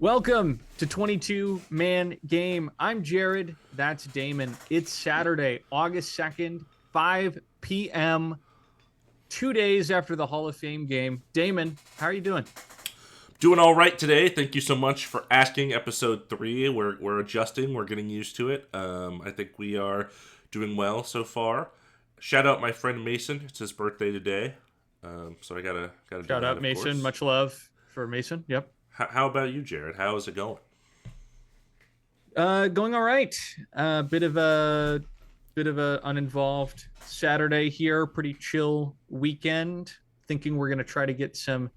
Welcome to 22 Man Game. I'm Jared. That's Damon. It's Saturday, August 2nd, 5 p.m., 2 days after the Hall of Fame game. Damon, how are you doing? Doing all right today. Thank you so much for asking. Episode 3. We're adjusting. We're getting used to it. I think we are doing well so far. Shout out my friend Mason. It's his birthday today. So I gotta do Shout that, out of Mason. course. Much love for Mason. Yep. How about you, Jared? How is it going? Going all right. Bit of a uninvolved Saturday here. Pretty chill weekend. Thinking we're gonna try to get some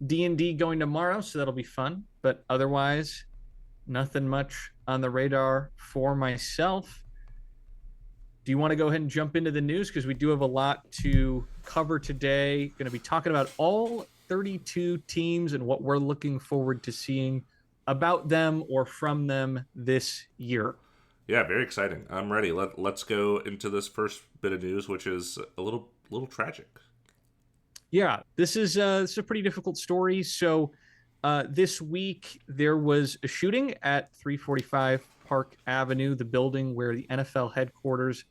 D&D going tomorrow, so that'll be fun. But otherwise, nothing much on the radar for myself. Do you want to go ahead and jump into the news? Because we do have a lot to cover today. Going to be talking about all 32 teams and what we're looking forward to seeing about them or from them this year. Yeah, very exciting. I'm ready. Let's go into this first bit of news, which is a little tragic. Yeah, this is a pretty difficult story. So this week there was a shooting at 345 Park Avenue, the building where the NFL headquarters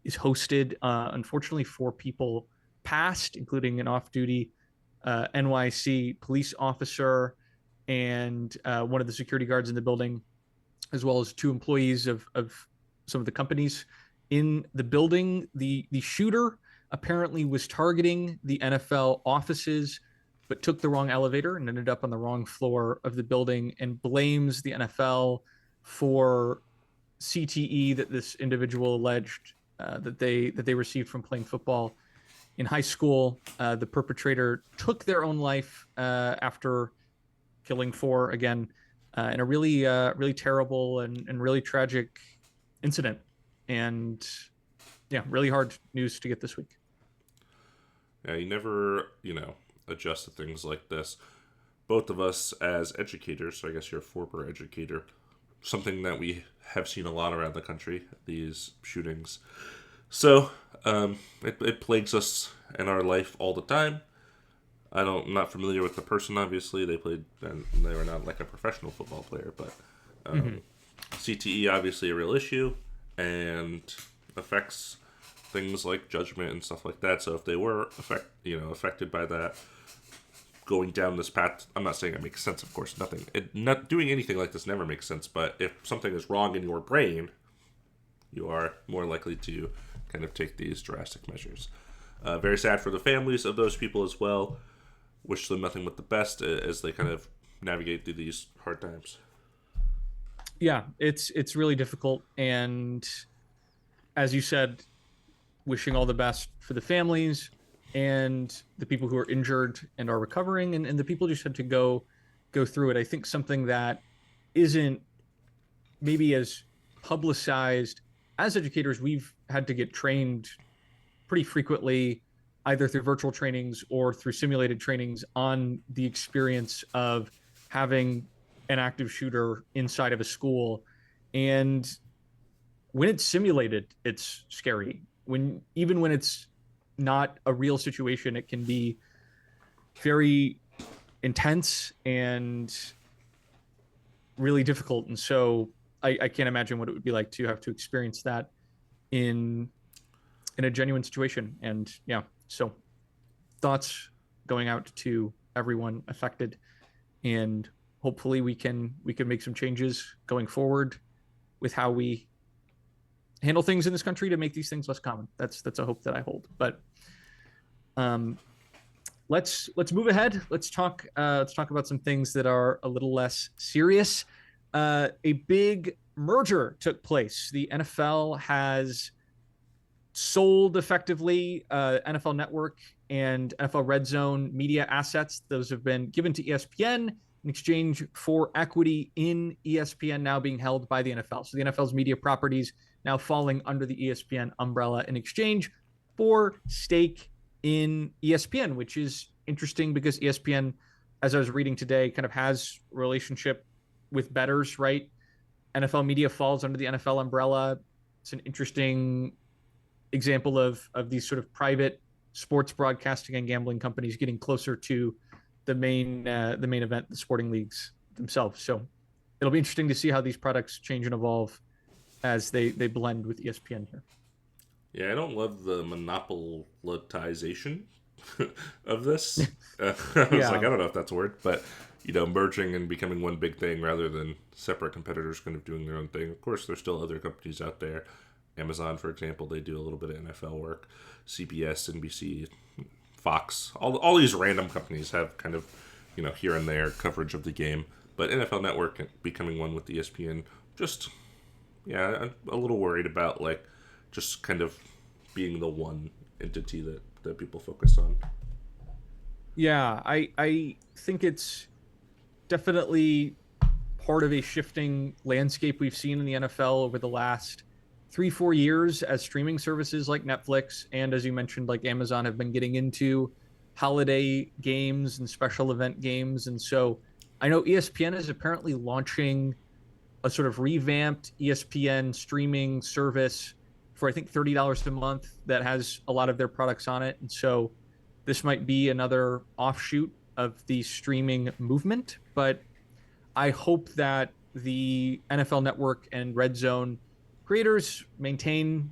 is hosted. Unfortunately, 4 people passed, including an off-duty NYC police officer and one of the security guards in the building, as well as 2 employees of some of the companies in the building. The shooter apparently was targeting the NFL offices, but took the wrong elevator and ended up on the wrong floor of the building, and blames the NFL for CTE that this individual alleged that they received from playing football in high school. The perpetrator took their own life after killing 4 again in a really terrible and really tragic incident. And yeah, really hard news to get this week. Yeah, you never, adjust to things like this. Both of us as educators, so I guess you're a former educator, something that we have seen a lot around the country, these shootings. So, it plagues us in our life all the time. I'm not familiar with the person, obviously. They were not like a professional football player, but CTE obviously a real issue and affects things like judgment and stuff like that. So if they were affected by that, going down this path, I'm not saying it makes sense, of course. Not doing anything like this never makes sense. But if something is wrong in your brain, you are more likely to kind of take these drastic measures. Very sad for the families of those people as well. Wish them nothing but the best as they kind of navigate through these hard times. Yeah, it's really difficult, and as you said, wishing all the best for the families and the people who are injured and are recovering, and the people just had to go through it. I think something that isn't maybe as publicized, as educators, we've had to get trained pretty frequently, either through virtual trainings or through simulated trainings, on the experience of having an active shooter inside of a school. And when it's simulated, it's scary. Even when it's not a real situation, it can be very intense and really difficult. And so I can't imagine what it would be like to have to experience that in a genuine situation. And yeah, so thoughts going out to everyone affected, and hopefully we can make some changes going forward with how we handle things in this country to make these things less common. That's a hope that I hold. But let's move ahead. Let's talk about some things that are a little less serious. A big merger took place. The NFL has sold effectively NFL Network and NFL Redzone media assets. Those have been given to ESPN in exchange for equity in ESPN now being held by the NFL. So the NFL's media properties now falling under the ESPN umbrella in exchange for stake in ESPN, which is interesting because ESPN, as I was reading today, kind of has a relationship with bettors, right? NFL media falls under the NFL umbrella. It's an interesting example of these sort of private sports broadcasting and gambling companies getting closer to the main event, the sporting leagues themselves. So it'll be interesting to see how these products change and evolve as they blend with ESPN here. Yeah, I don't love the monopolitization of this. I was like, Yeah, I don't know if that's a word, but merging and becoming one big thing rather than separate competitors kind of doing their own thing. Of course, there's still other companies out there. Amazon, for example, they do a little bit of NFL work. CBS, NBC, Fox, all these random companies have kind of, here and there coverage of the game. But NFL Network becoming one with ESPN, just, yeah, I'm a little worried about, like, just kind of being the one entity that people focus on. yeah. I think it's definitely part of a shifting landscape we've seen in the NFL over the last 3-4 years as streaming services like Netflix and, as you mentioned, like Amazon have been getting into holiday games and special event games. And so I know ESPN is apparently launching a sort of revamped ESPN streaming service for I think $30 a month that has a lot of their products on it. And so this might be another offshoot of the streaming movement, but I hope that the NFL Network and Redzone creators maintain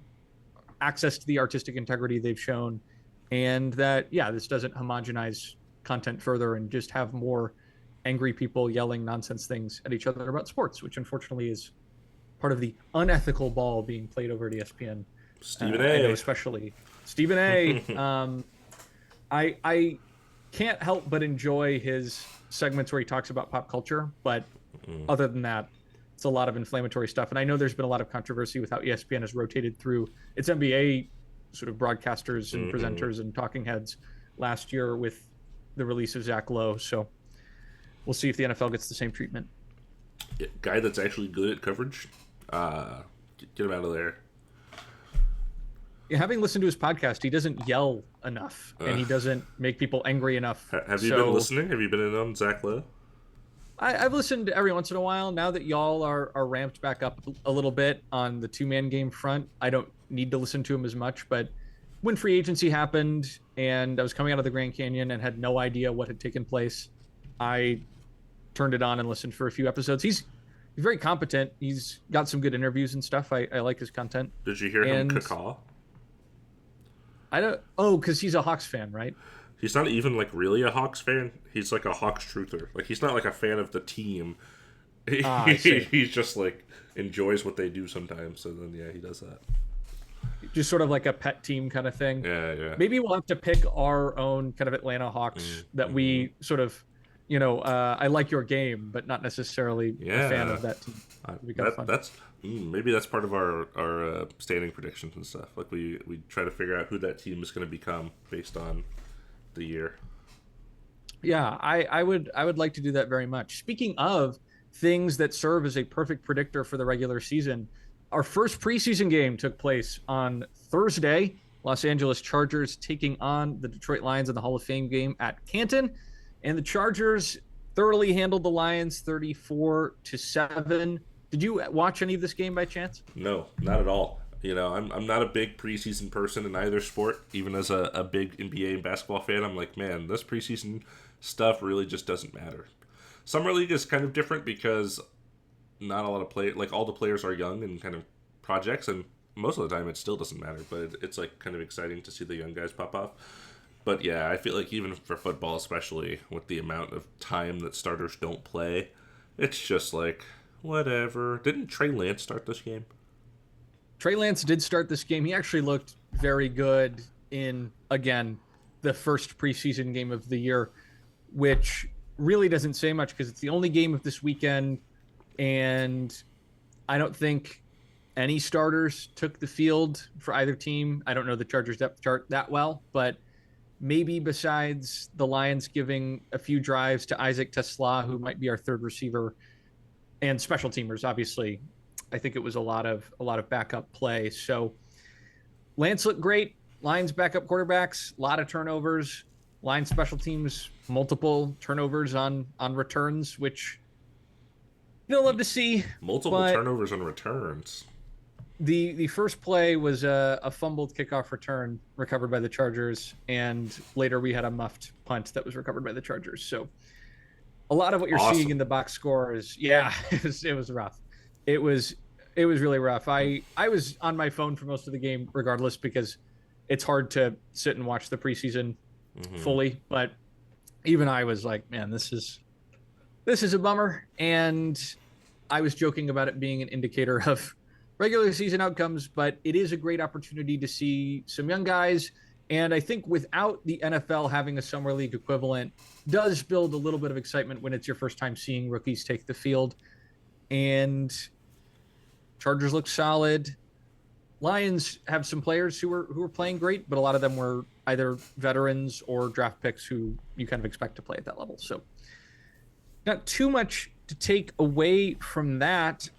access to the artistic integrity they've shown, and that this doesn't homogenize content further and just have more angry people yelling nonsense things at each other about sports, which unfortunately is part of the unethical ball being played over at ESPN. Stephen I know, A. especially Stephen A. I can't help but enjoy his segments where he talks about pop culture, but other than that, it's a lot of inflammatory stuff. And I know there's been a lot of controversy with how ESPN has rotated through its NBA sort of broadcasters and presenters and talking heads last year with the release of Zach Lowe. So we'll see if the NFL gets the same treatment. Yeah, guy that's actually good at coverage, get him out of there. Yeah, having listened to his podcast, he doesn't yell enough and he doesn't make people angry enough. Have you been listening? Have you been in on Zach Lowe? I've listened every once in a while. Now that y'all are ramped back up a little bit on the two-man game front, I don't need to listen to him as much. But when free agency happened and I was coming out of the Grand Canyon and had no idea what had taken place, I turned it on and listened for a few episodes. He's very competent. He's got some good interviews and stuff. I like his content. Did you hear him caw? I don't. Oh, because he's a Hawks fan, right? He's not even like really a Hawks fan. He's like a Hawks truther. Like he's not like a fan of the team. He's just like enjoys what they do sometimes. So then he does that. Just sort of like a pet team kind of thing. Yeah. Maybe we'll have to pick our own kind of Atlanta Hawks that we sort of, I like your game, but not necessarily a fan of that team. Maybe that's part of our standing predictions and stuff. Like we try to figure out who that team is going to become based on the year. Yeah, I would like to do that very much. Speaking of things that serve as a perfect predictor for the regular season, our first preseason game took place on Thursday. Los Angeles Chargers taking on the Detroit Lions in the Hall of Fame game at Canton, and the Chargers thoroughly handled the Lions 34-7. Did you watch any of this game by chance? No, not at all. I'm not a big preseason person in either sport. Even as a big NBA and basketball fan, I'm like, man, this preseason stuff really just doesn't matter. Summer League is kind of different because not a lot of like all the players are young and kind of projects, and most of the time it still doesn't matter. But it's like kind of exciting to see the young guys pop off. But yeah, I feel like even for football, especially with the amount of time that starters don't play, it's just like whatever. Didn't Trey Lance start this game? Trey Lance did start this game. He actually looked very good in, again, the first preseason game of the year, which really doesn't say much because it's the only game of this weekend, and I don't think any starters took the field for either team. I don't know the Chargers depth chart that well, but maybe besides the Lions giving a few drives to Isaac Tesla, who might be our third receiver, and special teamers, obviously, I think it was a lot of backup play. So Lance looked great. Lions backup quarterbacks, a lot of turnovers. Lions special teams, multiple turnovers on returns, which you'll love to see. Multiple turnovers on returns. The first play was a fumbled kickoff return recovered by the Chargers, and later we had a muffed punt that was recovered by the Chargers. So a lot of what you're seeing in Awesome. the box score is, yeah, it was rough. It was it was really rough. I was on my phone for most of the game regardless because it's hard to sit and watch the preseason Hmm. fully, but even I was like, man, this is a bummer. And I was joking about it being an indicator of regular season outcomes, but it is a great opportunity to see some young guys. And I think without the NFL having a summer league equivalent, does build a little bit of excitement when it's your first time seeing rookies take the field. And Chargers look solid. Lions have some players who are playing great, but a lot of them were either veterans or draft picks who you kind of expect to play at that level. So not too much to take away from that.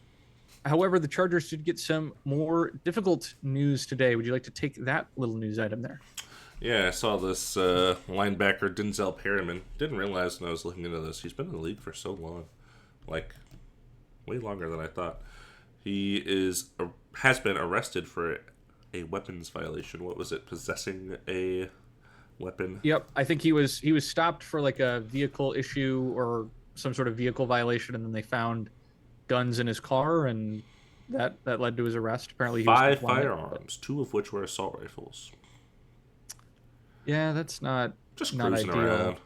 However, the Chargers did get some more difficult news today. Would you like to take that little news item there? Yeah, I saw this linebacker Denzel Perryman. Didn't realize when I was looking into this. He's been in the league for so long, like way longer than I thought. He has been arrested for a weapons violation. What was it? Possessing a weapon. Yep, I think he was stopped for like a vehicle issue or some sort of vehicle violation, and then they found guns in his car, and that led to his arrest. Apparently, he was Five compliant. But firearms, two of which were assault rifles. yeah, that's not Just not cruising around. ideal.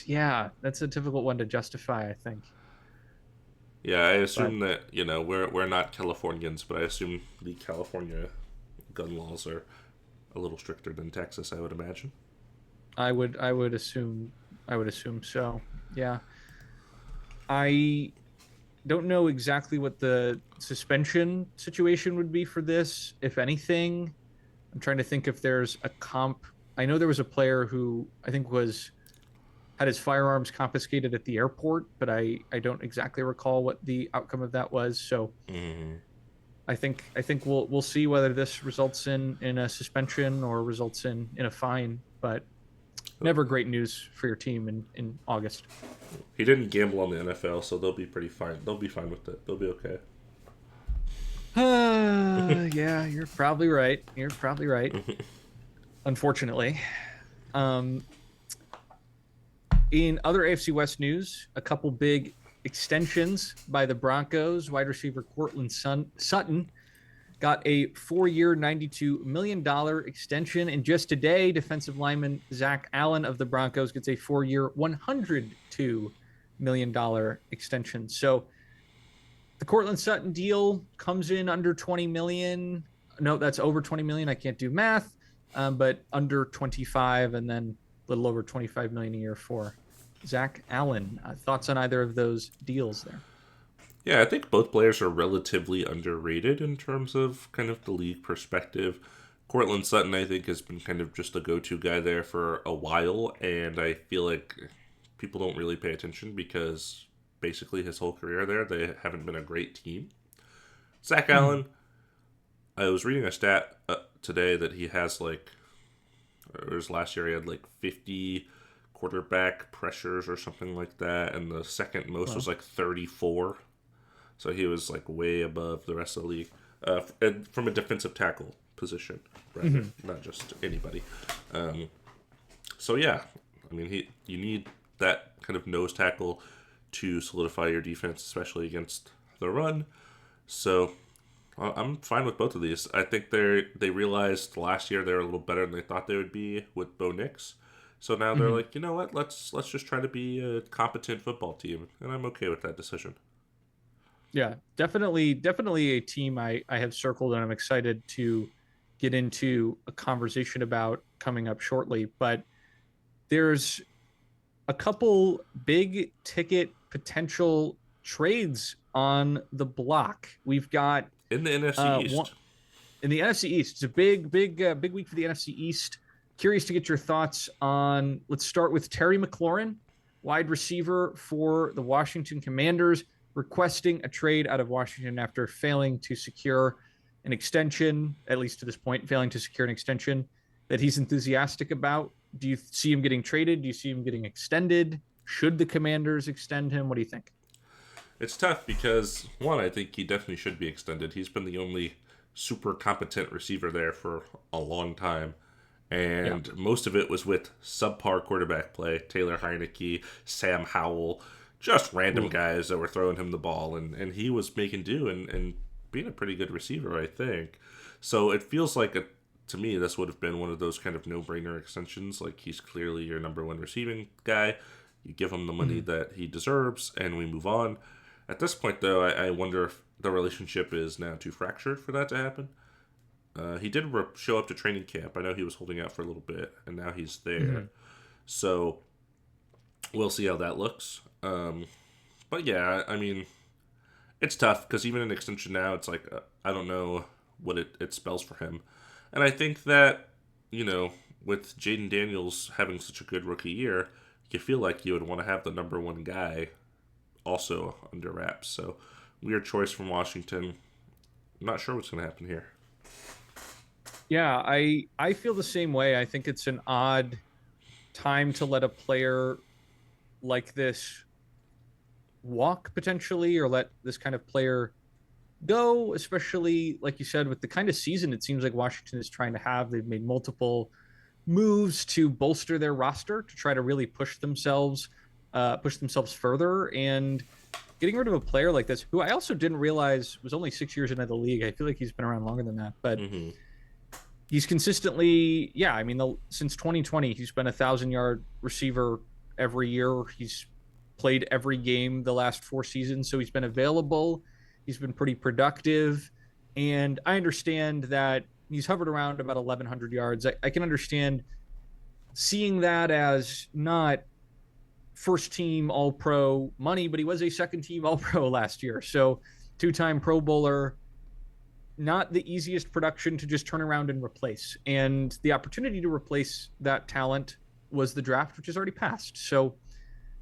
Yeah, that's a difficult one to justify, I think. Yeah, I But assume that we're not Californians, but I assume the California gun laws are a little stricter than Texas. I would imagine. I would assume so. Yeah. I don't know exactly what the suspension situation would be for this, if anything. I'm trying to think if there's a comp. I know there was a player who I think was had his firearms confiscated at the airport, but I don't exactly recall what the outcome of that was. So Mm-hmm. I think we'll see whether this results in a suspension or results in a fine. But never great news for your team in August. He didn't gamble on the NFL, so they'll be pretty fine. They'll be fine with it. They'll be okay. Yeah, you're probably right. You're probably right. Unfortunately. Um, in other AFC West news, a couple big extensions by the Broncos. Wide receiver Courtland Sutton got a 4-year, $92 million extension. And just today, defensive lineman Zach Allen of the Broncos gets a 4-year, $102 million extension. So the Courtland Sutton deal comes in under 20 million. No, that's over 20 million. I can't do math, but under 25, and then a little over 25 million a year for Zach Allen. Thoughts on either of those deals there? Yeah, I think both players are relatively underrated in terms of kind of the league perspective. Courtland Sutton, I think, has been kind of just a go-to guy there for a while, and I feel like people don't really pay attention because basically his whole career there, they haven't been a great team. Zach Mm-hmm. Allen, I was reading a stat today that he has like, or it was last year, he had like 50 quarterback pressures or something like that, and the second most was Well, like 34. So he was like way above the rest of the league, and from a defensive tackle position, rather, mm-hmm. not just anybody. Um, so yeah, I mean, you need that kind of nose tackle to solidify your defense, especially against the run. So I'm fine with both of these. I think they realized last year they were a little better than they thought they would be with Bo Nix. So now they're Mm-hmm. like, you know what? Let's just try to be a competent football team, and I'm okay with that decision. Yeah, definitely a team I have circled and I'm excited to get into a conversation about coming up shortly. But there's a couple big ticket potential trades on the block. We've got In the NFC one East, in the NFC East. It's a big week for the NFC East. Curious to get your thoughts on. Let's start with Terry McLaurin, wide receiver for the Washington Commanders, requesting a trade out of Washington after failing to secure an extension, at least to this point, failing to secure an extension that he's enthusiastic about. Do you see him getting traded? Do you see him getting extended? Should the Commanders extend him? What do you think? it's tough because one, I think he definitely should be extended. He's been the only super competent receiver there for a long time, Yeah. And most of it was with subpar quarterback play. Taylor Heineke, Sam Howell, just random Ooh. guys that were throwing him the ball. And he was making do and being a pretty good receiver, I think. So it feels like, to me, this would have been one of those kind of no-brainer extensions. Like, he's clearly your number one receiving guy. You give him the money Mhm. that he deserves, and we move on. At this point, though, I wonder if the relationship is now too fractured for that to happen. He did show up to training camp. I know he was holding out for a little bit, and now he's there. Mhm. So we'll see how that looks. But yeah, I mean, it's tough because even an extension now, it's like, I don't know what it spells for him. And I think that, you know, with Jaden Daniels having such a good rookie year, you feel like you would want to have the number one guy also under wraps. So weird choice from Washington. I'm not sure what's going to happen here. Yeah, I feel the same way. I think it's an odd time to let a player like this walk potentially, or let this kind of player go, especially like you said, with the kind of season it seems like Washington is trying to have. They've made multiple moves to bolster their roster to try to really push themselves further. And getting rid of a player like this, who I also didn't realize was only 6 years into the league. I feel like he's been around longer than that, but Mm-hmm. he's consistently, yeah. I mean, since 2020, he's been 1,000-yard receiver every year. He's played every game the last 4 seasons, so he's been available. He's been pretty productive, and I understand that he's hovered around about 1,100 yards. I can understand seeing that as not first team All Pro money, but he was a second team All Pro last year, so two-time Pro Bowler, not the easiest production to just turn around and replace. And the opportunity to replace that talent was the draft, which has already passed. So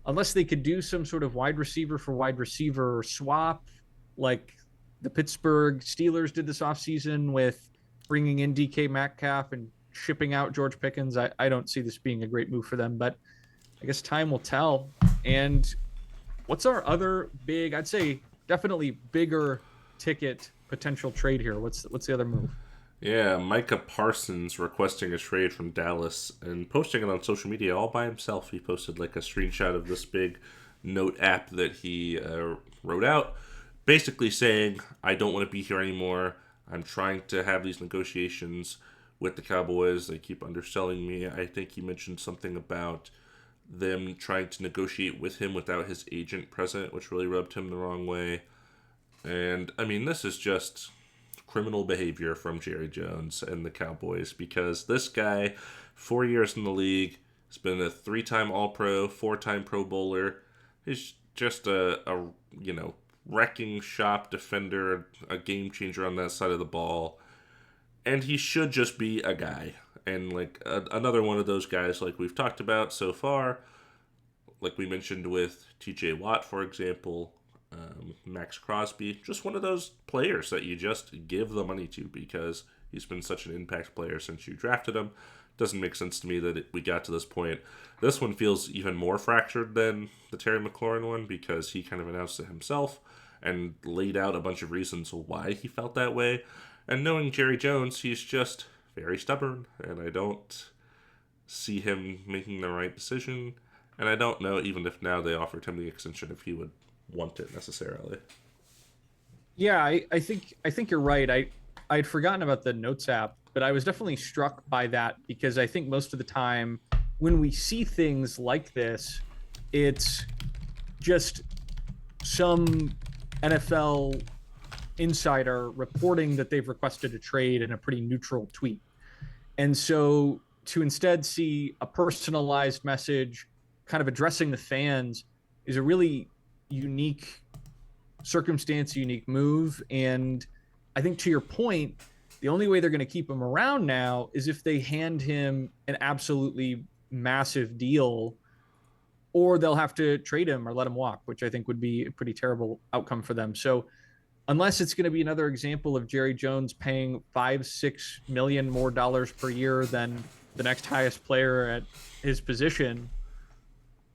unless they could do some sort of wide receiver for wide receiver swap, like the Pittsburgh Steelers did this offseason with bringing in DK Metcalf and shipping out George Pickens, I don't see this being a great move for them. But I guess time will tell. And what's our other big, I'd say definitely bigger ticket potential trade here? What's the other move? Yeah, Micah Parsons requesting a trade from Dallas and posting it on social media all by himself. He posted like a screenshot of this big note app that he wrote out, basically saying, I don't want to be here anymore. I'm trying to have these negotiations with the Cowboys. They keep underselling me. I think he mentioned something about them trying to negotiate with him without his agent present, which really rubbed him the wrong way. And I mean, this is just criminal behavior from Jerry Jones and the Cowboys, because this guy, 4 years in the league, has been a three-time All-Pro, four-time Pro Bowler. He's just a wrecking shop defender, a game changer on that side of the ball, and he should just be a guy. And like another one of those guys, like we've talked about so far, like we mentioned with T.J. Watt, for example, Max Crosby, just one of those players that you just give the money to because he's been such an impact player since you drafted him. Doesn't make sense to me that we got to this point. This one feels even more fractured than the Terry McLaurin one because he kind of announced it himself and laid out a bunch of reasons why he felt that way. And knowing Jerry Jones, he's just very stubborn, and I don't see him making the right decision. And I don't know, even if now they offered him the extension, if he would want it necessarily. Yeah, I think you're right. I'd forgotten about the Notes app, but I was definitely struck by that because I think most of the time when we see things like this, it's just some NFL insider reporting that they've requested a trade in a pretty neutral tweet. And so to instead see a personalized message kind of addressing the fans is a really unique circumstance, unique move. And I think to your point, the only way they're going to keep him around now is if they hand him an absolutely massive deal, or they'll have to trade him or let him walk, which I think would be a pretty terrible outcome for them. So unless it's going to be another example of Jerry Jones paying 5-6 million more dollars per year than the next highest player at his position,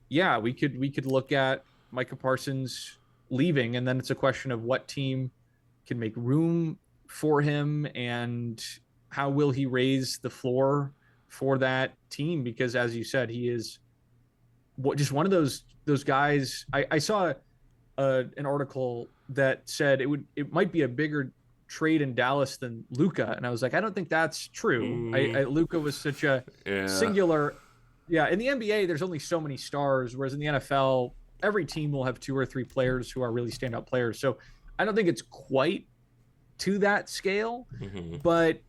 yeah, we could look at Micah Parsons leaving, and then it's a question of what team can make room for him and how will he raise the floor for that team because, as you said, he is just one of those guys. I saw an article that said it might be a bigger trade in Dallas than Luka, and I was like, I don't think that's true. Luka was such a Yeah. singular. Yeah, in the NBA, there's only so many stars, whereas in the NFL, every team will have 2 or 3 players who are really standout players. So I don't think it's quite to that scale, but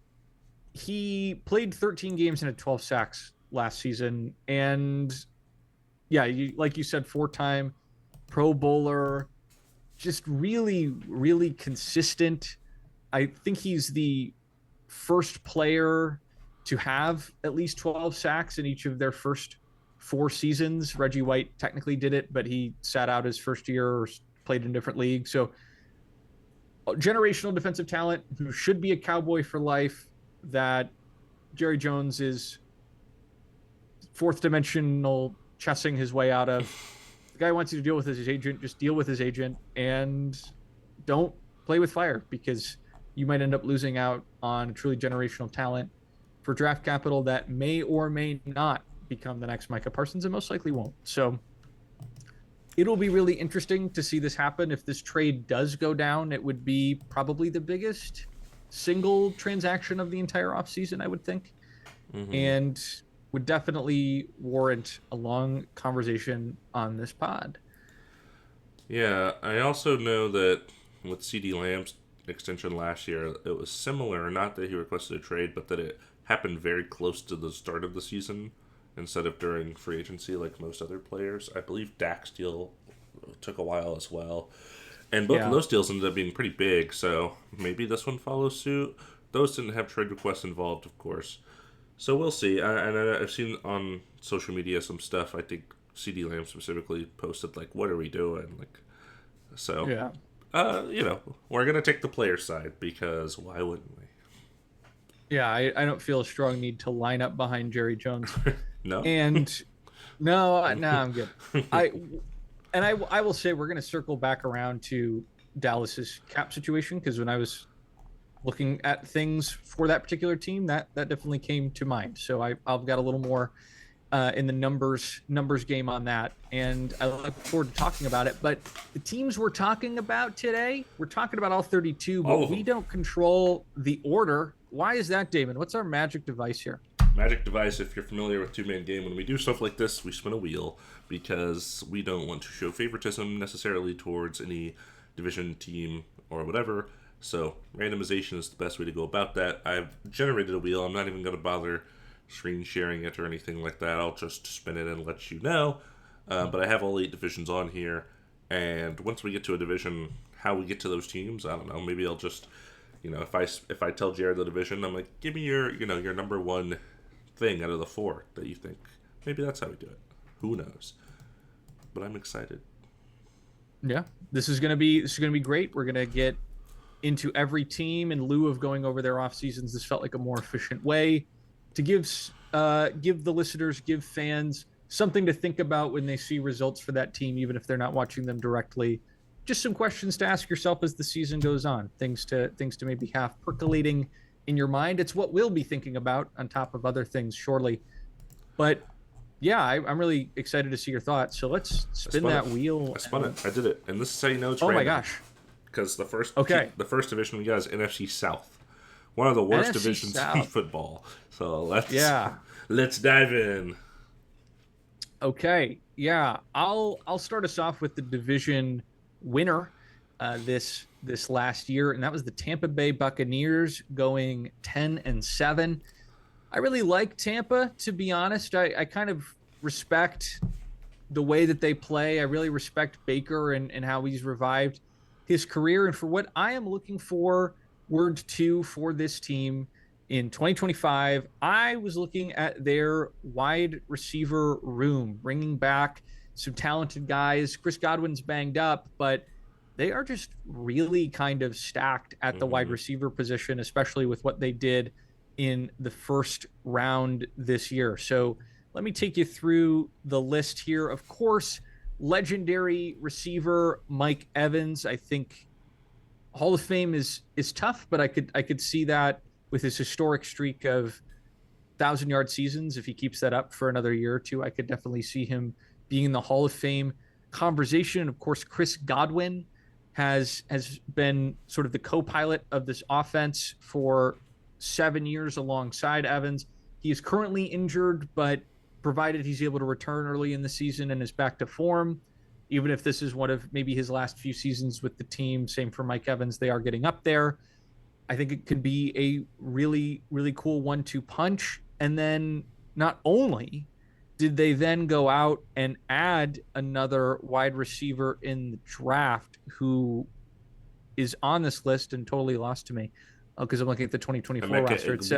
he played 13 games and had 12 sacks last season. And yeah, like you said, 4-time Pro Bowler, just really, really consistent. I think he's the first player to have at least 12 sacks in each of their first 4 seasons. Reggie White technically did it, but he sat out his first year or played in different leagues. So generational defensive talent who should be a Cowboy for life, that Jerry Jones is fourth dimensional chessing his way out of. The guy wants you to deal with his agent, just deal with his agent and don't play with fire, because you might end up losing out on truly generational talent for draft capital that may or may not become the next Micah Parsons, and most likely won't. So it'll be really interesting to see this happen. If this trade does go down, it would be probably the biggest single transaction of the entire offseason, I would think. And would definitely warrant a long conversation on this pod. Yeah, I also know that with CD Lamb's extension last year, it was similar. Not that he requested a trade, but that it happened very close to the start of the season instead of during free agency like most other players. I believe Dak's deal took a while as well. And both of those deals ended up being pretty big, so maybe this one follows suit. Those didn't have trade requests involved, of course. So we'll see. I've seen on social media some stuff. I think CD Lamb specifically posted, like, what are we doing? Like, so, we're going to take the player side, because why wouldn't we? Yeah, I don't feel a strong need to line up behind Jerry Jones. No? And no, I'm good. I will say we're going to circle back around to Dallas's cap situation, because when I was looking at things for that particular team, that definitely came to mind. So I've got a little more in the numbers game on that, and I look forward to talking about it. But the teams we're talking about today, we're talking about all 32, but we don't control the order. Why is that, Damon? What's our magic device here? Magic device, if you're familiar with two-man game, when we do stuff like this, we spin a wheel because we don't want to show favoritism necessarily towards any division, team, or whatever. So randomization is the best way to go about that. I've generated a wheel. I'm not even going to bother screen sharing it or anything like that. I'll just spin it and let you know. But I have all 8 divisions on here. And once we get to a division, how we get to those teams, I don't know. Maybe I'll just, if I tell Jared the division, I'm like, give me your number one thing out of the 4 that you think. Maybe that's how we do it. Who knows? But I'm excited. Yeah, this is gonna be great. We're gonna get into every team in lieu of going over their off seasons. This felt like a more efficient way to give the listeners, give fans something to think about when they see results for that team, even if they're not watching them directly. Just some questions to ask yourself as the season goes on. Things to maybe have percolating in your mind. It's what we'll be thinking about on top of other things shortly. But yeah, I'm really excited to see your thoughts. So let's spin that wheel. I spun it. I did it. And this is how you know it's random. Oh my gosh. Because the first division we got is NFC South. One of the worst divisions in football. So let's dive in. Okay. Yeah. I'll start us off with the division winner this last year, and that was the Tampa Bay Buccaneers, going 10-7. I really like Tampa, to be honest. I kind of respect the way that they play. I really respect Baker and how he's revived his career. And for what I am looking forward to for this team in 2025, I was looking at their wide receiver room, bringing back some talented guys. Chris Godwin's banged up, but they are just really kind of stacked at the wide receiver position, especially with what they did in the first round this year. So let me take you through the list here. Of course, legendary receiver Mike Evans. I think Hall of Fame is tough, but I could see that with his historic streak of 1,000-yard seasons. If he keeps that up for another year or two, I could definitely see him being in the Hall of Fame conversation. Of course, Chris Godwin has been sort of the co-pilot of this offense for 7 years alongside Evans. He is currently injured, but provided he's able to return early in the season and is back to form, even if this is one of maybe his last few seasons with the team, same for Mike Evans, they are getting up there. I think it could be a really, really cool 1-2 punch. And then not only did they then go out and add another wide receiver in the draft who is on this list and totally lost to me because I'm looking at the 2024 roster. It's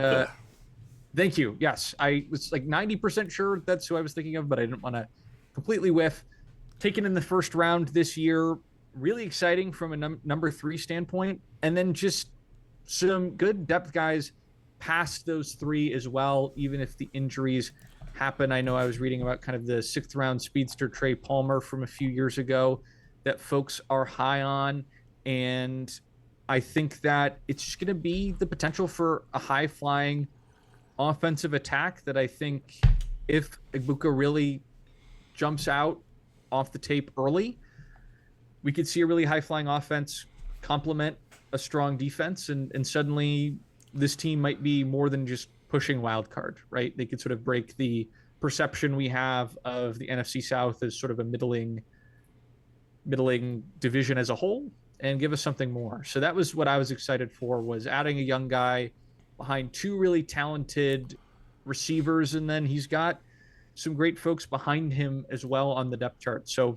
thank you. Yes, I was like 90% sure that's who I was thinking of, but I didn't want to completely whiff. Taken in the first round this year, really exciting from a number 3 standpoint, and then just some good depth guys past those 3 as well, even if the injuries happen. I know I was reading about kind of the 6th round speedster Trey Palmer from a few years ago that folks are high on, and I think that it's just going to be the potential for a high flying offensive attack that I think if Ibuka really jumps out off the tape early, we could see a really high flying offense complement a strong defense, and suddenly this team might be more than just pushing wild card, right? They could sort of break the perception we have of the NFC South as sort of a middling division as a whole and give us something more. So that was what I was excited for, was adding a young guy behind 2 really talented receivers, and then he's got some great folks behind him as well on the depth chart. So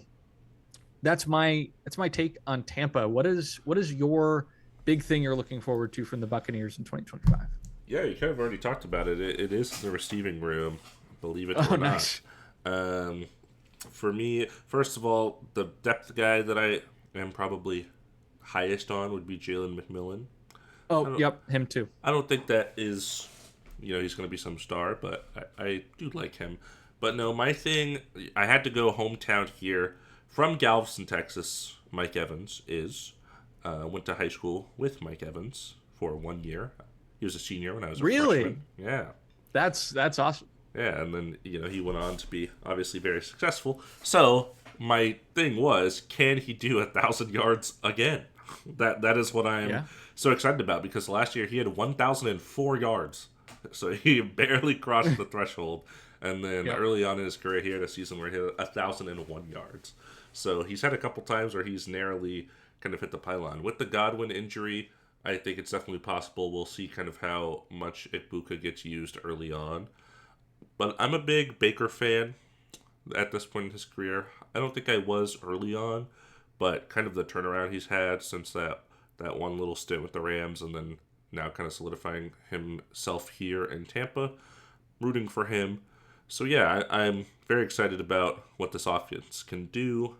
that's my take on Tampa. What is your big thing you're looking forward to from the Buccaneers in 2025? Yeah, you kind of already talked about it. It is the receiving room, believe it or not. Nice. For me, first of all, the depth guy that I am probably highest on would be Jalen McMillan. Oh, yep, him too. I don't think that is, he's going to be some star, but I do like him. But no, my thing, I had to go hometown here. From Galveston, Texas, Mike Evans is. Went to high school with Mike Evans for 1 year. He was a senior when I was a freshman. Yeah. That's awesome. Yeah, and then, he went on to be obviously very successful. So, my thing was, can he do 1,000 yards again? That is what I'm so excited about, because last year he had 1,004 yards. So he barely crossed the threshold. And then early on in his career, he had a season where he had 1,001 yards. So he's had a couple times where he's narrowly kind of hit the pylon. With the Godwin injury, I think it's definitely possible. We'll see kind of how much Ibuka gets used early on. But I'm a big Baker fan at this point in his career. I don't think I was early on, but kind of the turnaround he's had since that one little stint with the Rams, and then now kind of solidifying himself here in Tampa, rooting for him. So yeah, I'm very excited about what this offense can do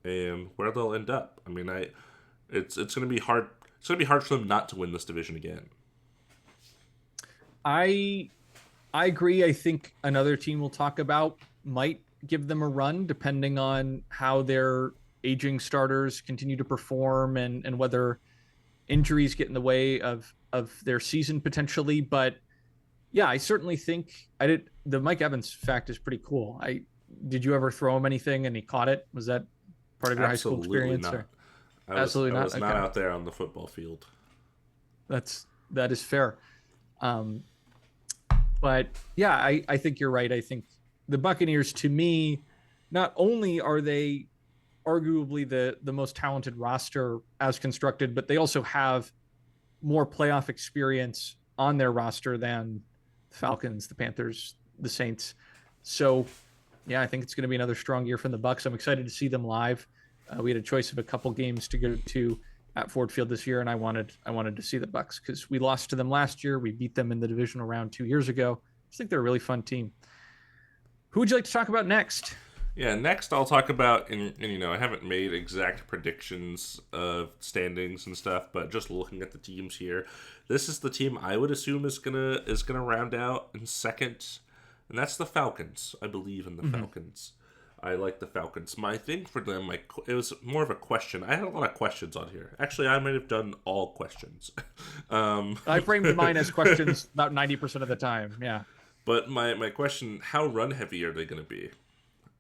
and where they'll end up. I mean, it's going to be hard. It's going to be hard for them not to win this division again. I agree. I think another team we'll talk about might give them a run, depending on how their aging starters continue to perform and whether injuries get in the way of their season potentially. But yeah, I certainly think the Mike Evans fact is pretty cool. Did you ever throw him anything and he caught it? Was that part of your high school experience? Not. Absolutely not. I was not out there on the football field. That is fair. But yeah, I think you're right. I think the Buccaneers, to me, not only are they arguably the most talented roster as constructed, but they also have more playoff experience on their roster than the Falcons, the Panthers, the Saints. So yeah, I think it's going to be another strong year from the Bucs. I'm excited to see them live. We had a choice of a couple games to go to at Ford Field this year, and I wanted to see the Bucs because we lost to them last year. We beat them in the divisional round 2 years ago. I just think they're a really fun team. Who would you like to talk about next? Yeah, next I'll talk about, and I haven't made exact predictions of standings and stuff, but just looking at the teams here, this is the team I would assume is gonna round out in second, and that's the Falcons. I believe in the Falcons. I like the Falcons. My thing for them, it was more of a question. I had a lot of questions on here. Actually, I might have done all questions. I framed mine as questions about 90% of the time. Yeah. But my question, how run heavy are they going to be,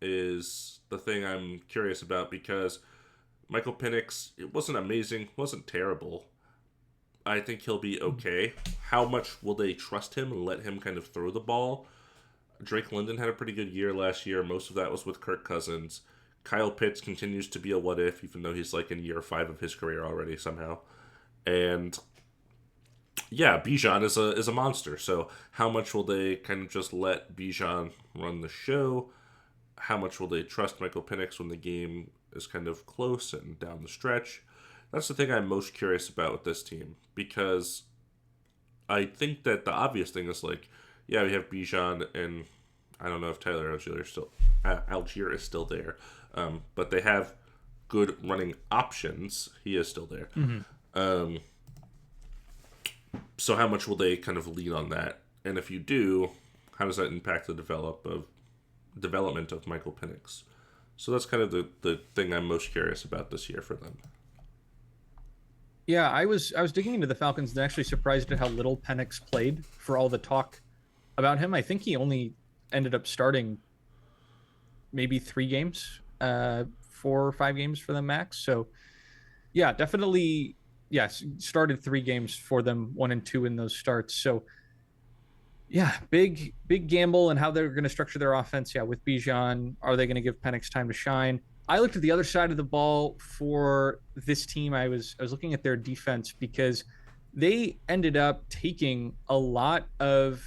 is the thing I'm curious about, because Michael Penix, it wasn't amazing, wasn't terrible. I think he'll be okay. How much will they trust him and let him kind of throw the ball? Drake London had a pretty good year last year. Most of that was with Kirk Cousins. Kyle Pitts continues to be a what if, even though he's like in year 5 of his career already somehow. And yeah, Bijan is a monster. So how much will they kind of just let Bijan run the show? How much will they trust Michael Penix when the game is kind of close and down the stretch? That's the thing I'm most curious about with this team, because I think that the obvious thing is like, yeah, we have Bijan, and I don't know if Tyler Algier is still there, but they have good running options. He is still there. So how much will they kind of lean on that? And if you do, how does that impact the development of Michael Penix? So that's kind of the thing I'm most curious about this year for them. Yeah, I was digging into the Falcons and actually surprised at how little Penix played for all the talk about him. I think he only ended up starting maybe 3 games, 4 or 5 games for them max. So yeah, definitely, yes, started 3 games for them, 1 and 2 in those starts. So yeah, big gamble and how they're going to structure their offense. Yeah, with Bijan, are they going to give Penix time to shine? I looked at the other side of the ball for this team. I was looking at their defense, because they ended up taking a lot of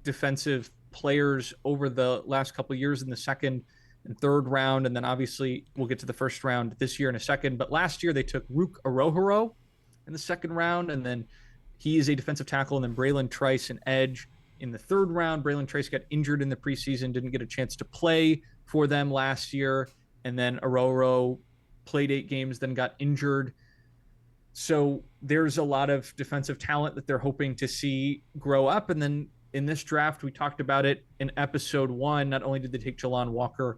defensive players over the last couple of years in the second and third round, and then obviously we'll get to the first round this year in a second. But last year they took Rook Arohoro in the second round, and then he is a defensive tackle, and then Braylon Trice, an edge, in the third round. Braylon Trice got injured in the preseason, didn't get a chance to play for them last year. And then Aroro played 8 games, then got injured. So there's a lot of defensive talent that they're hoping to see grow up. And then in this draft, we talked about it in episode 1. Not only did they take Jalon Walker,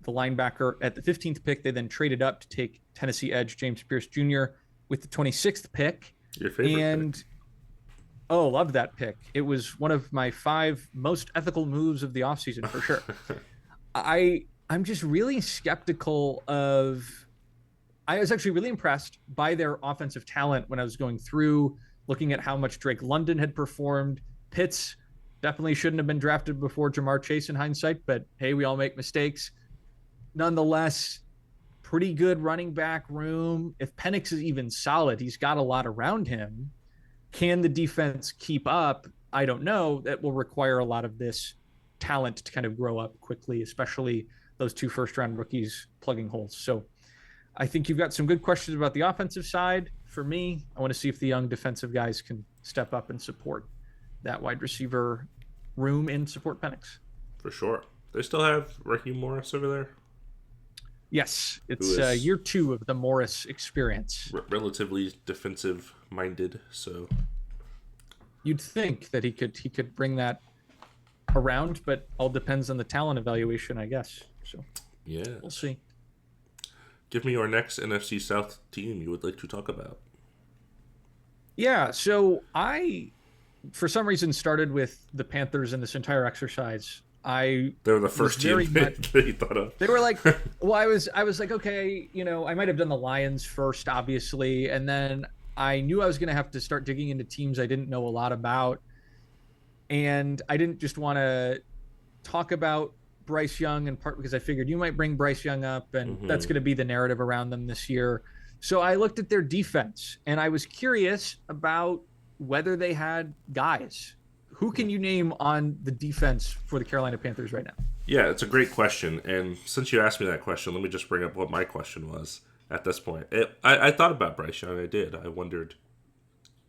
the linebacker, at the 15th pick, they then traded up to take Tennessee edge James Pierce Jr. with the 26th pick. Your favorite pick. Oh, loved that pick. It was one of my 5 most ethical moves of the offseason for sure. I'm just really skeptical of. I was actually really impressed by their offensive talent when I was going through, looking at how much Drake London had performed. Pitts definitely shouldn't have been drafted before Jamar Chase in hindsight, but hey, we all make mistakes. Nonetheless, pretty good running back room. If Penix is even solid, he's got a lot around him. Can the defense keep up? I don't know. That will require a lot of this talent to kind of grow up quickly, especially those 2 first-round rookies plugging holes. So I think you've got some good questions about the offensive side. For me, I want to see if the young defensive guys can step up and support that wide receiver room and support Penix. For sure. They still have Raheem Morris over there? Yes, it's year 2 of the Morris experience. Relatively defensive-minded, so you'd think that he could bring that around, but all depends on the talent evaluation, I guess. So yeah, we'll see. Give me your next NFC South team you would like to talk about. Yeah, so I, for some reason, started with the Panthers in this entire exercise. They were the first team that you thought of. They were like, well, I was like, okay, I might have done the Lions first, obviously, and then I knew I was going to have to start digging into teams I didn't know a lot about, and I didn't just want to talk about Bryce Young, in part because I figured you might bring Bryce Young up, and that's going to be the narrative around them this year. So I looked at their defense, and I was curious about whether they had guys. Who can you name on the defense for the Carolina Panthers right now? Yeah, it's a great question. And since you asked me that question, let me just bring up what my question was at this point. I thought about Bryce Young. I did. I wondered,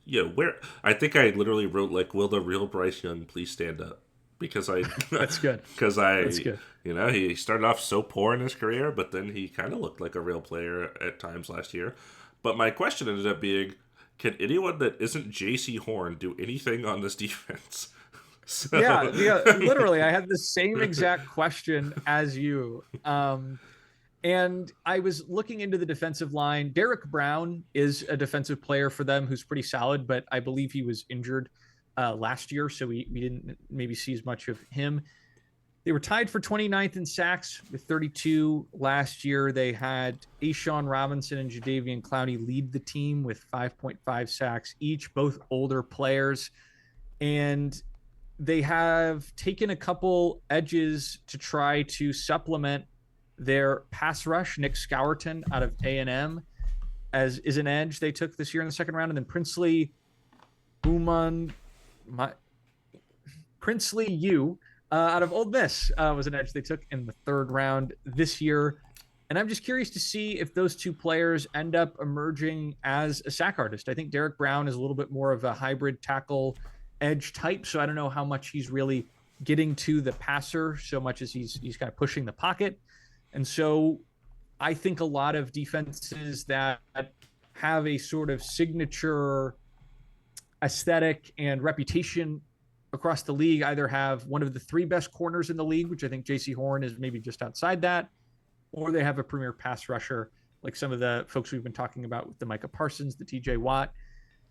where? I think I literally wrote, like, will the real Bryce Young please stand up? Because That's good. That's good. He started off so poor in his career, but then he kind of looked like a real player at times last year. But my question ended up being, can anyone that isn't J.C. Horn do anything on this defense? So... Yeah, literally, I had the same exact question as you. And I was looking into the defensive line. Derek Brown is a defensive player for them who's pretty solid, but I believe he was injured last year, so we didn't maybe see as much of him. They were tied for 29th in sacks with 32 last year. They had Ashawn Robinson and Jadeveon Clowney lead the team with 5.5 sacks each, both older players. And they have taken a couple edges to try to supplement their pass rush. Nick Scourton out of A&M as is an edge they took this year in the second round. And then Princely U out of Ole Miss was an edge they took in the third round this year. And I'm just curious to see if those two players end up emerging as a sack artist. I think Derek Brown is a little bit more of a hybrid tackle edge type, so I don't know how much he's really getting to the passer so much as he's kind of pushing the pocket. And so I think a lot of defenses that have a sort of signature aesthetic and reputation across the league either have one of the three best corners in the league, which I think JC Horn is maybe just outside that, or they have a premier pass rusher like some of the folks we've been talking about with the Micah Parsons, the TJ Watt.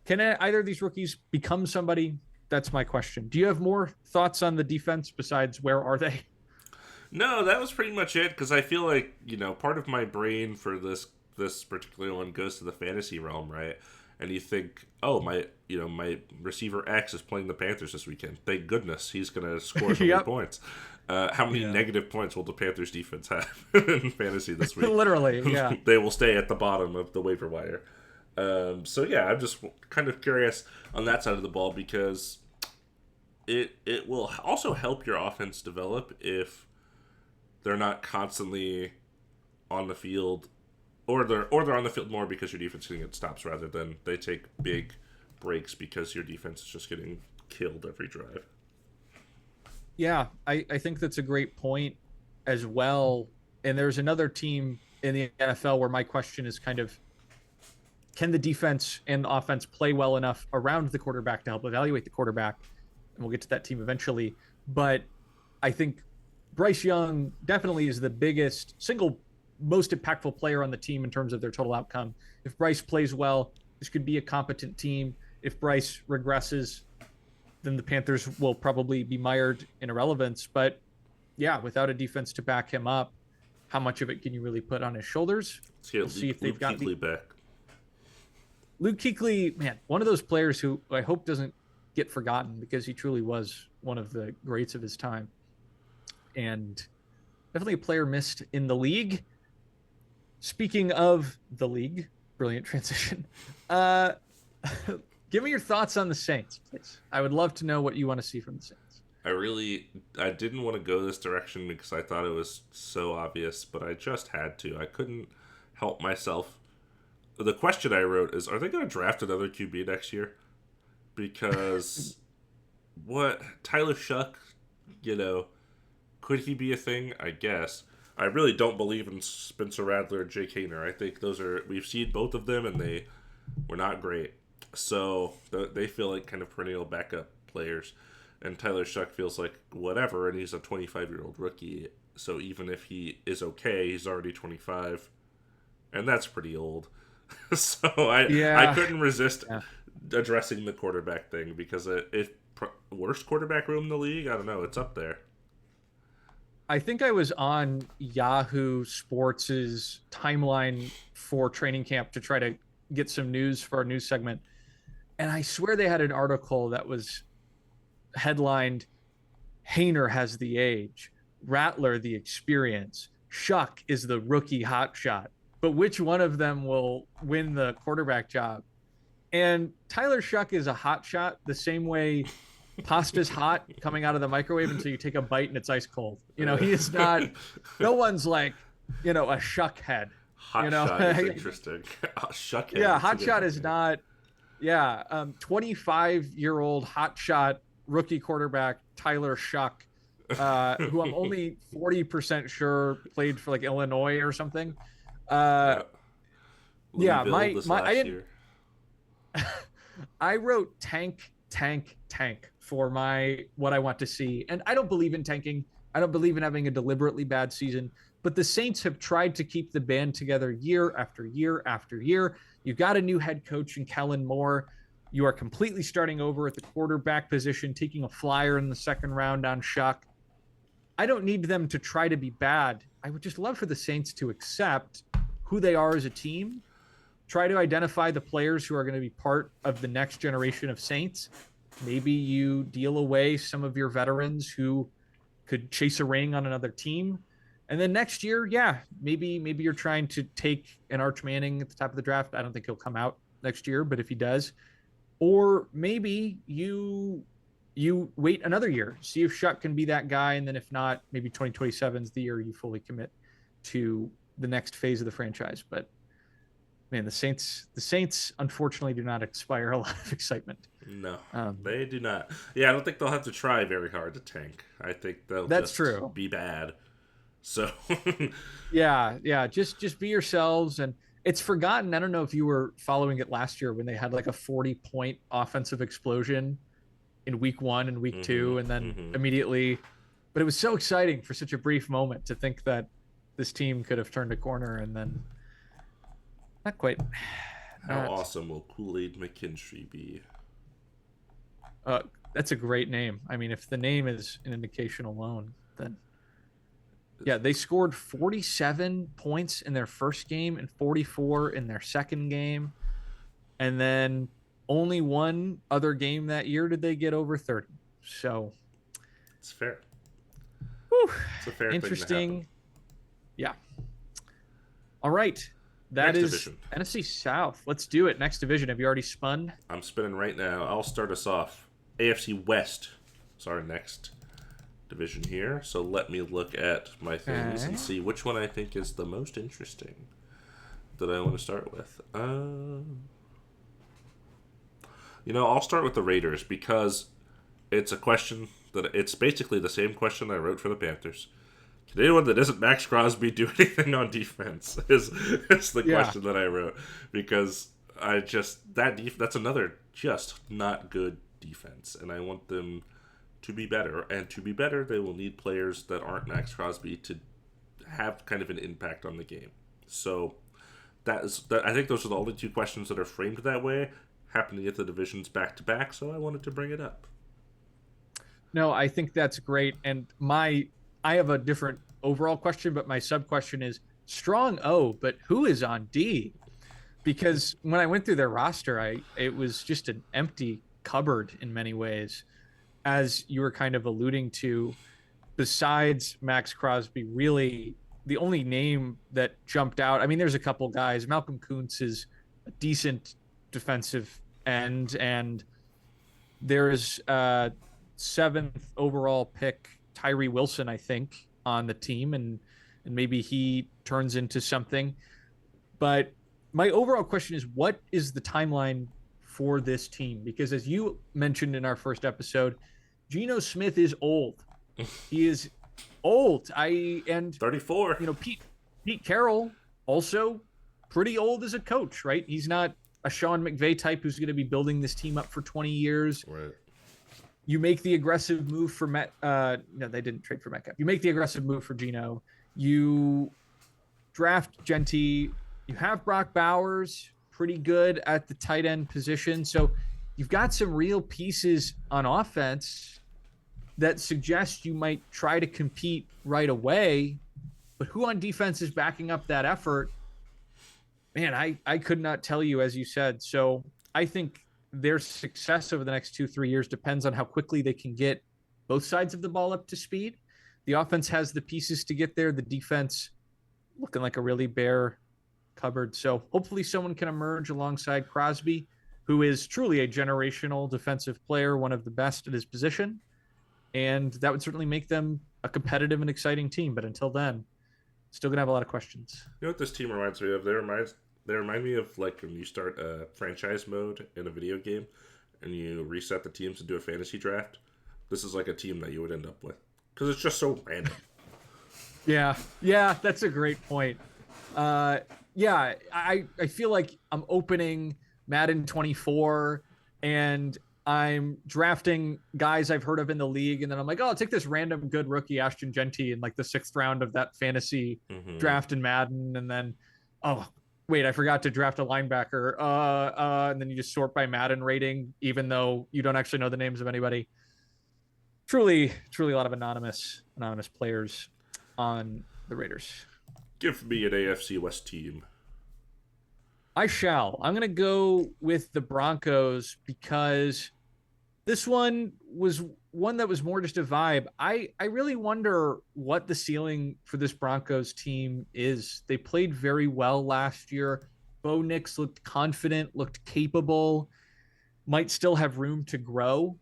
Can either of these rookies become somebody? That's my question. Do you have more thoughts on the defense besides where are they? No, that was pretty much it, because I feel like, part of my brain for this particular one goes to the fantasy realm, right? And you think, oh, my receiver X is playing the Panthers this weekend. Thank goodness he's going to score so many points. How many negative points will the Panthers defense have in fantasy this week? Literally, yeah. They will stay at the bottom of the waiver wire. So yeah, I'm just kind of curious on that side of the ball, because it will also help your offense develop if they're not constantly on the field, or they're on the field more because your defense can get stops rather than they take big breaks because your defense is just getting killed every drive. Yeah, I think that's a great point as well. And there's another team in the NFL where my question is kind of, can the defense and the offense play well enough around the quarterback to help evaluate the quarterback? And we'll get to that team eventually. But I think Bryce Young definitely is the biggest, single most impactful player on the team in terms of their total outcome. If Bryce plays well, this could be a competent team. If Bryce regresses, then the Panthers will probably be mired in irrelevance. But yeah, without a defense to back him up, how much of it can you really put on his shoulders? We'll see if they've got back. Luke Kuechly, man, one of those players who I hope doesn't get forgotten, because he truly was one of the greats of his time. And definitely a player missed in the league. Speaking of the league, brilliant transition. Give me your thoughts on the Saints, please. I would love to know what you want to see from the Saints. I didn't want to go this direction because I thought it was so obvious, but I just had to. I couldn't help myself. The question I wrote is, are they going to draft another QB next year? Because Tyler Shuck, could he be a thing? I guess. I really don't believe in Spencer Rattler and Jake Hayner. I think we've seen both of them and they were not great. So they feel like kind of perennial backup players. And Tyler Shuck feels like whatever, and he's a 25-year-old rookie. So even if he is okay, he's already 25. And that's pretty old. So I couldn't resist addressing the quarterback thing, because worst quarterback room in the league, I don't know, it's up there. I think I was on Yahoo Sports' timeline for training camp to try to get some news for our news segment. And I swear they had an article that was headlined, Hayner has the age, Rattler the experience, Shuck is the rookie hotshot. But which one of them will win the quarterback job? And Tyler Shuck is a hotshot the same way pasta's hot coming out of the microwave until you take a bite and it's ice cold. He is not, no one's like, a Shuck head. Hotshot is interesting. Shuck head. Yeah, hotshot is not, 25-year-old hotshot rookie quarterback Tyler Shuck, who I'm only 40% sure played for like Illinois or something. I didn't. I wrote tank for what I want to see, and I don't believe in tanking. I don't believe in having a deliberately bad season. But the Saints have tried to keep the band together year after year after year. You've got a new head coach in Kellen Moore. You are completely starting over at the quarterback position, taking a flyer in the second round on Shuck. I don't need them to try to be bad. I would just love for the Saints to accept who they are as a team, try to identify the players who are going to be part of the next generation of Saints. Maybe you deal away some of your veterans who could chase a ring on another team. And then next year, yeah, maybe you're trying to take an Arch Manning at the top of the draft. I don't think he'll come out next year, but if he does, or maybe you wait another year, see if Shuck can be that guy, and then if not, maybe 2027 is the year you fully commit to the next phase of the franchise. But man, the Saints unfortunately do not inspire a lot of excitement. No, they do not. Yeah, I don't think they'll have to try very hard to tank. I think they'll That's just true. be bad. So yeah, just be yourselves. And it's forgotten. I don't know if you were following it last year when they had like a 40-point offensive explosion in week 1 and week 2, and then immediately. But it was so exciting for such a brief moment to think that this team could have turned a corner, and then not quite. How awesome will Kool-Aid McKinstry be? That's a great name. I mean, if the name is an indication alone, then yeah, they scored 47 points in their first game and 44 in their second game. And then only one other game that year did they get over 30. So it's fair. Whew, it's a fair interesting. Thing to happen. Yeah. All right. That Next is division. NFC South. Let's do it. Next division. Have you already spun? I'm spinning right now. I'll start us off. AFC West is our next division here. So let me look at my things and see which one I think is the most interesting that I want to start with. I'll start with the Raiders because it's a question that it's basically the same question I wrote for the Panthers. Can anyone that isn't Max Crosby do anything on defense? Is the question that I wrote, because that's another just not good defense, and I want them to be better. And to be better, they will need players that aren't Max Crosby to have kind of an impact on the game. So I think those are the only two questions that are framed that way. Happen to get the divisions back to back, so I wanted to bring it up. No, I think that's great. And I have a different overall question, but my sub question is strong O, but who is on D? Because when I went through their roster, it was just an empty cupboard in many ways, as you were kind of alluding to. Besides Max Crosby, really the only name that jumped out. I mean, there's a couple guys. Malcolm Kuntz is a decent defensive end, and there's 7th overall pick Tyree Wilson, I think, on the team, and maybe he turns into something. But my overall question is, what is the timeline for this team? Because as you mentioned in our first episode, Geno Smith is old. He is old. 34. Pete Carroll also pretty old as a coach, right? He's not a Sean McVay type who's going to be building this team up for 20 years. Right. You make the aggressive move for no, they didn't trade for Metcalf. You make the aggressive move for Geno. You draft Genty. You have Brock Bowers, pretty good at the tight end position. So you've got some real pieces on offense that suggest you might try to compete right away. But who on defense is backing up that effort? Man, I could not tell you, as you said. So I think their success over the next 2-3 years depends on how quickly they can get both sides of the ball up to speed. The offense has the pieces to get there. The defense looking like a really bare cupboard. So hopefully someone can emerge alongside Crosby, who is truly a generational defensive player, one of the best at his position. And that would certainly make them a competitive and exciting team. But until then, still going to have a lot of questions. You know what this team reminds me of? They remind me of like when you start a franchise mode in a video game and you reset the teams to do a fantasy draft. This is like a team that you would end up with because it's just so random. Yeah, that's a great point. I feel like I'm opening Madden 24 and I'm drafting guys I've heard of in the league, and then I'm like, oh, I'll take this random good rookie Ashton Genty in like the 6th round of that fantasy draft in Madden, and then wait, I forgot to draft a linebacker. And then you just sort by Madden rating, even though you don't actually know the names of anybody. Truly a lot of anonymous players on the Raiders. Give me an AFC West team. I shall. I'm gonna go with the Broncos because this one was one that was more just a vibe. I really wonder what the ceiling for this Broncos team is. They played very well last year. Bo Nix looked confident, looked capable, might still have room to grow.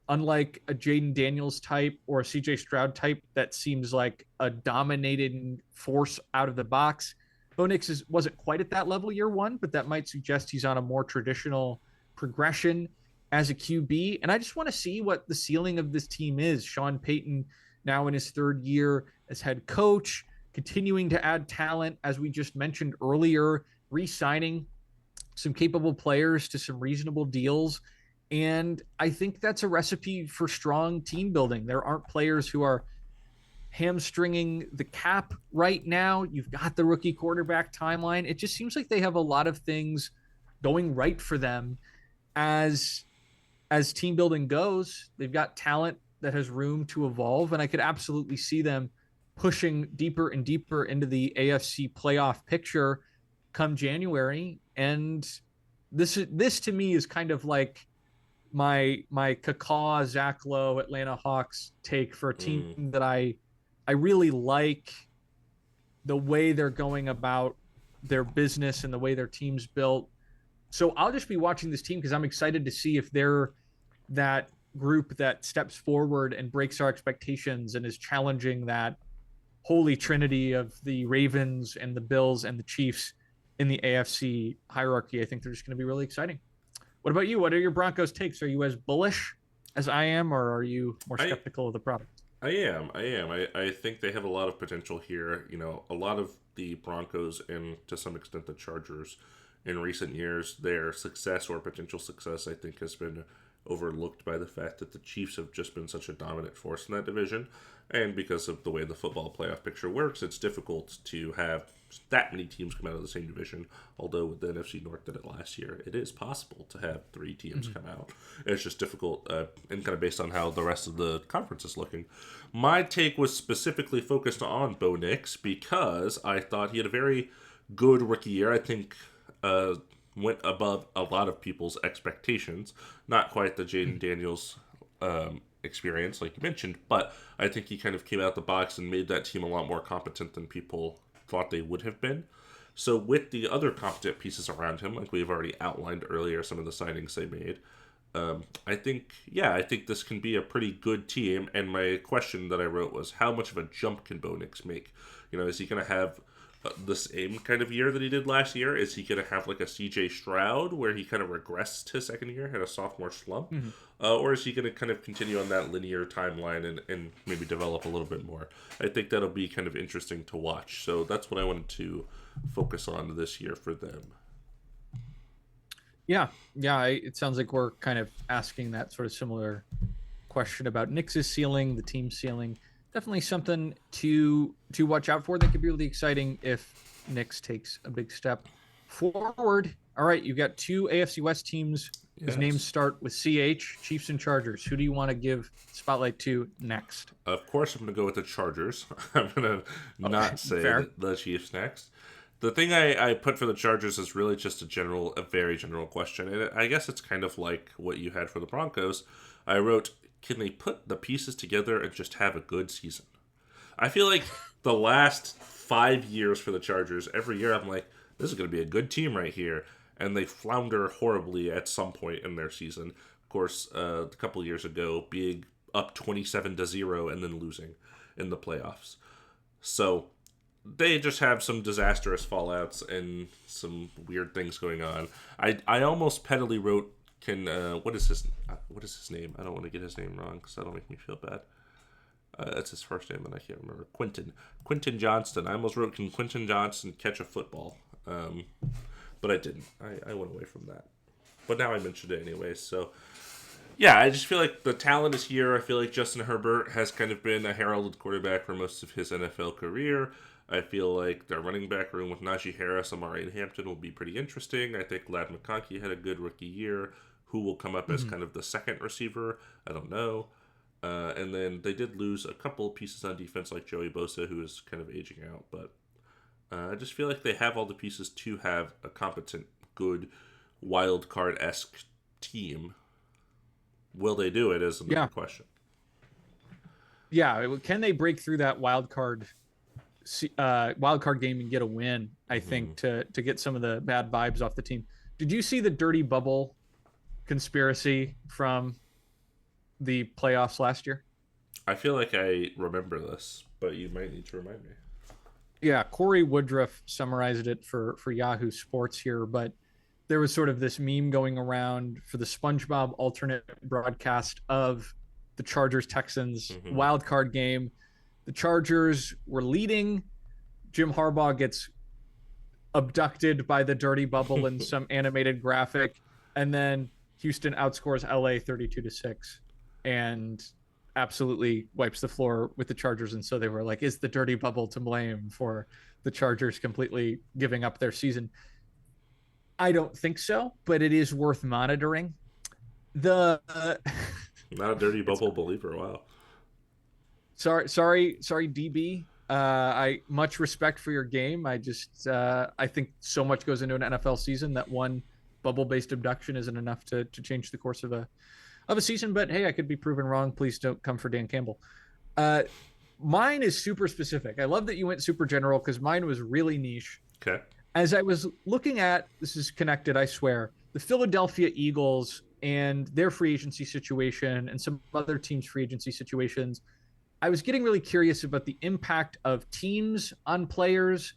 Unlike a Jaden Daniels type or a CJ Stroud type that seems like a dominating force out of the box. Bo Nix wasn't quite at that level year one, but that might suggest he's on a more traditional progression as a QB. And I just want to see what the ceiling of this team is. Sean Payton, now in his third year as head coach, continuing to add talent, as we just mentioned earlier, re signing some capable players to some reasonable deals. And I think that's a recipe for strong team building. There aren't players who are hamstringing the cap right now. You've got the rookie quarterback timeline. It just seems like they have a lot of things going right for them as team building goes. They've got talent that has room to evolve, and I could absolutely see them pushing deeper and deeper into the AFC playoff picture come January. And this to me is kind of like my Kaka, Zach Lowe, Atlanta Hawks take for a team that I really like the way they're going about their business and the way their team's built. So I'll just be watching this team because I'm excited to see if they're that group that steps forward and breaks our expectations and is challenging that holy trinity of the Ravens and the Bills and the Chiefs in the AFC hierarchy. I think they're just going to be really exciting. What about you? What are your Broncos takes? Are you as bullish as I am, or are you more skeptical of the product? I am. I think they have a lot of potential here. A lot of the Broncos and to some extent the Chargers in recent years, their success or potential success, I think, has been overlooked by the fact that the Chiefs have just been such a dominant force in that division. And because of the way the football playoff picture works, it's difficult to have that many teams come out of the same division. Although with the NFC North did it last year, it is possible to have 3 teams come out. It's just difficult and kind of based on how the rest of the conference is looking. My take was specifically focused on Bo Nix because I thought he had a very good rookie year. I think went above a lot of people's expectations. Not quite the Jaden Daniels experience, like you mentioned, but I think he kind of came out the box and made that team a lot more competent than people thought they would have been. So with the other competent pieces around him, like we've already outlined earlier, some of the signings they made, I think this can be a pretty good team. And my question that I wrote was, how much of a jump can Bo Nix make? Is he going to have the same kind of year that he did last year? Is he going to have like a CJ Stroud where he kind of regressed his second year, had a sophomore slump? Or is he going to kind of continue on that linear timeline and maybe develop a little bit more? I think that'll be kind of interesting to watch. So that's what I wanted to focus on this year for them. Yeah. It sounds like we're kind of asking that sort of similar question about Nix's ceiling, the team ceiling. Definitely something to watch out for. That could be really exciting if Nix takes a big step forward. All right, you've got 2 AFC West teams whose names start with CH, Chiefs and Chargers. Who do you want to give spotlight to next? Of course, I'm going to go with the Chargers. I'm going to not say the Chiefs next. The thing I put for the Chargers is really just a very general question. And I guess it's kind of like what you had for the Broncos. I wrote, can they put the pieces together and just have a good season? I feel like the last 5 years for the Chargers, every year I'm like, this is going to be a good team right here. And they flounder horribly at some point in their season. Of course, a couple years ago, being up 27-0 and then losing in the playoffs. So they just have some disastrous fallouts and some weird things going on. I almost pettily wrote, what is his name? I don't want to get his name wrong because that'll make me feel bad. That's his first name, and I can't remember. Quentin Johnston. I almost wrote, can Quentin Johnston catch a football? But I didn't. I went away from that. But now I mentioned it anyway. So, yeah, I just feel like the talent is here. I feel like Justin Herbert has kind of been a heralded quarterback for most of his NFL career. I feel like their running back room with Najee Harris, Amari, and Hampton will be pretty interesting. I think Lad McConkey had a good rookie year. Who will come up as Mhm. kind of the second receiver? I don't know. And then they did lose a couple pieces on defense, like Joey Bosa, who is kind of aging out. But I just feel like they have all the pieces to have a competent, good, wild card esque team. Will they do it is another Yeah, question. yeah. Can they break through that wild card game and get a win? I Hmm. think to get some of the bad vibes off the team. Did you see the dirty bubble conspiracy from the playoffs last year? I feel like I remember this, but you might need to remind me. Yeah, Corey Woodruff summarized it for Yahoo Sports here, but there was sort of this meme going around for the SpongeBob alternate broadcast of the Chargers Texans Hmm. wild card game. The Chargers were leading. Jim Harbaugh gets abducted by the dirty bubble in some animated graphic, and then Houston outscores LA 32-6 and absolutely wipes the floor with the Chargers. And so they were like, is the dirty bubble to blame for the Chargers completely giving up their season? I don't think so, but it is worth monitoring. The Not a dirty it's bubble believer. Wow. sorry, DB. I much respect for your game. I think so much goes into an NFL season that one bubble based abduction isn't enough to change the course of a season. But hey, I could be proven wrong. Please don't come for Dan Campbell. Uh, Mine is super specific. I love that you went super general because mine was really niche. Okay. As I was looking at, this is connected, I swear, the Philadelphia Eagles and their free agency situation and some other teams' free agency situations, I was getting really curious about the impact of teams on players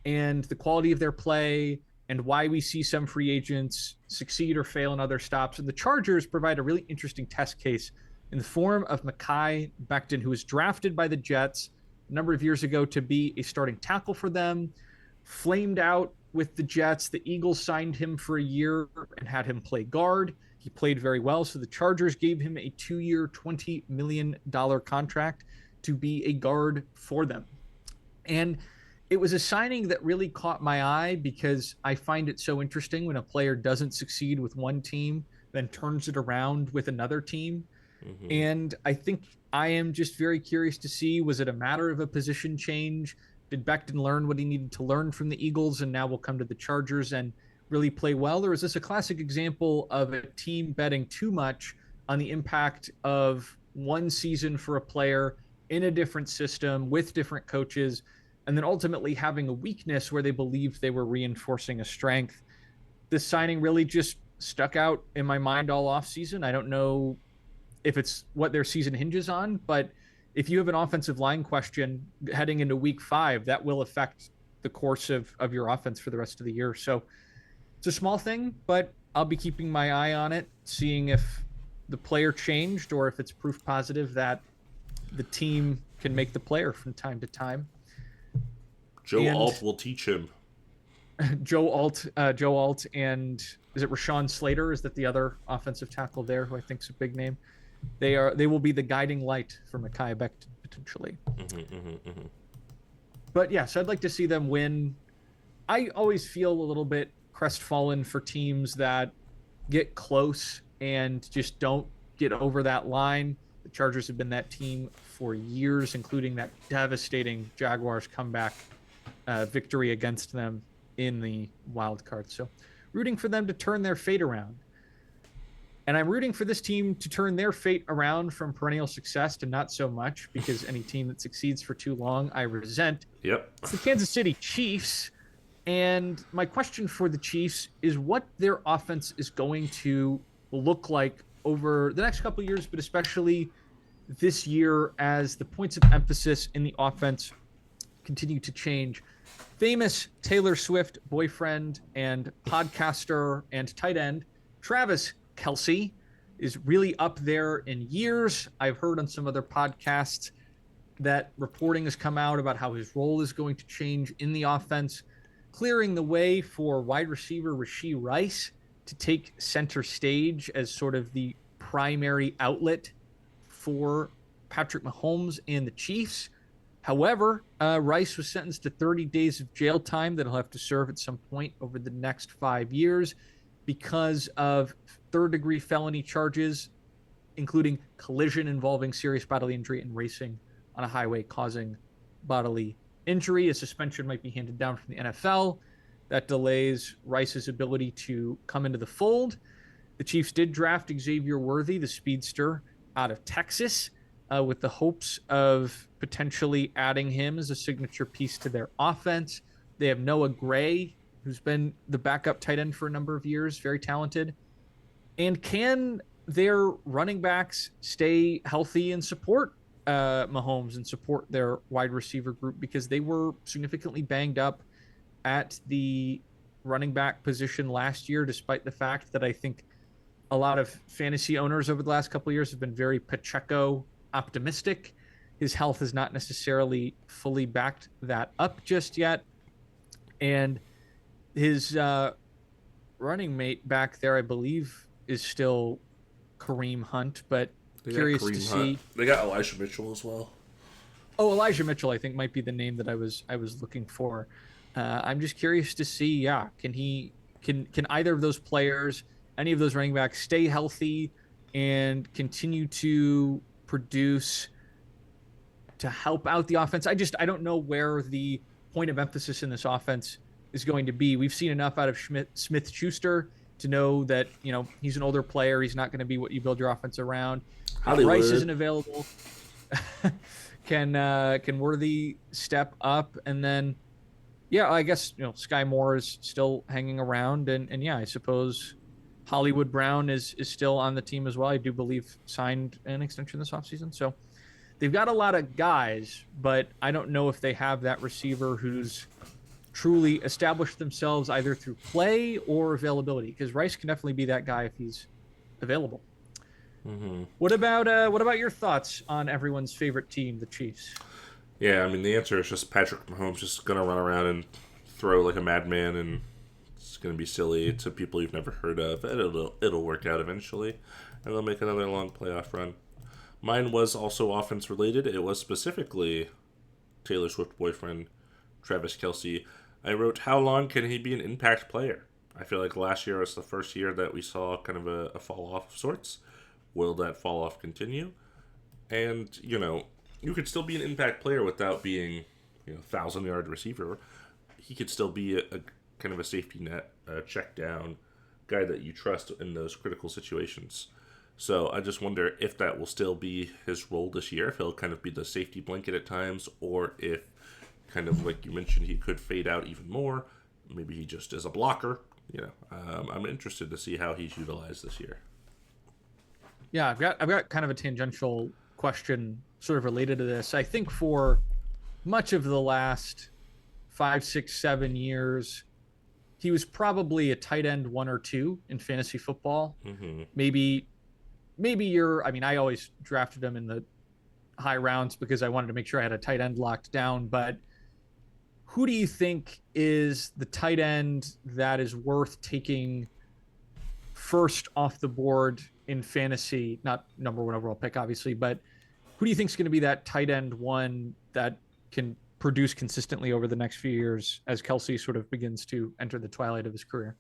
and the quality of their play and why we see some free agents succeed or fail in other stops. And the Chargers provide a really interesting test case in the form of Mekhi Becton, who was drafted by the Jets a number of years ago to be a starting tackle for them, flamed out with the Jets. The Eagles signed him for a year and had him play guard. He played very well. So the Chargers gave him a 2-year, $20 million contract to be a guard for them. And it was a signing that really caught my eye because I find it so interesting when a player doesn't succeed with one team, then turns it around with another team. Hmm. And I think I am just very curious to see, was it a matter of a position change? Did Becton learn what he needed to learn from the Eagles and now will come to the Chargers and really play well? Or is this a classic example of a team betting too much on the impact of one season for a player in a different system with different coaches, and then ultimately having a weakness where they believed they were reinforcing a strength? This signing really just stuck out in my mind all off season. I don't know if it's what their season hinges on, but if you have an offensive line question heading into week 5, that will affect the course of your offense for the rest of the year. So it's a small thing, but I'll be keeping my eye on it, seeing if the player changed or if it's proof positive that the team can make the player from time to time. Joe And Alt will teach him. Joe Alt, and is it Rashawn Slater? Is that the other offensive tackle there, who I think is a big name? They will be the guiding light for Mekhi Becton potentially. Hmm. Hmm. But yes, I'd like to see them win. I always feel a little bit crestfallen for teams that get close and just don't get over that line. The Chargers have been that team for years, including that devastating Jaguars comeback victory against them in the wild card. So, rooting for them to turn their fate around. And I'm rooting for this team to turn their fate around from perennial success to not so much, because any team that succeeds for too long, I resent. Yep. It's the Kansas City Chiefs. And my question for the Chiefs is what their offense is going to look like over the next couple of years, but especially this year as the points of emphasis in the offense continue to change. Famous Taylor Swift boyfriend and podcaster and tight end Travis Kelce is really up there in years. I've heard on some other podcasts that reporting has come out about how his role is going to change in the offense, clearing the way for wide receiver Rashee Rice to take center stage as sort of the primary outlet for Patrick Mahomes and the Chiefs. However, Rice was sentenced to 30 days of jail time that he'll have to serve at some point over the next 5 years because of third-degree felony charges, including collision involving serious bodily injury and racing on a highway causing bodily injury. A suspension might be handed down from the NFL. That delays Rice's ability to come into the fold. The Chiefs did draft Xavier Worthy, the speedster, out of Texas, with the hopes of potentially adding him as a signature piece to their offense. They have Noah Gray, who's been the backup tight end for a number of years, very talented. And can their running backs stay healthy and support Mahomes and support their wide receiver group? Because they were significantly banged up at the running back position last year, despite the fact that I think a lot of fantasy owners over the last couple of years have been very Pacheco optimistic. His health has not necessarily fully backed that up just yet. And his running mate back there, I believe, is still Kareem Hunt, but curious to see. They got Elijah Mitchell as well. Oh, Elijah Mitchell, I think might be the name that I was looking for. I'm just curious to see, can either of those players, any of those running backs, stay healthy and continue to produce to help out the offense? I don't know where the point of emphasis in this offense is going to be. We've seen enough out of Smith-Schuster to know that, he's an older player. He's not going to be what you build your offense around. If Rice isn't available, can Worthy step up? And then, I guess, Sky Moore is still hanging around. And I suppose Hollywood Brown is still on the team as well. I do believe signed an extension this offseason. So they've got a lot of guys, but I don't know if they have that receiver who's truly established themselves either through play or availability, because Rice can definitely be that guy if he's available. Mm-hmm. What about your thoughts on everyone's favorite team, the Chiefs? Yeah, I mean, the answer is just Patrick Mahomes just going to run around and throw like a madman, and it's going to be silly to people you've never heard of. It'll work out eventually, and they'll make another long playoff run. Mine was also offense related. It was specifically Taylor Swift boyfriend, Travis Kelce. I wrote, how long can he be an impact player? I feel like last year was the first year that we saw kind of a fall off of sorts. Will that fall off continue? And, you could still be an impact player without being, 1,000-yard receiver. He could still be a kind of a safety net, check down guy that you trust in those critical situations. So I just wonder if that will still be his role this year, if he'll kind of be the safety blanket at times, or if, kind of like you mentioned, he could fade out even more. Maybe he just is a blocker. I'm interested to see how he's utilized this year. Yeah, I've got kind of a tangential question sort of related to this. I think for much of the last 5, 6, 7 years, he was probably a tight end 1 or 2 in fantasy football. Mm-hmm. Maybe I always drafted him in the high rounds because I wanted to make sure I had a tight end locked down. But who do you think is the tight end that is worth taking first off the board in fantasy? Not number 1 overall pick, obviously, but who do you think is going to be that tight end 1 that can produce consistently over the next few years as Kelce sort of begins to enter the twilight of his career?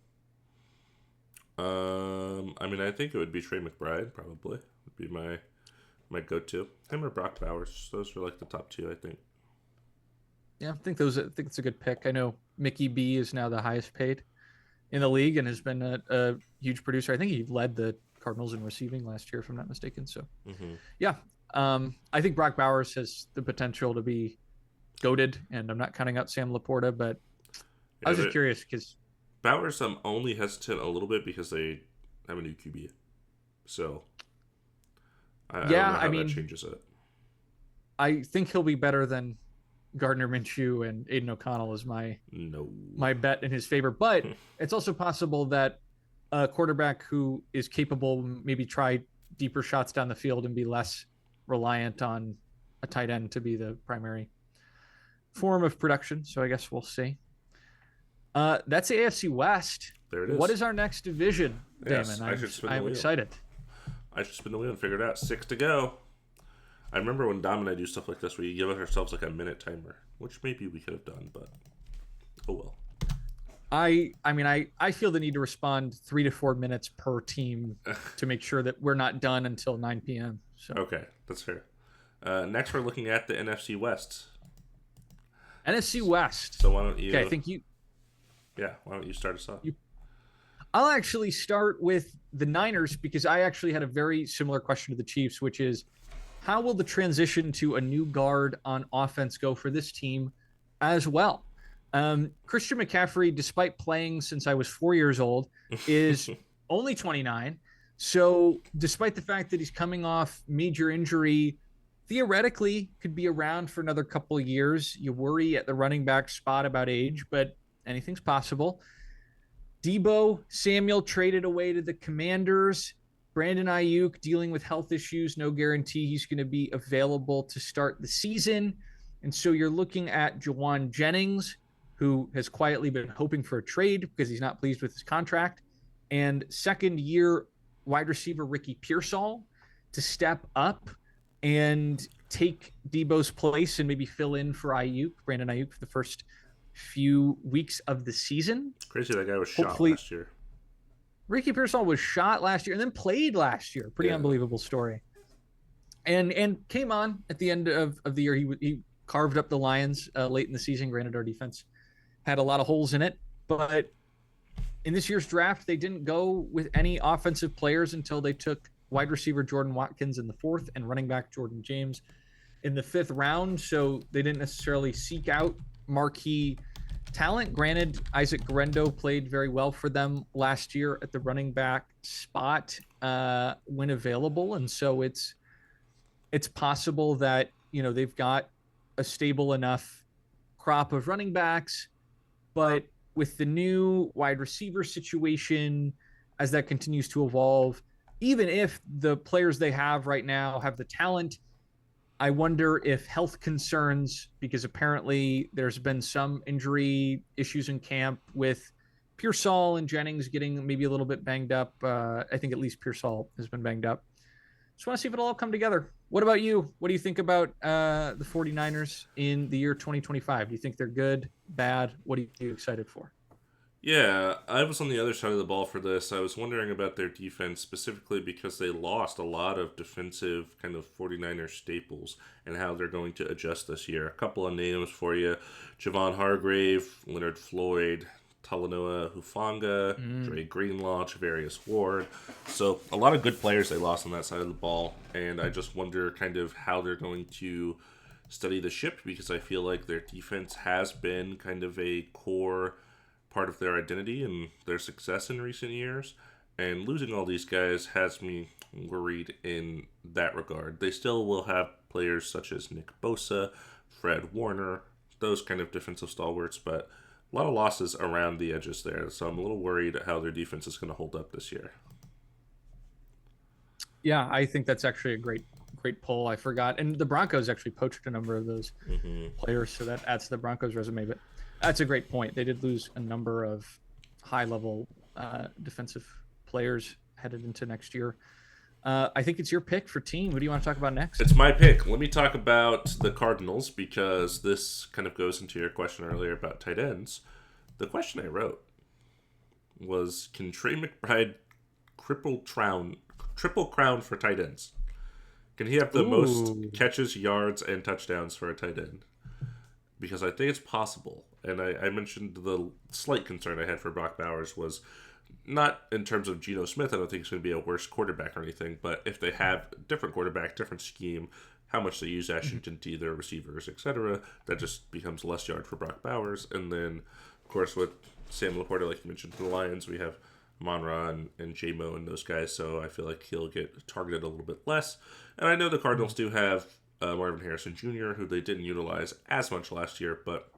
I think it would be Trey McBride, probably. Would be my go-to. Him or Brock Bowers. Those are like the top 2, I think. Yeah, I think it's a good pick. I know Mickey B is now the highest paid in the league and has been a huge producer. I think he led the Cardinals in receiving last year, if I'm not mistaken. So, I think Brock Bowers has the potential to be goated, and I'm not counting out Sam Laporta, but I was just curious because Bowers, I'm only hesitant a little bit because they have a new QB. So, I don't know how that changes it. I think he'll be better than Gardner Minshew, and Aiden O'Connell is my bet in his favor. But it's also possible that a quarterback who is capable maybe try deeper shots down the field and be less reliant on a tight end to be the primary form of production. So I guess we'll see. That's the AFC West. There it is. What is our next division, Damon? Yes, I'm excited. I should spin the wheel and figure it out. 6 to go. I remember when Dom and I do stuff like this, we give ourselves like a minute timer, which maybe we could have done, but oh well. I feel the need to respond 3 to 4 minutes per team to make sure that we're not done until 9 p.m. So Okay, that's fair. Next, we're looking at the NFC West. NFC West. So why don't you? Okay, I think you. Yeah, why don't you start us off? I'll actually start with the Niners because I actually had a very similar question to the Chiefs, which is how will the transition to a new guard on offense go for this team as well? Christian McCaffrey, despite playing since I was 4 years old, is only 29. So despite the fact that he's coming off major injury, theoretically could be around for another couple of years. You worry at the running back spot about age, but anything's possible. Debo Samuel traded away to the Commanders. Brandon Ayuk dealing with health issues. No guarantee he's going to be available to start the season. And so you're looking at Jawan Jennings, who has quietly been hoping for a trade because he's not pleased with his contract. And second-year wide receiver Ricky Pearsall to step up and take Debo's place and maybe fill in for Ayuk, Brandon Ayuk, for the first few weeks of the season. It's crazy that guy was shot last year. Ricky Pearsall was shot last year and then played last year. Pretty unbelievable story. And came on at the end of the year. He carved up the Lions late in the season. Granted, our defense had a lot of holes in it. But in this year's draft, they didn't go with any offensive players until they took wide receiver Jordan Watkins in the 4th and running back Jordan James in the 5th round. So they didn't necessarily seek out marquee talent. Granted, Isaac Guerrero played very well for them last year at the running back spot when available. And so it's possible that, they've got a stable enough crop of running backs, but with the new wide receiver situation, as that continues to evolve, even if the players they have right now have the talent, I wonder if health concerns, because apparently there's been some injury issues in camp with Pearsall and Jennings getting maybe a little bit banged up. I think at least Pearsall has been banged up. Just want to see if it'll all come together. What about you? What do you think about the 49ers in the year 2025? Do you think they're good, bad? What are you excited for? Yeah, I was on the other side of the ball for this. I was wondering about their defense specifically because they lost a lot of defensive kind of 49er staples and how they're going to adjust this year. A couple of names for you. Javon Hargrave, Leonard Floyd, Talanoa Hufanga, Dre Greenlaw, Javarius Ward. So a lot of good players they lost on that side of the ball. And I just wonder kind of how they're going to steady the ship because I feel like their defense has been kind of a core part of their identity and their success in recent years, and losing all these guys has me worried in that regard. They still will have players such as Nick Bosa, Fred Warner, those kind of defensive stalwarts, but a lot of losses around the edges there, so I'm a little worried at how their defense is going to hold up this year. Yeah, I think that's actually a great poll. I forgot, and the Broncos actually poached a number of those players, so that adds to the Broncos resume, but that's a great point. They did lose a number of high-level defensive players headed into next year. I think it's your pick for team. What do you want to talk about next? It's my pick. Let me talk about the Cardinals because this kind of goes into your question earlier about tight ends. The question I wrote was, can Trey McBride triple crown for tight ends? Can he have the most catches, yards, and touchdowns for a tight end? Because I think it's possible. And I mentioned the slight concern I had for Brock Bowers was not in terms of Geno Smith. I don't think he's going to be a worse quarterback or anything. But if they have a different quarterback, different scheme, how much they use Ashington to their receivers, etc., that just becomes less yard for Brock Bowers. And then, of course, with Sam Laporta, like you mentioned, the Lions, we have Monra and J-Mo and those guys. So I feel like he'll get targeted a little bit less. And I know the Cardinals do have Marvin Harrison Jr., who they didn't utilize as much last year, but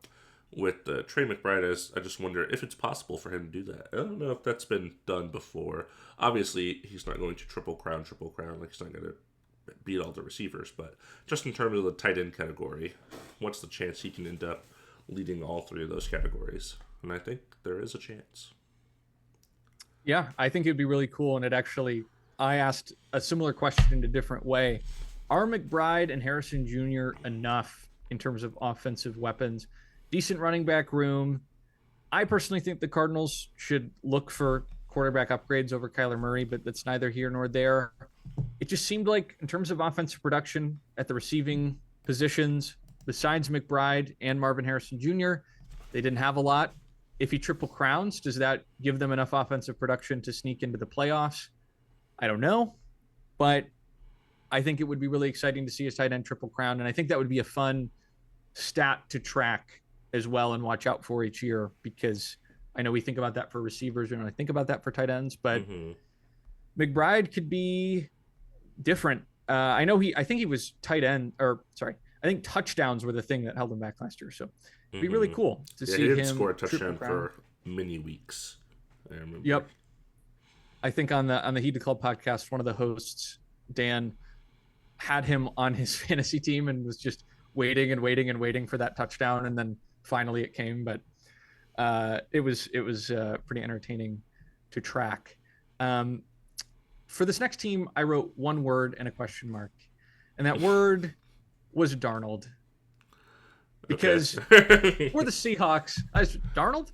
with Trey McBride, I just wonder if it's possible for him to do that. I don't know if that's been done before. Obviously, he's not going to triple crown, like he's not going to beat all the receivers, but just in terms of the tight end category, what's the chance he can end up leading all three of those categories? And I think there is a chance. Yeah, I think it'd be really cool, and I asked a similar question in a different way. Are McBride and Harrison Jr. enough in terms of offensive weapons? Decent running back room. I personally think the Cardinals should look for quarterback upgrades over Kyler Murray, but that's neither here nor there. It just seemed like, in terms of offensive production at the receiving positions, besides McBride and Marvin Harrison Jr., they didn't have a lot. If he triple crowns, does that give them enough offensive production to sneak into the playoffs? I don't know, but I think it would be really exciting to see a tight end triple crown, and I think that would be a fun stat to track as well and watch out for each year, because I know we think about that for receivers, we don't really think about that for tight ends, but McBride could be different. I think he was tight end, or sorry, I think touchdowns were the thing that held him back last year. So it'd be really cool to see he him didn't score a touchdown for many weeks. I remember. Yep. I think on the Heated Club podcast, one of the hosts, Dan, had him on his fantasy team and was just waiting and waiting and waiting for that touchdown, and then finally it came. But it was pretty entertaining to track. For this next team, I wrote one word and a question mark, and that word was Darnold. Because for the Seahawks, Darnold?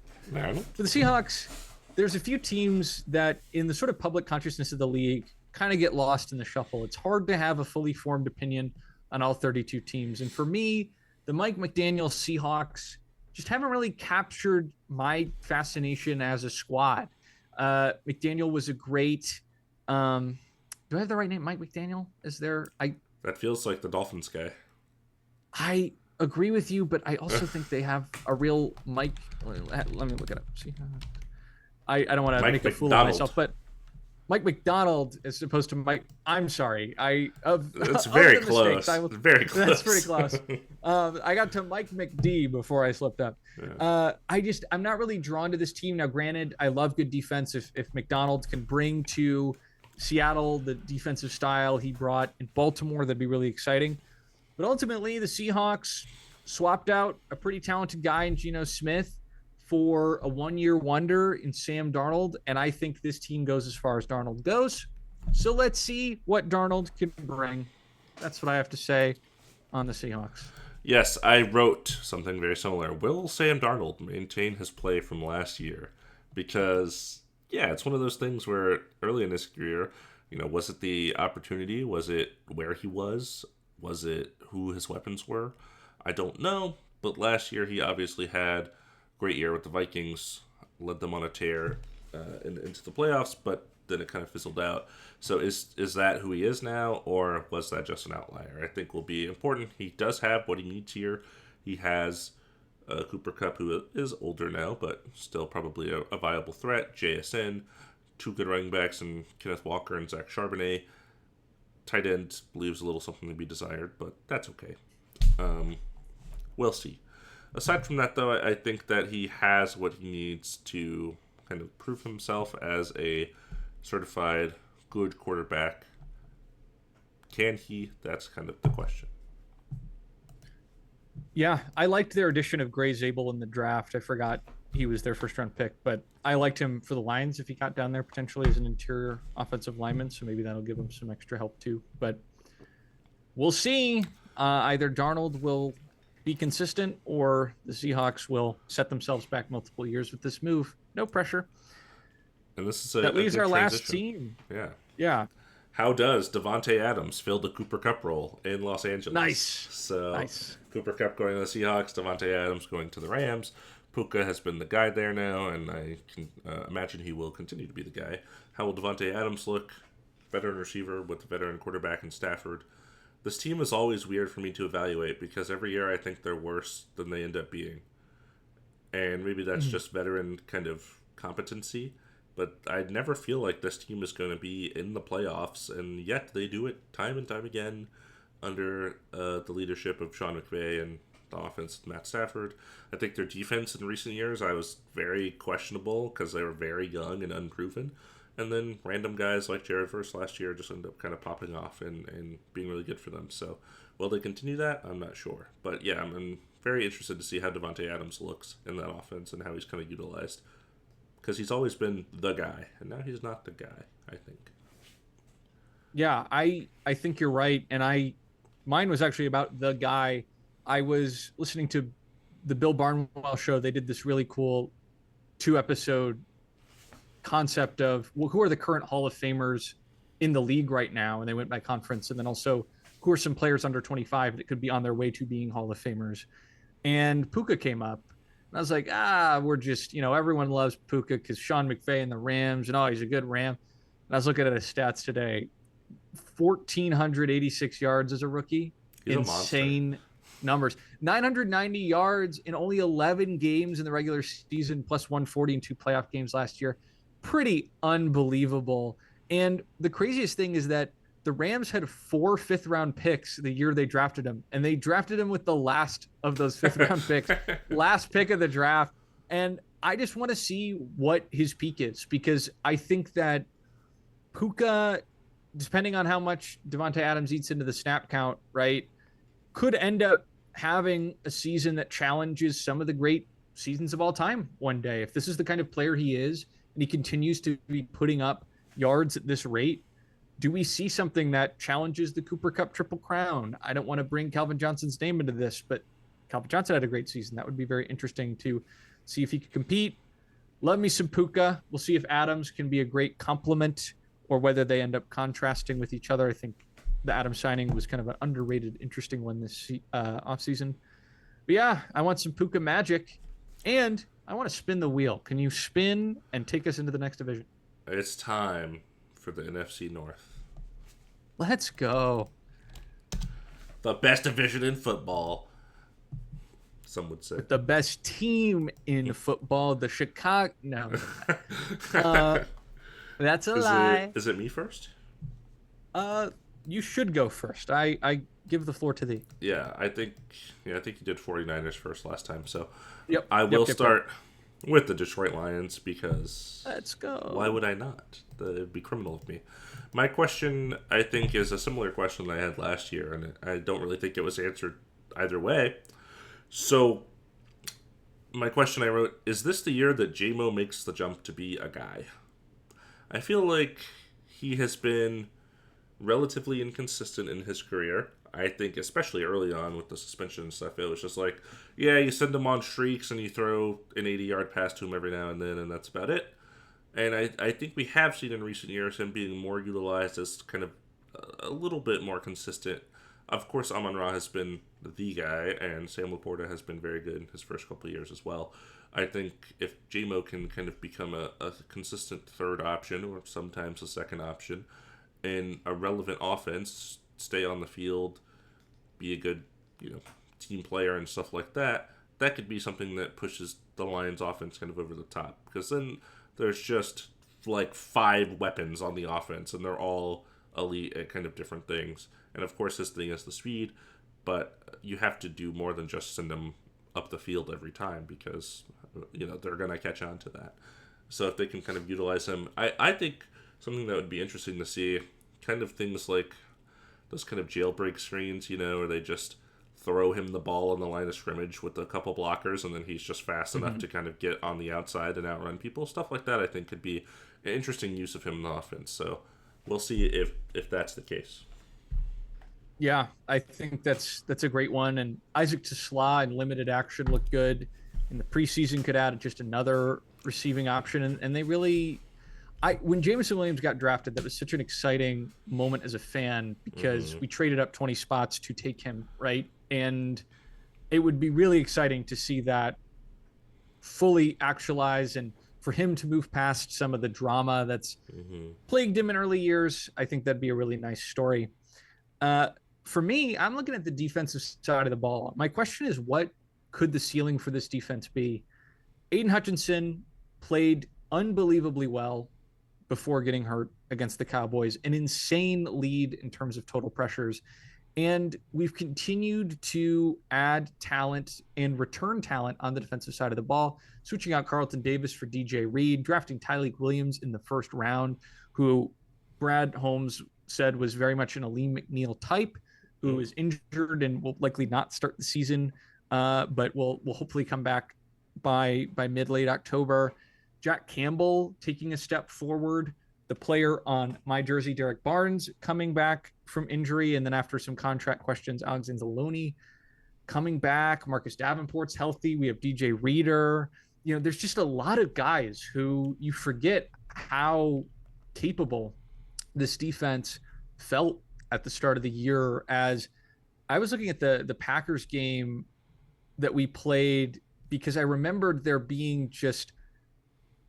For the Seahawks, there's a few teams that in the sort of public consciousness of the league kind of get lost in the shuffle. It's hard to have a fully formed opinion on all 32 teams. And for me, the Mike McDaniel Seahawks just haven't really captured my fascination as a squad. McDaniel was a great... do I have the right name? Mike McDaniel? Is there... That feels like the Dolphins guy. I agree with you, but I also think they have a real Mike... Let me look it up. See, I don't want to make a fool of myself, but Mike McDonald as opposed to Mike... I'm sorry. It's very close. Very close. That's pretty close. I got to Mike McD before I slipped up. Yeah. I'm not really drawn to this team. Now, granted, I love good defense. If McDonald can bring to Seattle the defensive style he brought in Baltimore, that'd be really exciting. But ultimately, the Seahawks swapped out a pretty talented guy in Geno Smith for a one-year wonder in Sam Darnold, and I think this team goes as far as Darnold goes. So let's see what Darnold can bring. That's what I have to say on the Seahawks. Yes, I wrote something very similar. Will Sam Darnold maintain his play from last year? Because, yeah, it's one of those things where early in his career, was it the opportunity? Was it where he was? Was it who his weapons were? I don't know. But last year he obviously had a great year with the Vikings, led them on a tear into the playoffs, but then it kind of fizzled out. So is that who he is now, or was that just an outlier? I think will be important. He does have what he needs here. He has Cooper Kupp, who is older now, but still probably a viable threat. JSN, two good running backs, and Kenneth Walker and Zach Charbonnet. Tight end leaves a little something to be desired, but that's okay. We'll see. Aside from that, though, I think that he has what he needs to kind of prove himself as a certified good quarterback. Can he? That's kind of the question. Yeah, I liked their addition of Gray Zabel in the draft. I forgot he was their first-round pick, but I liked him for the Lions if he got down there potentially as an interior offensive lineman, so maybe that'll give him some extra help too. But we'll see. Either Darnold will be consistent or the Seahawks will set themselves back multiple years with this move. No pressure. And this is that leaves our transition. last team. Yeah. How does Devontae Adams fill the Cooper Kupp role in Los Angeles? Nice. Cooper Kupp going to the Seahawks, Devontae Adams going to the Rams. Puka has been the guy there now, and I can imagine he will continue to be the guy. How will Devontae Adams look? Veteran receiver with the veteran quarterback in Stafford. This team is always weird for me to evaluate because every year I think they're worse than they end up being. And maybe that's just veteran kind of competency. But I never feel like this team is going to be in the playoffs, and yet they do it time and time again under the leadership of Sean McVay and the offense of Matt Stafford. I think their defense in recent years I was very questionable because they were very young and unproven. And then random guys like Jared Verse last year just end up kind of popping off and being really good for them. So will they continue that? I'm not sure. But yeah, I'm very interested to see how Devontae Adams looks in that offense and how he's kind of utilized. Because he's always been the guy, and now he's not the guy, I think. Yeah, I think you're right, and I Mine was actually about the guy. I was listening to the Bill Barnwell show. They did this really cool 2 episode concept of, well, who are the current Hall of Famers in the league right now, and they went by conference, and then also who are some players under 25 that could be on their way to being Hall of Famers. And Puka came up, and I was like, we're just, everyone loves Puka because Sean McVay and the Rams, and he's a good Ram. And I was looking at his stats today: 1,486 yards as a rookie. He's Insane numbers. 990 yards in only 11 games in the regular season, plus 140 in 2 playoff games last year. Pretty unbelievable. And the craziest thing is that the Rams had 4 fifth-round picks the year they drafted him, and they drafted him with the last of those fifth-round picks, last pick of the draft. And I just want to see what his peak is, because I think that Puka, depending on how much Devontae Adams eats into the snap count, right, could end up having a season that challenges some of the great seasons of all time one day. If this is the kind of player he is, and he continues to be putting up yards at this rate, do we see something that challenges the Cooper Cup Triple Crown? I don't want to bring Calvin Johnson's name into this, but Calvin Johnson had a great season. That would be very interesting to see if he could compete. Love me some Puka. We'll see if Adams can be a great complement or whether they end up contrasting with each other. I think the Adams signing was kind of an underrated, interesting one this offseason. But yeah, I want some Puka magic, and I want to spin the wheel. Can you spin and take us into the next division? It's time for the NFC North. Let's go. The best division in football, some would say. The best team in football, the Chicago. No. That's a lie. Is it me first? You should go first. I give the floor to thee. Yeah, I think you did 49ers first last time, so yep. I will start with the Detroit Lions because let's go. Why would I not? It'd be criminal of me. My question, I think, is a similar question that I had last year, and I don't really think it was answered either way. So, my question I wrote, is this the year that J-Mo makes the jump to be a guy? I feel like he has been relatively inconsistent in his career. I think especially early on with the suspension and stuff, it was just like, yeah, you send him on streaks and you throw an 80-yard pass to him every now and then, and that's about it. And I think we have seen in recent years him being more utilized as kind of a little bit more consistent. Of course, Amon-Ra has been the guy, and Sam Laporta has been very good in his first couple of years as well. I think if J-Mo can kind of become a consistent third option or sometimes a second option in a relevant offense, stay on the field, be a good team player and stuff like that, that could be something that pushes the Lions offense kind of over the top. Because then there's just like 5 weapons on the offense, and they're all elite at kind of different things. And of course, this thing is the speed, but you have to do more than just send them up the field every time because they're going to catch on to that. So if they can kind of utilize him, I think something that would be interesting to see, kind of things like those kind of jailbreak screens, where they just throw him the ball on the line of scrimmage with a couple blockers, and then he's just fast enough to kind of get on the outside and outrun people. Stuff like that, I think, could be an interesting use of him in the offense. So we'll see if that's the case. Yeah, I think that's a great one. And Isaac Tesla in limited action looked good. In the preseason, could add just another receiving option. And they really, when Jameson Williams got drafted, that was such an exciting moment as a fan because we traded up 20 spots to take him, right? And it would be really exciting to see that fully actualize and for him to move past some of the drama that's plagued him in early years. I think that'd be a really nice story. For me, I'm looking at the defensive side of the ball. My question is, what could the ceiling for this defense be? Aiden Hutchinson played unbelievably well before getting hurt against the Cowboys, an insane lead in terms of total pressures. And we've continued to add talent and return talent on the defensive side of the ball, switching out Carlton Davis for DJ Reed, drafting Tyleek Williams in the first round, who Brad Holmes said was very much an Aleem McNeil type, who is injured and will likely not start the season, but will hopefully come back by mid-late October. Jack Campbell taking a step forward the player on my jersey, Derek Barnes, coming back from injury, and then after some contract questions, Alex Anzalone coming back. Marcus Davenport's healthy. We have DJ Reader. There's just a lot of guys who you forget how capable this defense felt at the start of the year. As I was looking at the Packers game that we played, because I remembered there being just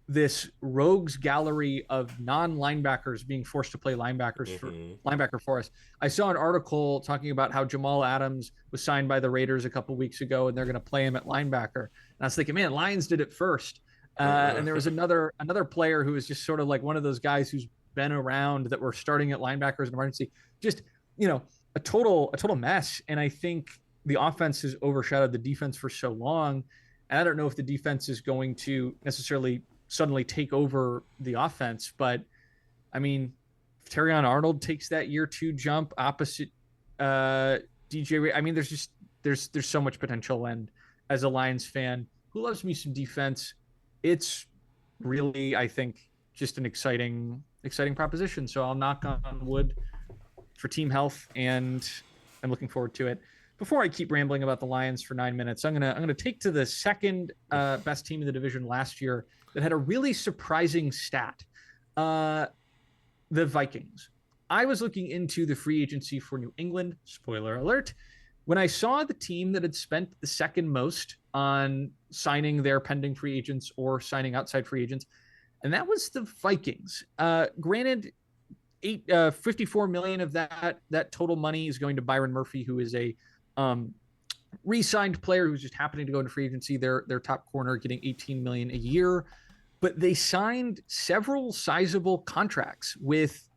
this rogues gallery of non-linebackers being forced to play linebacker for us. I saw an article talking about how Jamal Adams was signed by the Raiders a couple weeks ago, and they're going to play him at linebacker. And I was thinking, man, Lions did it first. And there was another player who was just sort of like one of those guys who's been around that were starting at linebackers in emergency. Just a total mess. And I think the offense has overshadowed the defense for so long. And I don't know if the defense is going to necessarily suddenly take over the offense, but I mean, if Terrion Arnold takes that year 2 jump opposite DJ, I mean, there's so much potential. And as a Lions fan who loves me some defense, it's really, I think, just an exciting proposition. So I'll knock on wood for team health, and I'm looking forward to it. Before I keep rambling about the Lions for 9 minutes, I'm gonna take to the second best team in the division last year that had a really surprising stat. The Vikings. I was looking into the free agency for New England. Spoiler alert. When I saw the team that had spent the second most on signing their pending free agents or signing outside free agents, and that was the Vikings. Granted, $54 million of that total money is going to Byron Murphy, who is a re-signed player who's just happening to go into free agency. Their top corner getting $18 million a year, but they signed several sizable contracts with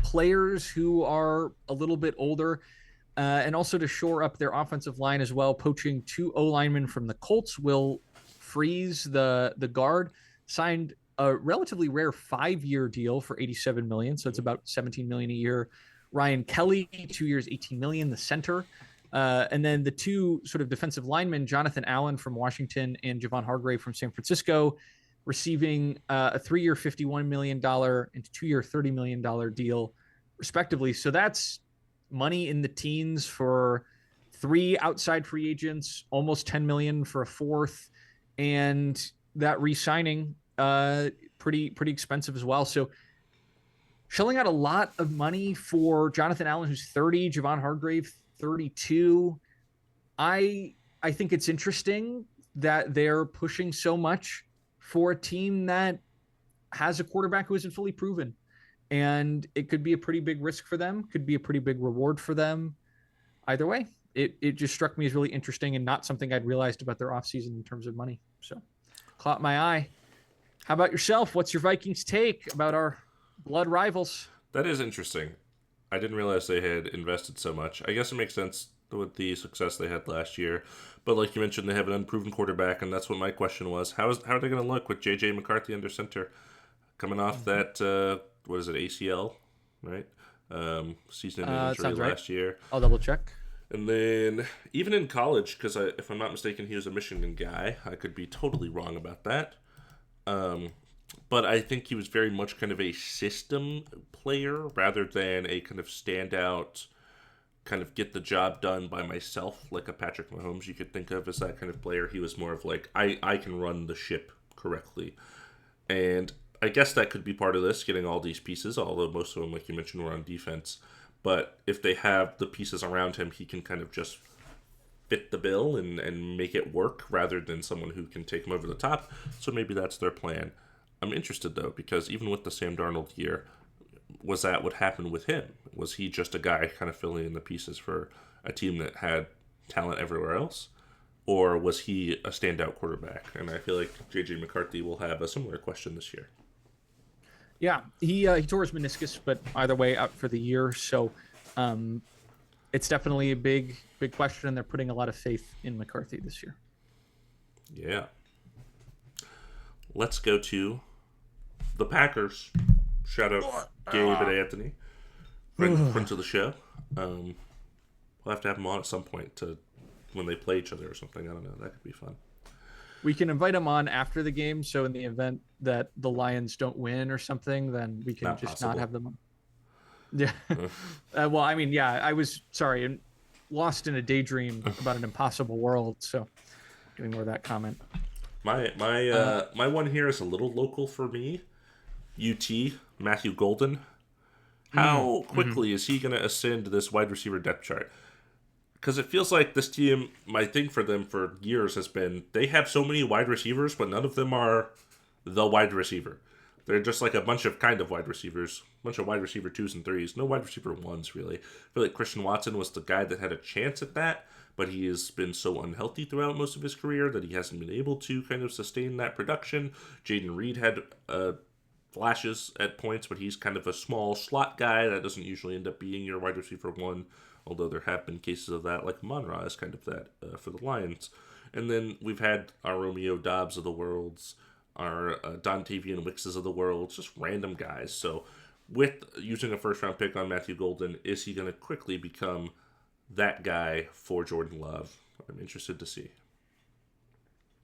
players who are a little bit older, and also to shore up their offensive line as well, poaching 2 O-linemen from the Colts. Will Freeze, the guard, signed a relatively rare 5-year deal for $87 million, so it's about $17 million a year. Ryan Kelly, 2 years, $18 million, the center. And then the 2 sort of defensive linemen, Jonathan Allen from Washington and Javon Hargrave from San Francisco, receiving a 3-year $51 million and 2-year $30 million deal, respectively. So that's money in the teens for 3 outside free agents, almost $10 million for a 4th, and that re-signing pretty expensive as well. So shelling out a lot of money for Jonathan Allen, who's 30, Javon Hargrave, 32. I think it's interesting that they're pushing so much for a team that has a quarterback who isn't fully proven. And it could be a pretty big risk for them, could be a pretty big reward for them. Either way, it just struck me as really interesting and not something I'd realized about their offseason in terms of money. So caught my eye. How about yourself? What's your Vikings take about our blood rivals? That is interesting. I didn't realize they had invested so much. I guess it makes sense with the success they had last year. But like you mentioned, they have an unproven quarterback, and that's what my question was. How are they going to look with J.J. McCarthy under center? Coming off that, ACL, right? Season-ending injury last year. I'll double check. And then even in college, because if I'm not mistaken, he was a Michigan guy. I could be totally wrong about that. But I think he was very much kind of a system player rather than a kind of standout, kind of get the job done by myself, like a Patrick Mahomes you could think of as that kind of player. He was more of like, I can run the ship correctly. And I guess that could be part of this, getting all these pieces, although most of them, like you mentioned, were on defense. But if they have the pieces around him, he can kind of just fit the bill and make it work rather than someone who can take him over the top. So maybe that's their plan. I'm interested, though, because even with the Sam Darnold year, was that what happened with him? Was he just a guy kind of filling in the pieces for a team that had talent everywhere else? Or was he a standout quarterback? And I feel like J.J. McCarthy will have a similar question this year. Yeah, he tore his meniscus, but either way, out for the year. So it's definitely a big question, and they're putting a lot of faith in McCarthy this year. Yeah. Let's go to the Packers. Shout out Gabe and Anthony, friends of the show. We'll have to have them on at some point when they play each other or something. I don't know. That could be fun. We can invite him on after the game. So in the event that the Lions don't win or something, then we can Not just not possible. have them on. Yeah. Well, I mean, yeah, I was sorry and lost in a daydream about an impossible world. So ignore that comment. Uh, My one here is a little local for me. UT Matthew Golden. How mhm. quickly is he going to ascend this wide receiver depth chart? Because it feels like this team, my thing for them for years has been they have so many wide receivers, but none of them are the wide receiver. They're just like a bunch of kind of wide receivers, a bunch of wide receiver twos and threes, no wide receiver ones really. I feel like Christian Watson was the guy that had a chance at that, but he has been so unhealthy throughout most of his career that he hasn't been able to kind of sustain that production. Jaden Reed had flashes at points, but he's kind of a small slot guy that doesn't usually end up being your wide receiver one. Although there have been cases of that, like Monra is kind of that for the Lions. And then we've had our Romeo Dobbs of the worlds, our Dontavian Wickses of the world, just random guys. So with using a first round pick on Matthew Golden, is he going to quickly become that guy for Jordan Love? I'm interested to see.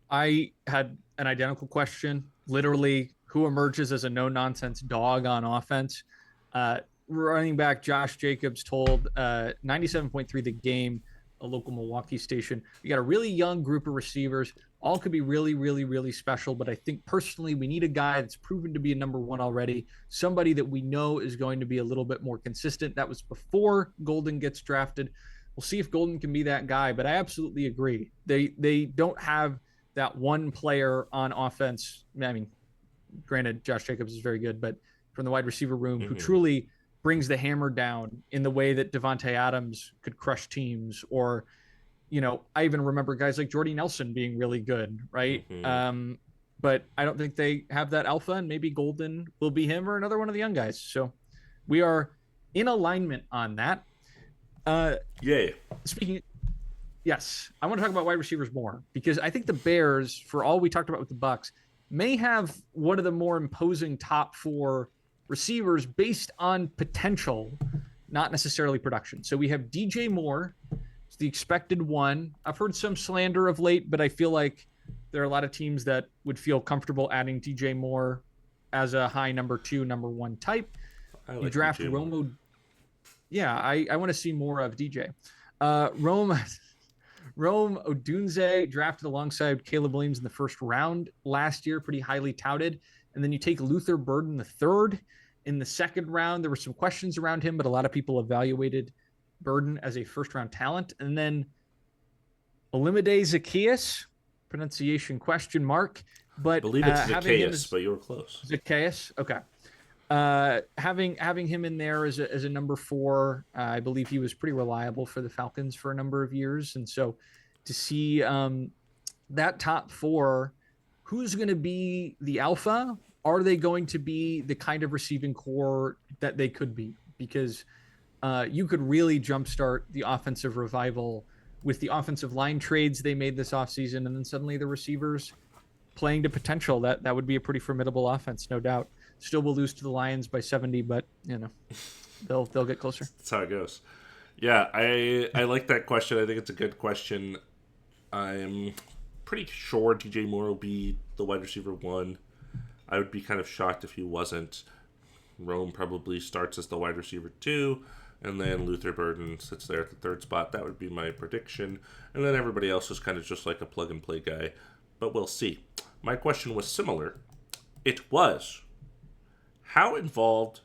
I had an identical question. Literally, who emerges as a no nonsense dog on offense? Running back Josh Jacobs told 97.3 The Game, a local Milwaukee station. We got a really young group of receivers. All could be really, really, really special. But I think personally, we need a guy that's proven to be a number one already, somebody that we know is going to be a little bit more consistent. That was before Golden gets drafted. We'll see if Golden can be that guy. But I absolutely agree. They don't have that one player on offense. I mean, granted, Josh Jacobs is very good, but from the wide receiver room, who Mm-hmm. truly brings the hammer down in the way that Devontae Adams could crush teams, or I even remember guys like Jordy Nelson being really good, right? Mm-hmm. But I don't think they have that alpha, and maybe Golden will be him or another one of the young guys. So we are in alignment on that. Uh, Yay. Speaking Yes, I want to talk about wide receivers more because I think the Bears, for all we talked about with the Bucks, may have one of the more imposing top four receivers based on potential, not necessarily production. So we have DJ Moore, it's the expected one. I've heard some slander of late, but I feel like there are a lot of teams that would feel comfortable adding DJ Moore as a high number two, number one type. I You like draft DJ Moore. Romo. Yeah, I want to see more of DJ. Rome Rome Odunze, drafted alongside Caleb Williams in the first round last year, pretty highly touted. And then you take Luther Burden the third in the second round. There were some questions around him, but a lot of people evaluated Burden as a first round talent. And then Olamide Zacchaeus, pronunciation question mark, I but believe it's having him Zacchaeus, as but you were close. Zacchaeus, okay. Having him in there as a number four, I believe he was pretty reliable for the Falcons for a number of years, and so to see that top four, who's going to be the alpha? Are they going to be the kind of receiving core that they could be? Because you could really jumpstart the offensive revival with the offensive line trades they made this offseason, and then suddenly the receivers playing to potential. That would be a pretty formidable offense, no doubt. Still will lose to the Lions by 70, but they'll get closer. That's how it goes. Yeah, I like that question. I think it's a good question. I'm pretty sure DJ Moore will be the wide receiver one. I would be kind of shocked if he wasn't. Rome probably starts as the wide receiver two, and then Luther Burden sits there at the third spot. That would be my prediction. And then everybody else is kind of just like a plug and play guy. But we'll see. My question was similar. It was, how involved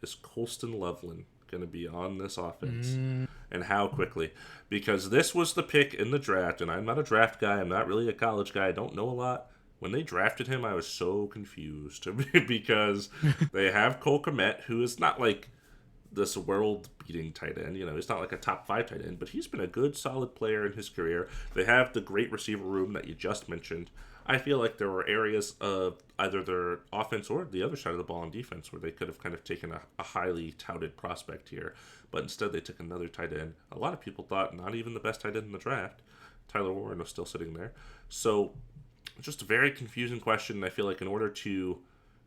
is Colston Loveland going to be on this offense? Mm, And how quickly? Because this was the pick in the draft, and I'm not a draft guy. I'm not really a college guy. I don't know a lot. When they drafted him, I was so confused because they have Cole Kmet, who is not like this world-beating tight end. He's not like a top five tight end, but he's been a good, solid player in his career. They have the great receiver room that you just mentioned. I feel like there were areas of either their offense or the other side of the ball on defense where they could have kind of taken a highly touted prospect here, but instead they took another tight end. A lot of people thought not even the best tight end in the draft. Tyler Warren was still sitting there. So just a very confusing question. And I feel like in order to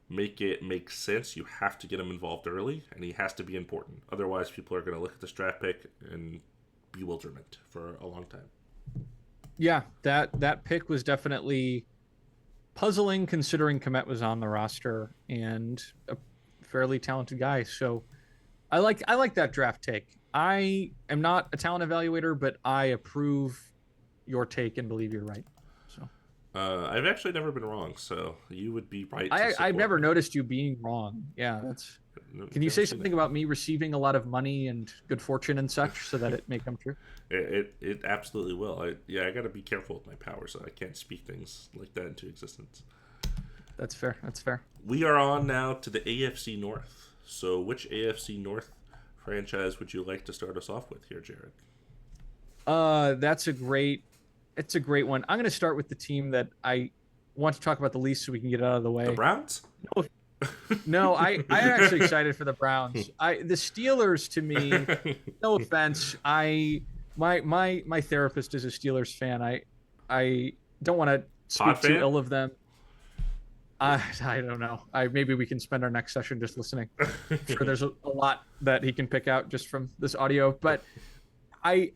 make it make sense, you have to get him involved early, and he has to be important. Otherwise, people are going to look at this draft pick in bewilderment for a long time. Yeah, that pick was definitely puzzling considering Komet was on the roster and a fairly talented guy. So I like that draft take. I am not a talent evaluator, but I approve your take and believe you're right. So I've actually never been wrong, so you would be right to I've support never me. noticed you being wrong. Yeah, that's. Can you Never say seen it. something about me receiving a lot of money and good fortune and such so that it may come true? It absolutely will. I got to be careful with my power, so I can't speak things like that into existence. That's fair. That's fair. We are on now to the AFC North. So, which AFC North franchise would you like to start us off with here, Jared? That's a great. It's a great one. I'm going to start with the team that I want to talk about the least, so we can get it out of the The way. Browns? No, no, I'm actually excited for the Browns. The Steelers to me, no offense, my therapist is a Steelers fan. I don't want to Pod speak too fan? ill of them. I don't know. I maybe we can spend our next session just listening. I'm sure there's a lot that he can pick out just from this audio, but I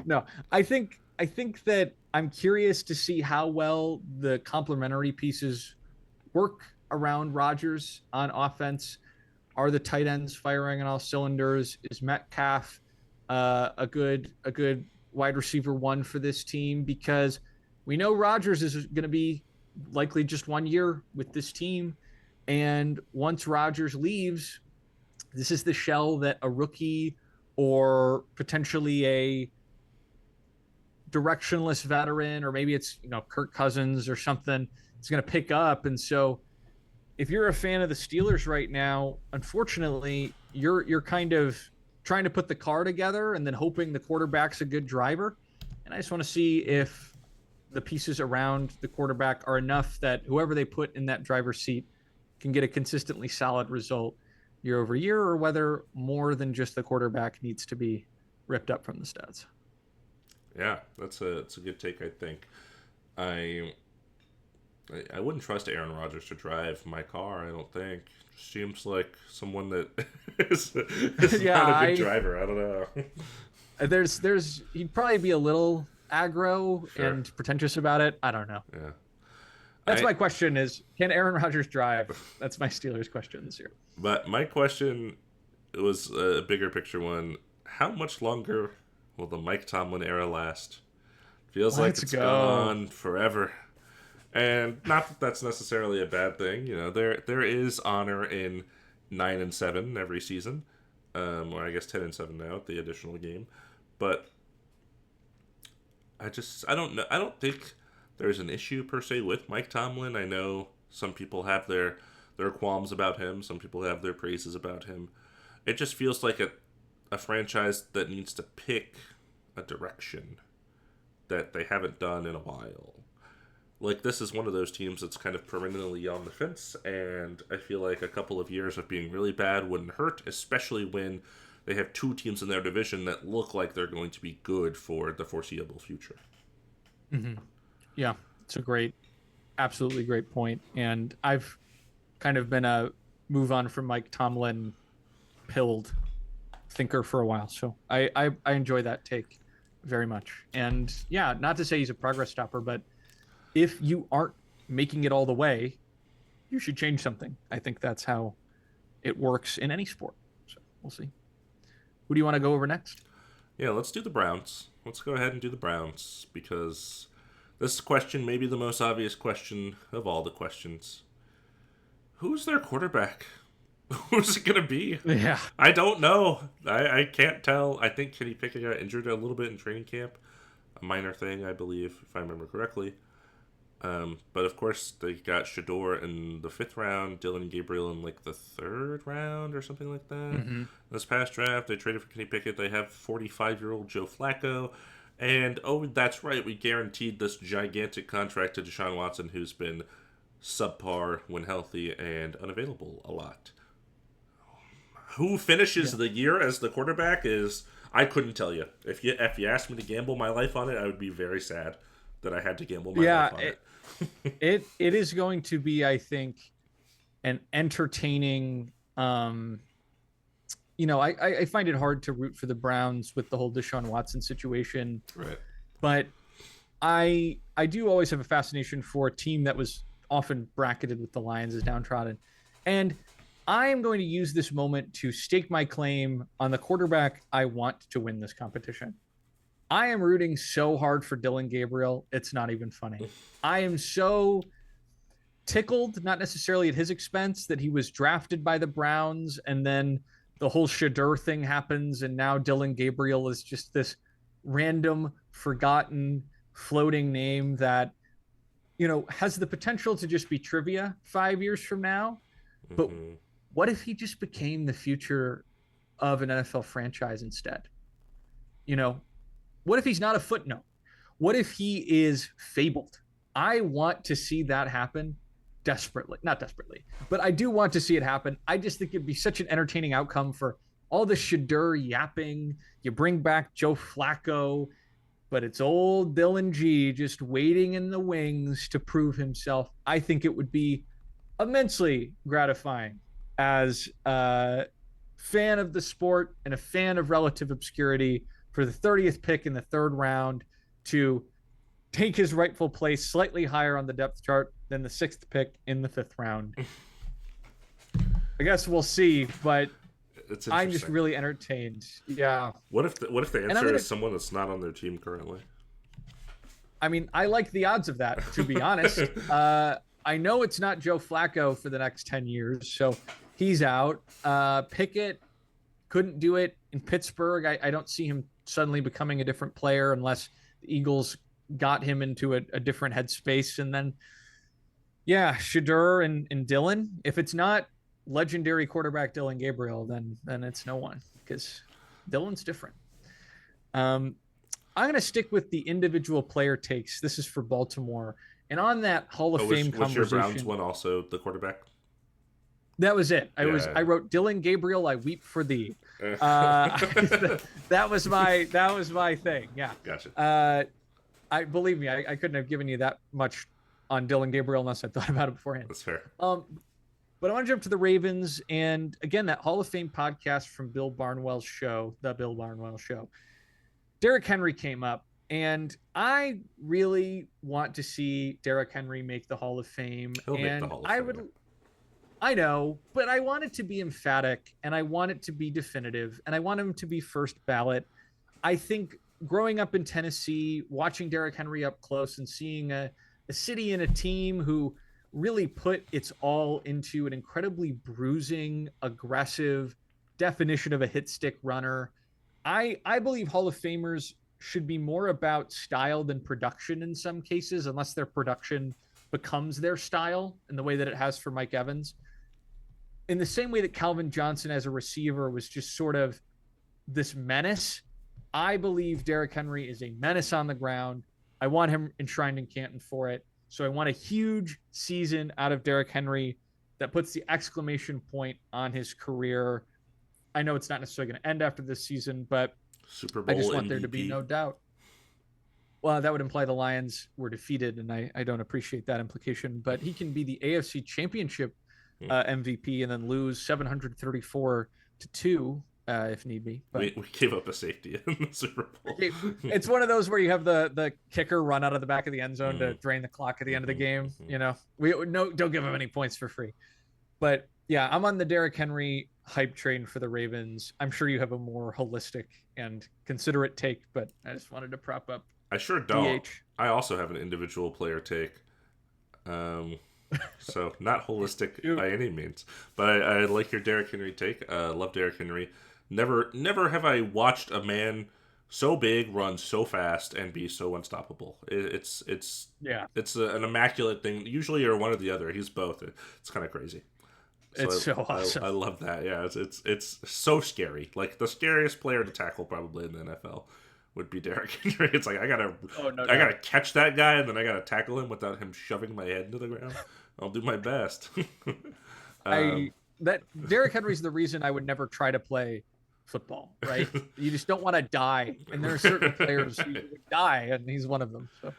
no, I think that I'm curious to see how well the complementary pieces work around Rodgers on offense. Are the tight ends firing on all cylinders? Is Metcalf a good wide receiver one for this team? Because we know Rodgers is going to be likely just 1 year with this team, and once Rodgers leaves, this is the shell that a rookie or potentially a directionless veteran, or maybe it's Kirk Cousins or something, is going to pick up. And so if you're a fan of the Steelers right now, unfortunately, you're kind of trying to put the car together and then hoping the quarterback's a good driver. And I just want to see if the pieces around the quarterback are enough that whoever they put in that driver's seat can get a consistently solid result year over year, or whether more than just the quarterback needs to be ripped up from the stats. Yeah, that's a good take. I think I I wouldn't trust Aaron Rodgers to drive my car. I don't think. Seems like someone that is Yeah, not a good I driver. I don't know. there's he'd probably be a little aggro Sure. and pretentious about it. I don't know. Yeah. That's I my question: is can Aaron Rodgers drive? That's my Steelers question this year. But my question was a bigger picture one. How much longer will the Mike Tomlin era last? Feels like Let's it's gone go. on forever. And not that that's necessarily a bad thing. There is honor in 9-7 every season, or I guess 10-7 now with the additional game. But I don't know. I don't think there's an issue per se with Mike Tomlin. I know some people have their qualms about him. Some people have their praises about him. It just feels like a franchise that needs to pick a direction that they haven't done in a while. Like, this is one of those teams that's kind of perennially on the fence, and I feel like a couple of years of being really bad wouldn't hurt, especially when they have two teams in their division that look like they're going to be good for the foreseeable future. Hmm. Yeah, it's a absolutely great point. And I've kind of been a move on from Mike Tomlin pilled thinker for a while, so I enjoy that take very much. And yeah, not to say he's a progress stopper, but if you aren't making it all the way, you should change something. I think that's how it works in any sport. So we'll see. Who do you want to go over next? Yeah, let's do the Browns. Let's go ahead and do the Browns, because this question may be the most obvious question of all the questions. Who's their quarterback? Who's it going to be? Yeah. I don't know. I can't tell. I think Kenny Pickett got injured a little bit in training camp. A minor thing, I believe, if I remember correctly. But of course, they got Shador in the 5th round, Dylan Gabriel in like the 3rd round or something like that. Hmm. This past draft, they traded for Kenny Pickett. They have 45-year-old Joe Flacco. And, oh, that's right, we guaranteed this gigantic contract to Deshaun Watson, who's been subpar when healthy and unavailable a lot. Who finishes Yeah. the year as the quarterback is, I couldn't tell you. If you asked me to gamble my life on it, I would be very sad that I had to gamble my Yeah. life on it. It is going to be, I think, an entertaining. I find it hard to root for the Browns with the whole Deshaun Watson situation, Right. but I do always have a fascination for a team that was often bracketed with the Lions as downtrodden. And I am going to use this moment to stake my claim on the quarterback I want to win this competition. I am rooting so hard for Dylan Gabriel. It's not even funny. I am so tickled, not necessarily at his expense, that he was drafted by the Browns and then the whole Shadur thing happens. And now Dylan Gabriel is just this random, forgotten, floating name that, has the potential to just be trivia 5 years from now. But what if he just became the future of an NFL franchise instead? What if he's not a footnote? What if he is fabled? I want to see that happen desperately. Not desperately, but I do want to see it happen. I just think it'd be such an entertaining outcome for all the Shadur yapping. You bring back Joe Flacco, but it's old Dylan G just waiting in the wings to prove himself. I think it would be immensely gratifying as a fan of the sport and a fan of relative obscurity for the 30th pick in the third round to take his rightful place slightly higher on the depth chart than the 6th pick in the 5th round. I guess we'll see, but I'm just really entertained. Yeah. What if the answer is someone that's not on their team currently? I mean, I like the odds of that, to be honest. I know it's not Joe Flacco for the next 10 years, so he's out. Pickett couldn't do it in Pittsburgh. I don't see him suddenly becoming a different player unless the Eagles got him into a different headspace. And then, yeah, Shadur and Dylan. If it's not legendary quarterback Dylan Gabriel, then it's no one, because Dylan's different. I'm going to stick with the individual player takes. This is for Baltimore. And on that Hall of Fame conversation. Was your Browns one also the quarterback? That was it. I wrote Dylan Gabriel, I weep for thee. That was my thing. Yeah. Gotcha. I believe me, I couldn't have given you that much on Dylan Gabriel unless I thought about it beforehand. That's fair. But I want to jump to the Ravens, and again, that Hall of Fame podcast from Bill Barnwell's show, the Bill Barnwell Show. Derrick Henry came up, and I really want to see Derrick Henry make the Hall of Fame. He'll make the Hall of Fame. I know, but I want it to be emphatic, and I want it to be definitive, and I want him to be first ballot. I think growing up in Tennessee, watching Derrick Henry up close and seeing a city and a team who really put its all into an incredibly bruising, aggressive definition of a hit stick runner. I believe Hall of Famers should be more about style than production in some cases, unless their production becomes their style in the way that it has for Mike Evans. In the same way that Calvin Johnson as a receiver was just sort of this menace, I believe Derrick Henry is a menace on the ground. I want him enshrined in Canton for it. So I want a huge season out of Derrick Henry that puts the exclamation point on his career. I know it's not necessarily going to end after this season, but Super Bowl I just want MVP. there to be no doubt. Well, that would imply the Lions were defeated, and I don't appreciate that implication. But he can be the AFC Championship MVP and then lose 734-2 if need be. But we gave up a safety in the Super Bowl. It's one of those where you have the kicker run out of the back of the end zone to drain the clock at the end of the game. Don't give him any points for free. But yeah, I'm on the Derrick Henry hype train for the Ravens. I'm sure you have a more holistic and considerate take, but I just wanted to prop up. I sure don't. DH. I also have an individual player take. So not holistic by any means, but I like your Derrick Henry take. Love Derrick Henry. Never have I watched a man so big run so fast and be so unstoppable. It's an immaculate thing. Usually you're one or the other. He's both. It's kind of crazy. So awesome. I love that. Yeah, it's so scary. Like the scariest player to tackle probably in the NFL would be Derrick Henry. It's like I gotta catch that guy and then I gotta tackle him without him shoving my head into the ground. I'll do my best. Derrick Henry's the reason I would never try to play football. Right? You just don't want to die, and there are certain players who would die, and he's one of them. So.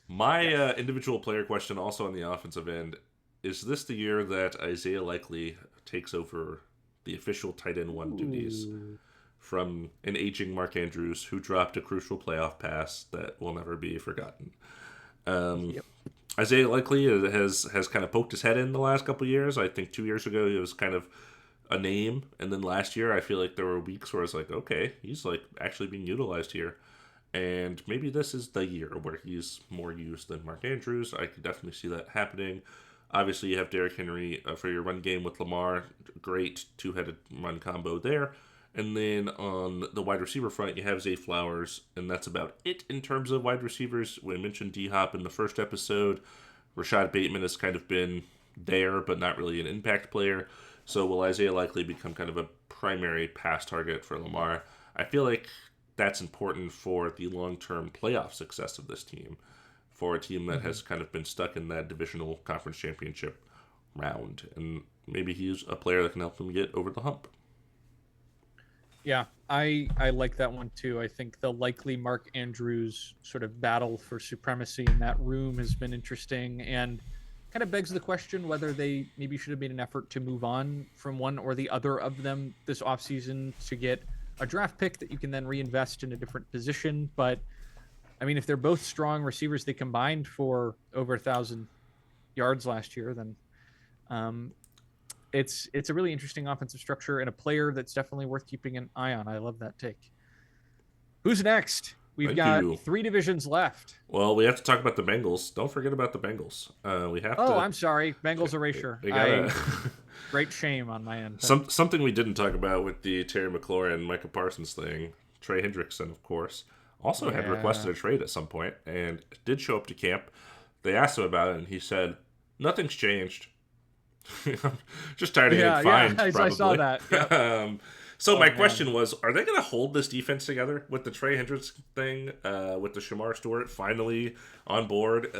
My individual player question, also on the offensive end, is this the year that Isaiah Likely takes over the official tight end 1 duties from an aging Mark Andrews who dropped a crucial playoff pass that will never be forgotten. Yep. Isaiah Likely has kind of poked his head in the last couple of years. I think 2 years ago he was kind of a name, and then last year I feel like there were weeks where I was like, okay, he's like actually being utilized here. And maybe this is the year where he's more used than Mark Andrews. I could definitely see that happening. Obviously, you have Derrick Henry for your run game with Lamar. Great two-headed run combo there. And then on the wide receiver front, you have Zay Flowers, and that's about it in terms of wide receivers. We mentioned D-Hop in the first episode. Rashad Bateman has kind of been there, but not really an impact player. So will Isaiah Likely become kind of a primary pass target for Lamar? I feel like that's important for the long-term playoff success of this team, for a team that has kind of been stuck in that divisional conference championship round. And maybe he's a player that can help them get over the hump. Yeah, I like that one too. I think the Likely Mark Andrews sort of battle for supremacy in that room has been interesting, and kind of begs the question whether they maybe should have made an effort to move on from one or the other of them this offseason to get a draft pick that you can then reinvest in a different position. But I mean, if they're both strong receivers, they combined for over 1,000 yards last year, then it's a really interesting offensive structure and a player that's definitely worth keeping an eye on. I love that take. Who's next? We've Thank got you. 3 divisions left. Well, we have to talk about the Bengals. Don't forget about the Bengals. We have to. Oh, I'm sorry. Bengals erasure. We gotta... Great shame on my end. Something we didn't talk about with the Terry McLaurin, Micah Parsons thing. Trey Hendrickson, of course, also had requested a trade at some point and did show up to camp. They asked him about it, and he said, "Nothing's changed." Just tired of getting fined. I saw that. Yep. So my question was, are they going to hold this defense together with the Trey Hendricks thing, with the Shamar Stewart finally on board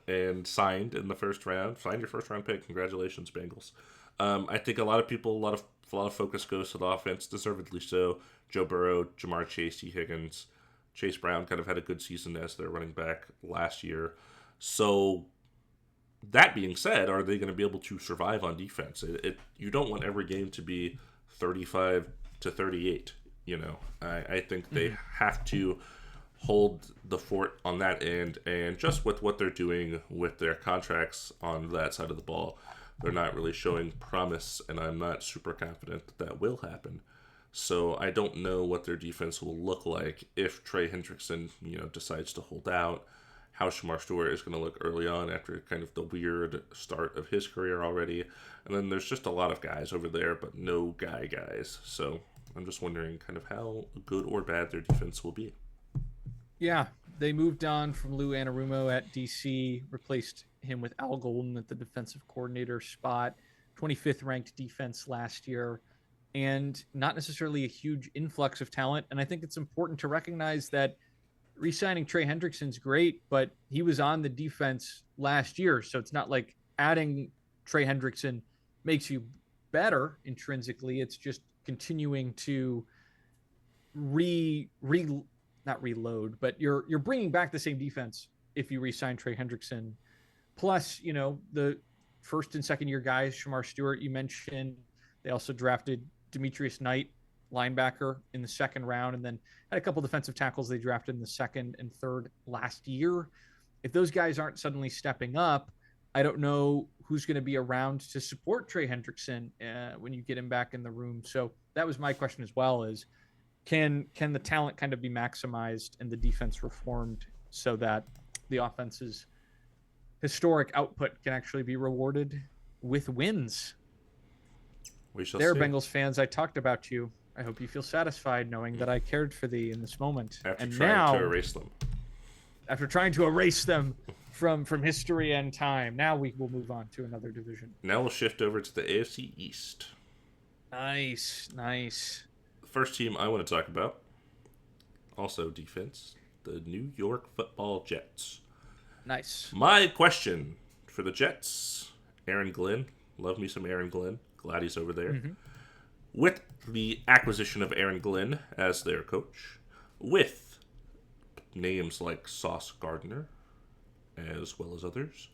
and signed in the first round? Signed your first round pick. Congratulations, Bengals. I think a lot of people, a lot of focus goes to the offense, deservedly so. Joe Burrow, Jamar Chase, T. Higgins, Chase Brown kind of had a good season as their running back last year. So that being said, are they going to be able to survive on defense? You don't want every game to be 35-38. You know, I think they have to hold the fort on that end, and just with what they're doing with their contracts on that side of the ball, they're not really showing promise, and I'm not super confident that will happen. So I don't know what their defense will look like if Trey Hendrickson, decides to hold out, how Shamar Stewart is going to look early on after kind of the weird start of his career already. And then there's just a lot of guys over there, but no guys. So I'm just wondering kind of how good or bad their defense will be. Yeah, they moved on from Lou Anarumo at DC, replaced him with Al Golden at the defensive coordinator spot, 25th ranked defense last year, and not necessarily a huge influx of talent. And I think it's important to recognize that re-signing Trey Hendrickson's great, but he was on the defense last year. So it's not like adding Trey Hendrickson makes you better intrinsically. It's just continuing to not reload, but you're bringing back the same defense if you re-sign Trey Hendrickson. Plus, the first and second year guys, Shamar Stewart, you mentioned, they also drafted Demetrius Knight, linebacker, in the second round, and then had a couple defensive tackles they drafted in the second and third last year. If those guys aren't suddenly stepping up, I don't know who's going to be around to support Trey Hendrickson when you get him back in the room. So that was my question as well, is can the talent kind of be maximized and the defense reformed so that the offense's historic output can actually be rewarded with wins? We shall see. Bengals fans, I talked about you. I hope you feel satisfied knowing that I cared for thee in this moment. After trying to erase them. After trying to erase them from history and time, now we will move on to another division. Now we'll shift over to the AFC East. Nice. The first team I want to talk about, also defense, the New York Football Jets. Nice. My question for the Jets, Aaron Glenn. Love me some Aaron Glenn. Glad he's over there. Mm-hmm. With the acquisition of Aaron Glenn as their coach, with names like Sauce Gardner, as well as others,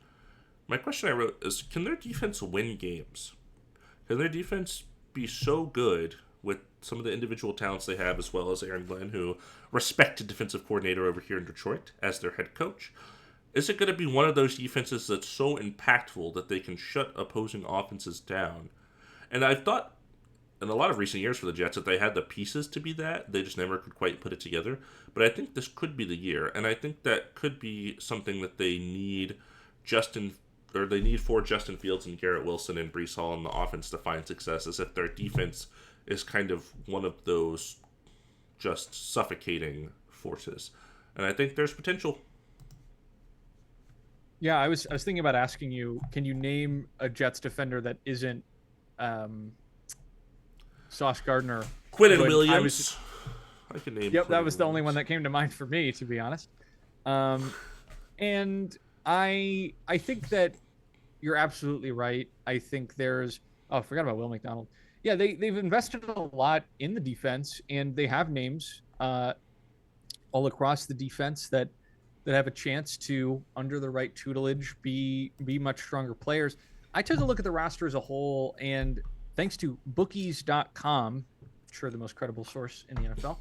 my question I wrote is, can their defense win games? Can their defense be so good with some of the individual talents they have, as well as Aaron Glenn, who respected defensive coordinator over here in Detroit as their head coach. Is it going to be one of those defenses that's so impactful that they can shut opposing offenses down? And I've thought in a lot of recent years for the Jets that they had the pieces to be that. They just never could quite put it together. But I think this could be the year. And I think that could be something that they need for Justin Fields and Garrett Wilson and Breece Hall on the offense to find success, as if their defense is kind of one of those just suffocating forces. And I think there's potential. Yeah, I was thinking about asking you, can you name a Jets defender that isn't Sauce Gardner? Quinn Williams. I can name. Yep, Quinn that was the only Williams. one that came to mind for me, to be honest. And I think that you're absolutely right. I think I forgot about Will McDonald. Yeah, they've invested a lot in the defense, and they have names all across the defense that have a chance to, under the right tutelage, be much stronger players. I took a look at the roster as a whole, and thanks to bookies.com, I'm sure the most credible source in the NFL,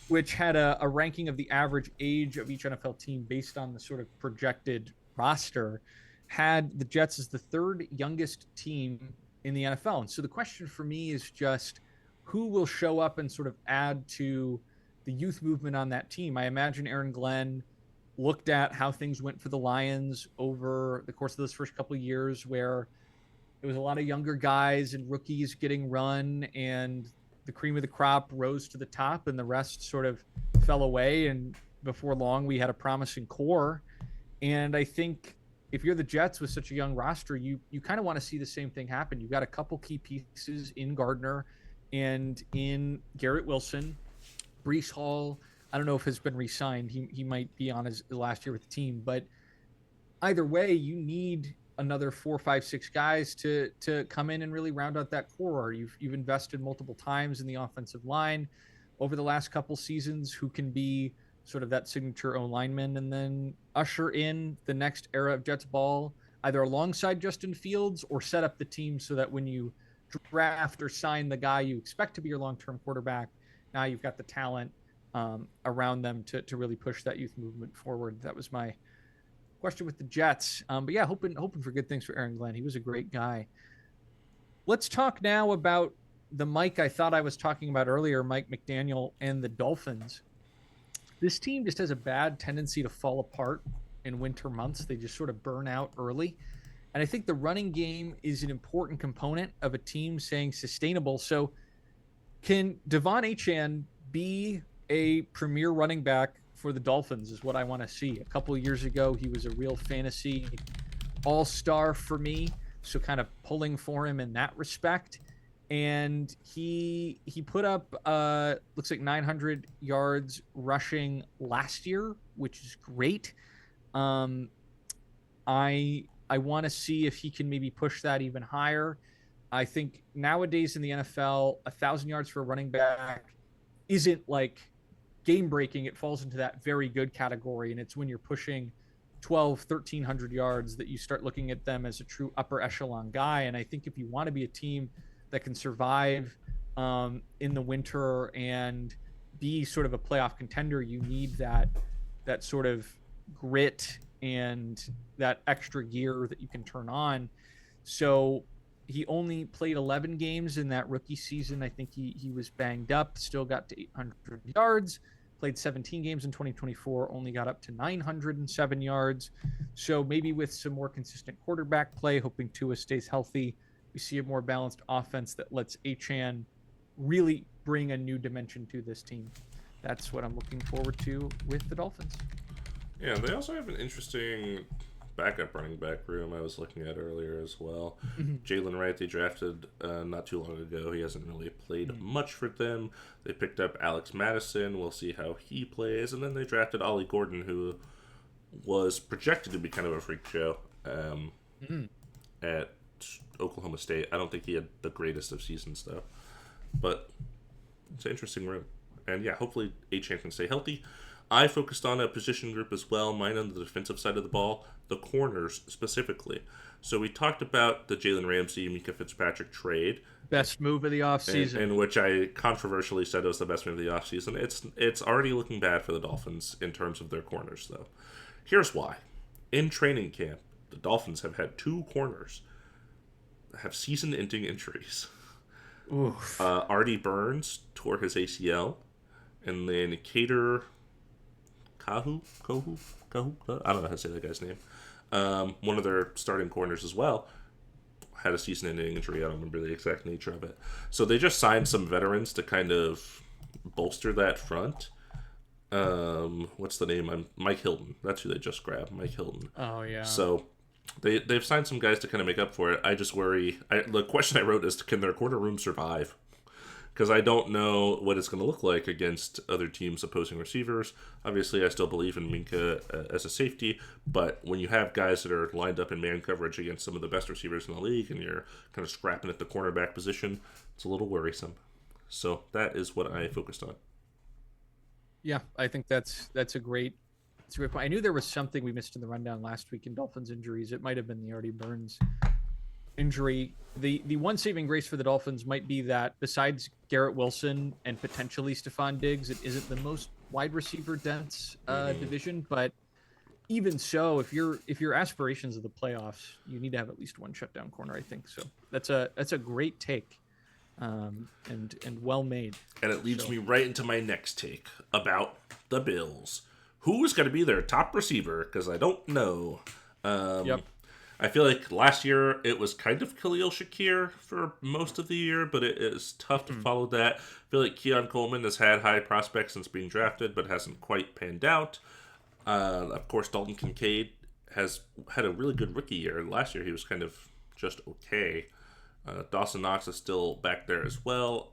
which had a ranking of the average age of each NFL team based on the sort of projected roster, had the Jets as the third youngest team in the NFL. And so the question for me is just who will show up and sort of add to the youth movement on that team. I imagine Aaron Glenn looked at how things went for the Lions over the course of those first couple of years, where it was a lot of younger guys and rookies getting run, and the cream of the crop rose to the top and the rest sort of fell away. And before long, we had a promising core. And I think if you're the Jets with such a young roster, you kind of want to see the same thing happen. You've got a couple key pieces in Gardner and in Garrett Wilson. Breece Hall, I don't know if has been re-signed. He might be on his last year with the team, but either way, you need another 4, 5, 6 guys to come in and really round out that core. You've invested multiple times in the offensive line over the last couple seasons, who can be sort of that signature O lineman, and then usher in the next era of Jets ball, either alongside Justin Fields or set up the team so that when you draft or sign the guy you expect to be your long-term quarterback, now you've got the talent around them to really push that youth movement forward. That was my question with the Jets. But yeah, hoping for good things for Aaron Glenn. He was a great guy. Let's talk now about the Mike I thought I was talking about earlier, Mike McDaniel and the Dolphins. This team just has a bad tendency to fall apart in winter months. They just sort of burn out early. And I think the running game is an important component of a team staying sustainable. So can Devon Achane be a premier running back for the Dolphins is what I want to see. A couple of years ago, he was a real fantasy all-star for me, so kind of pulling for him in that respect. And he put up looks like 900 yards rushing last year, which is great. I want to see if he can maybe push that even higher. I think nowadays in the NFL, 1,000 yards for a running back isn't like game breaking. It falls into that very good category. And it's when you're pushing 1,300 yards that you start looking at them as a true upper echelon guy. And I think if you want to be a team that can survive in the winter and be sort of a playoff contender, you need that sort of grit and that extra gear that you can turn on. So he only played 11 games in that rookie season. I think he was banged up, still got to 800 yards, played 17 games in 2024, only got up to 907 yards. So maybe with some more consistent quarterback play, hoping Tua stays healthy, we see a more balanced offense that lets Achane really bring a new dimension to this team. That's what I'm looking forward to with the Dolphins. Yeah, they also have an interesting backup running back room I was looking at earlier as well. Jalen Wright, they drafted not too long ago. He hasn't really played much for them. They picked up Alex Madison. We'll see how he plays. And then they drafted Ollie Gordon, who was projected to be kind of a freak show at Oklahoma State. I don't think he had the greatest of seasons, though. But it's an interesting room. And yeah, hopefully Achane can stay healthy. I focused on a position group as well, mine on the defensive side of the ball, the corners specifically. So we talked about the Jalen Ramsey, Micah Fitzpatrick trade. Best move of the offseason. in which I controversially said it was the best move of the offseason. It's already looking bad for the Dolphins in terms of their corners, though. Here's why. In training camp, the Dolphins have had 2 corners that have season-ending injuries. Oof. Artie Burns tore his ACL, and then Cater Kahu, I don't know how to say that guy's name. One of their starting corners as well had a season-ending injury. I don't remember the exact nature of it. So they just signed some veterans to kind of bolster that front. What's the name? Mike Hilton. That's who they just grabbed, Mike Hilton. Oh yeah. So they've signed some guys to kind of make up for it. I just worry. The question I wrote is, can their corner room survive? Because I don't know what it's going to look like against other teams' opposing receivers. Obviously, I still believe in Micah as a safety, but when you have guys that are lined up in man coverage against some of the best receivers in the league, and you're kind of scrapping at the cornerback position, it's a little worrisome. So that is what I focused on. Yeah, I think that's a great point. I knew there was something we missed in the rundown last week in Dolphins injuries. It might have been the Artie Burns injury. The one saving grace for the Dolphins might be that besides Garrett Wilson and potentially Stephon Diggs, it isn't the most wide receiver dense division. But even so, if your aspirations of the playoffs, you need to have at least one shutdown corner. I think so. That's a great take, and well made. And it leads me right into my next take about the Bills. Who is going to be their top receiver? Because I don't know. Yep. I feel like last year it was kind of Khalil Shakir for most of the year, but it is tough to follow that. I feel like Keon Coleman has had high prospects since being drafted, but hasn't quite panned out. Of course, Dalton Kincaid has had a really good rookie year. Last year he was kind of just okay. Dawson Knox is still back there as well.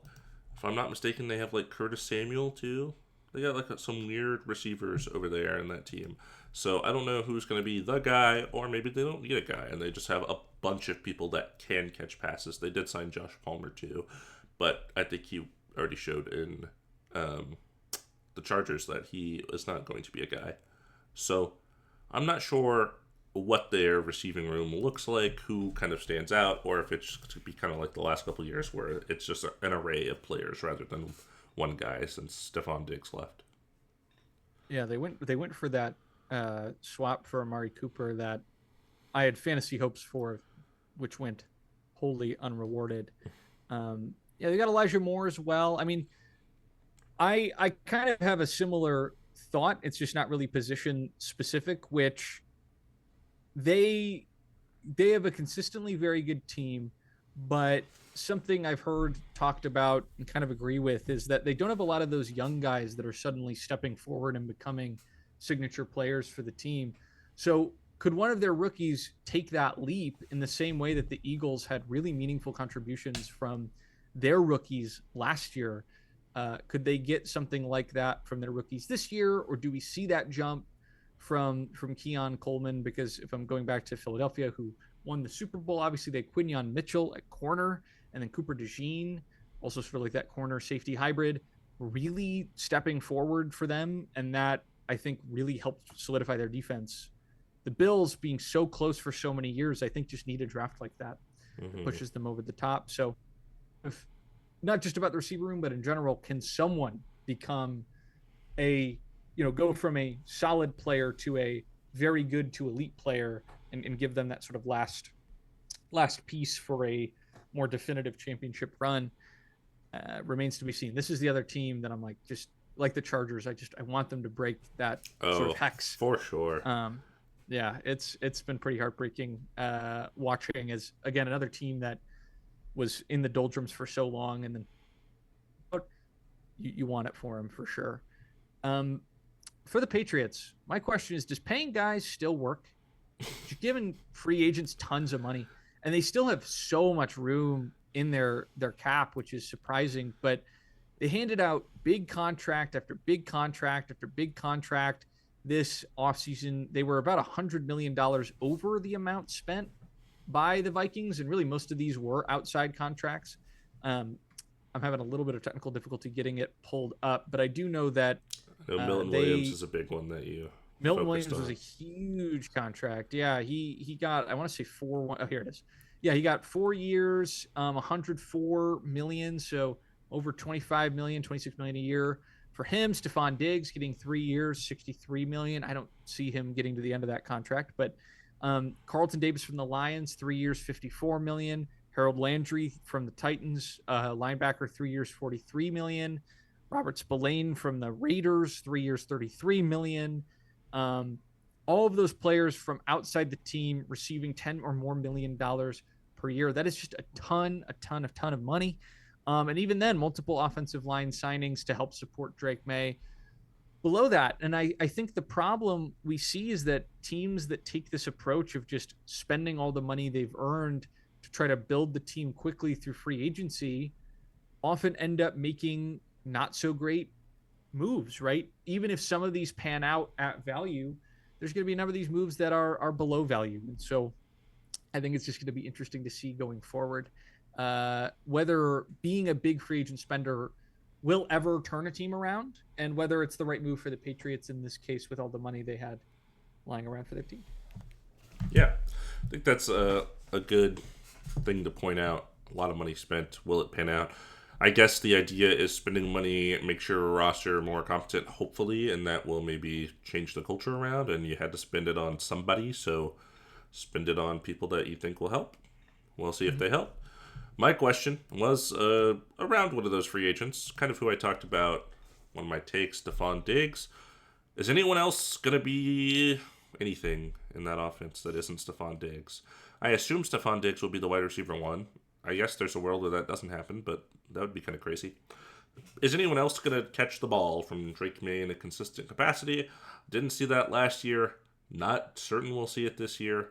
If I'm not mistaken, they have like Curtis Samuel too. They got like some weird receivers over there in that team. So I don't know who's going to be the guy, or maybe they don't need a guy and they just have a bunch of people that can catch passes. They did sign Josh Palmer too, but I think he already showed in the Chargers that he is not going to be a guy. So I'm not sure what their receiving room looks like, who kind of stands out, or if it's to be kind of like the last couple of years where it's just an array of players rather than one guy since Stephon Diggs left. Yeah, they went for that swap for Amari Cooper that I had fantasy hopes for, which went wholly unrewarded. Yeah, they got Elijah Moore as well. I mean, I kind of have a similar thought. It's just not really position specific, which they have a consistently very good team, but something I've heard talked about and kind of agree with is that they don't have a lot of those young guys that are suddenly stepping forward and becoming signature players for the team. So could one of their rookies take that leap in the same way that the Eagles had really meaningful contributions from their rookies last year? Could they get something like that from their rookies this year, or do we see that jump from Keon Coleman? Because if I'm going back to Philadelphia, who won the Super Bowl, obviously they had Quinion Mitchell at corner, and then Cooper DeJean, also sort of like that corner safety hybrid, really stepping forward for them, and that I think really helped solidify their defense. The Bills being so close for so many years, I think just need a draft like that that pushes them over the top. So if not just about the receiver room, but in general, can someone become go from a solid player to a very good to elite player and give them that sort of last piece for a more definitive championship run? Remains to be seen. This is the other team that I'm like, just like the Chargers, I want them to break that sort of hex. For sure. Yeah, it's been pretty heartbreaking watching as, again, another team that was in the doldrums for so long, and then you want it for them for sure. For the Patriots, my question is, does paying guys still work? You're giving free agents tons of money, and they still have so much room in their cap, which is surprising. But they handed out big contract after big contract after big contract this offseason. They were about $100 million over the amount spent by the Vikings, and really most of these were outside contracts. I'm having a little bit of technical difficulty getting it pulled up, but I do know that Milton Williams is a big one that you Milton Williams was a huge contract. Yeah, he got, I want to say 4-1. Oh, here it is. Yeah, he got 4 years, 104 million, so over 25 million, 26 million a year. For him, Stephon Diggs getting 3 years, 63 million. I don't see him getting to the end of that contract, but Carlton Davis from the Lions, 3 years, 54 million. Harold Landry from the Titans, linebacker, 3 years, 43 million. Robert Spillane from the Raiders, 3 years, 33 million. All of those players from outside the team receiving 10 or more $1 million per year. That is just a ton of money. And even then, multiple offensive line signings to help support Drake May. Below that, and I think the problem we see is that teams that take this approach of just spending all the money they've earned to try to build the team quickly through free agency often end up making not so great moves, right? Even if some of these pan out at value, there's going to be a number of these moves that are below value. And so I think it's just going to be interesting to see going forward whether being a big free agent spender will ever turn a team around, and whether it's the right move for the Patriots in this case with all the money they had lying around for their team. Yeah, I think that's a good thing to point out. A lot of money spent. Will it pan out? I guess the idea is spending money, make sure a roster more competent, hopefully, and that will maybe change the culture around, and you had to spend it on somebody, so spend it on people that you think will help. We'll see if they help. My question was around one of those free agents, kind of who I talked about, one of my takes, Stephon Diggs. Is anyone else going to be anything in that offense that isn't Stephon Diggs? I assume Stephon Diggs will be the wide receiver one. I guess there's a world where that doesn't happen, but that would be kind of crazy. Is anyone else going to catch the ball from Drake May in a consistent capacity? Didn't see that last year. Not certain we'll see it this year.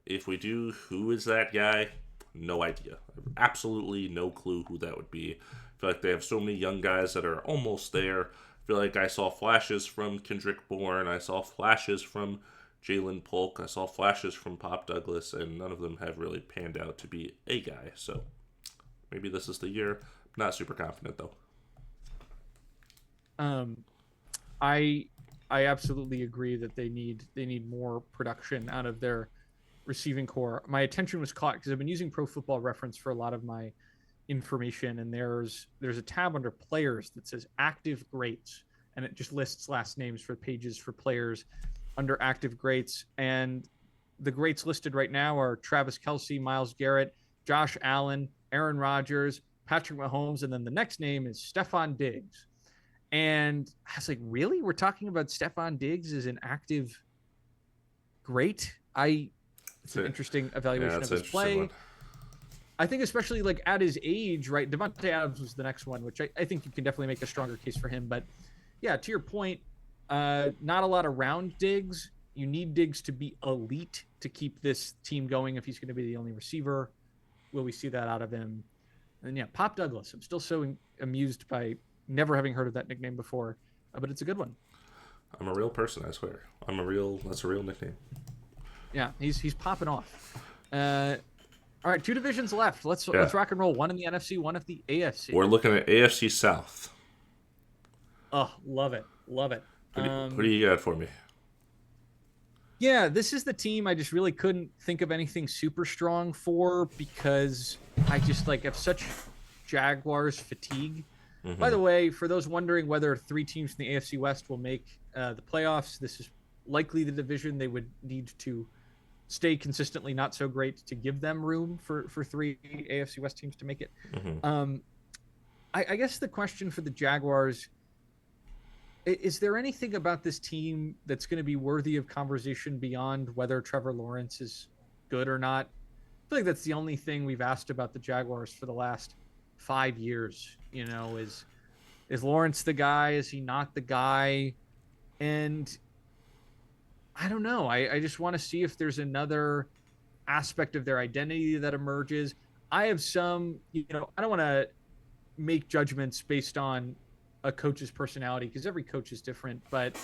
If we do, who is that guy? No idea. Absolutely no clue who that would be. I feel like they have so many young guys that are almost there. I feel like I saw flashes from Kendrick Bourne. I saw flashes from Jalen Polk. I saw flashes from Pop Douglas, and none of them have really panned out to be a guy. So maybe this is the year. Not super confident though. I absolutely agree that they need more production out of their receiving core. My attention was caught because I've been using Pro Football Reference for a lot of my information, and there's a tab under players that says active greats, and it just lists last names for pages for players under active greats. And the greats listed right now are Travis Kelce, Myles Garrett, Josh Allen, Aaron Rodgers, Patrick Mahomes, and then the next name is Stephon Diggs. And I was like, really? We're talking about Stephon Diggs as an active great? It's an interesting evaluation of his play. One. I think especially like at his age, right? Devontae Adams was the next one, which I think you can definitely make a stronger case for him. But yeah, to your point, not a lot around Diggs. You need Diggs to be elite to keep this team going if he's going to be the only receiver. Will we see that out of him? And yeah, Pop Douglas. I'm still so amused by never having heard of that nickname before, but it's a good one. I'm a real person, I swear. That's a real nickname. Yeah, he's popping off. All right, 2 divisions left. Let's rock and roll. One in the NFC, one of the AFC. We're looking at AFC South. Oh, love it. What do you got for me? Yeah, this is the team I just really couldn't think of anything super strong for because I just have such Jaguars fatigue. Mm-hmm. By the way, for those wondering whether 3 teams in the AFC West will make the playoffs, this is likely the division they would need to stay consistently not so great to give them room for 3 AFC West teams to make it. Mm-hmm. I guess the question for the Jaguars, is there anything about this team that's going to be worthy of conversation beyond whether Trevor Lawrence is good or not? I feel like that's the only thing we've asked about the Jaguars for the last 5 years. Is Lawrence the guy? Is he not the guy? And I don't know. I just want to see if there's another aspect of their identity that emerges. I have some, I don't want to make judgments based on a coach's personality because every coach is different, but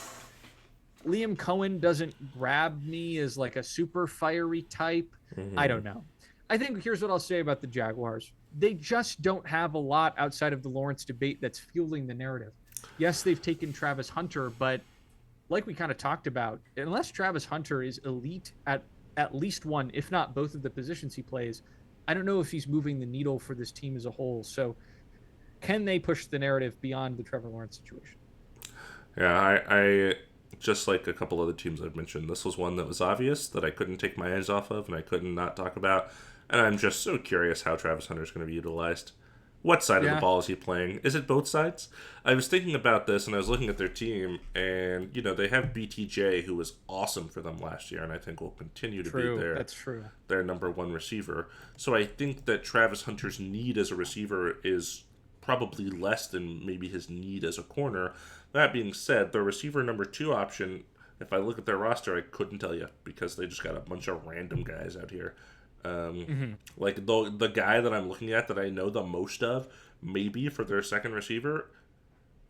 Liam Cohen doesn't grab me as like a super fiery type. Mm-hmm. I don't know. I think here's what I'll say about the Jaguars. They just don't have a lot outside of the Lawrence debate that's fueling the narrative. Yes, they've taken Travis Hunter, but like we kind of talked about, unless Travis Hunter is elite at at least one, if not both of the positions he plays, I don't know if he's moving the needle for this team as a whole. So can they push the narrative beyond the Trevor Lawrence situation? Yeah, I just like a couple other teams I've mentioned. This was one that was obvious that I couldn't take my eyes off of and I couldn't not talk about. And I'm just so curious how Travis Hunter is going to be utilized. What side of the Yeah, ball is he playing? Is it both sides? I was thinking about this and I was looking at their team, and they have BTJ, who was awesome for them last year, and I think will continue to be true. That's true. their number one receiver. So I think that Travis Hunter's need as a receiver is probably less than maybe his need as a corner. That being said, the receiver number two option, if I look at their roster, I couldn't tell you because they just got a bunch of random guys out here. Like the guy that I'm looking at that I know the most of, maybe for their second receiver,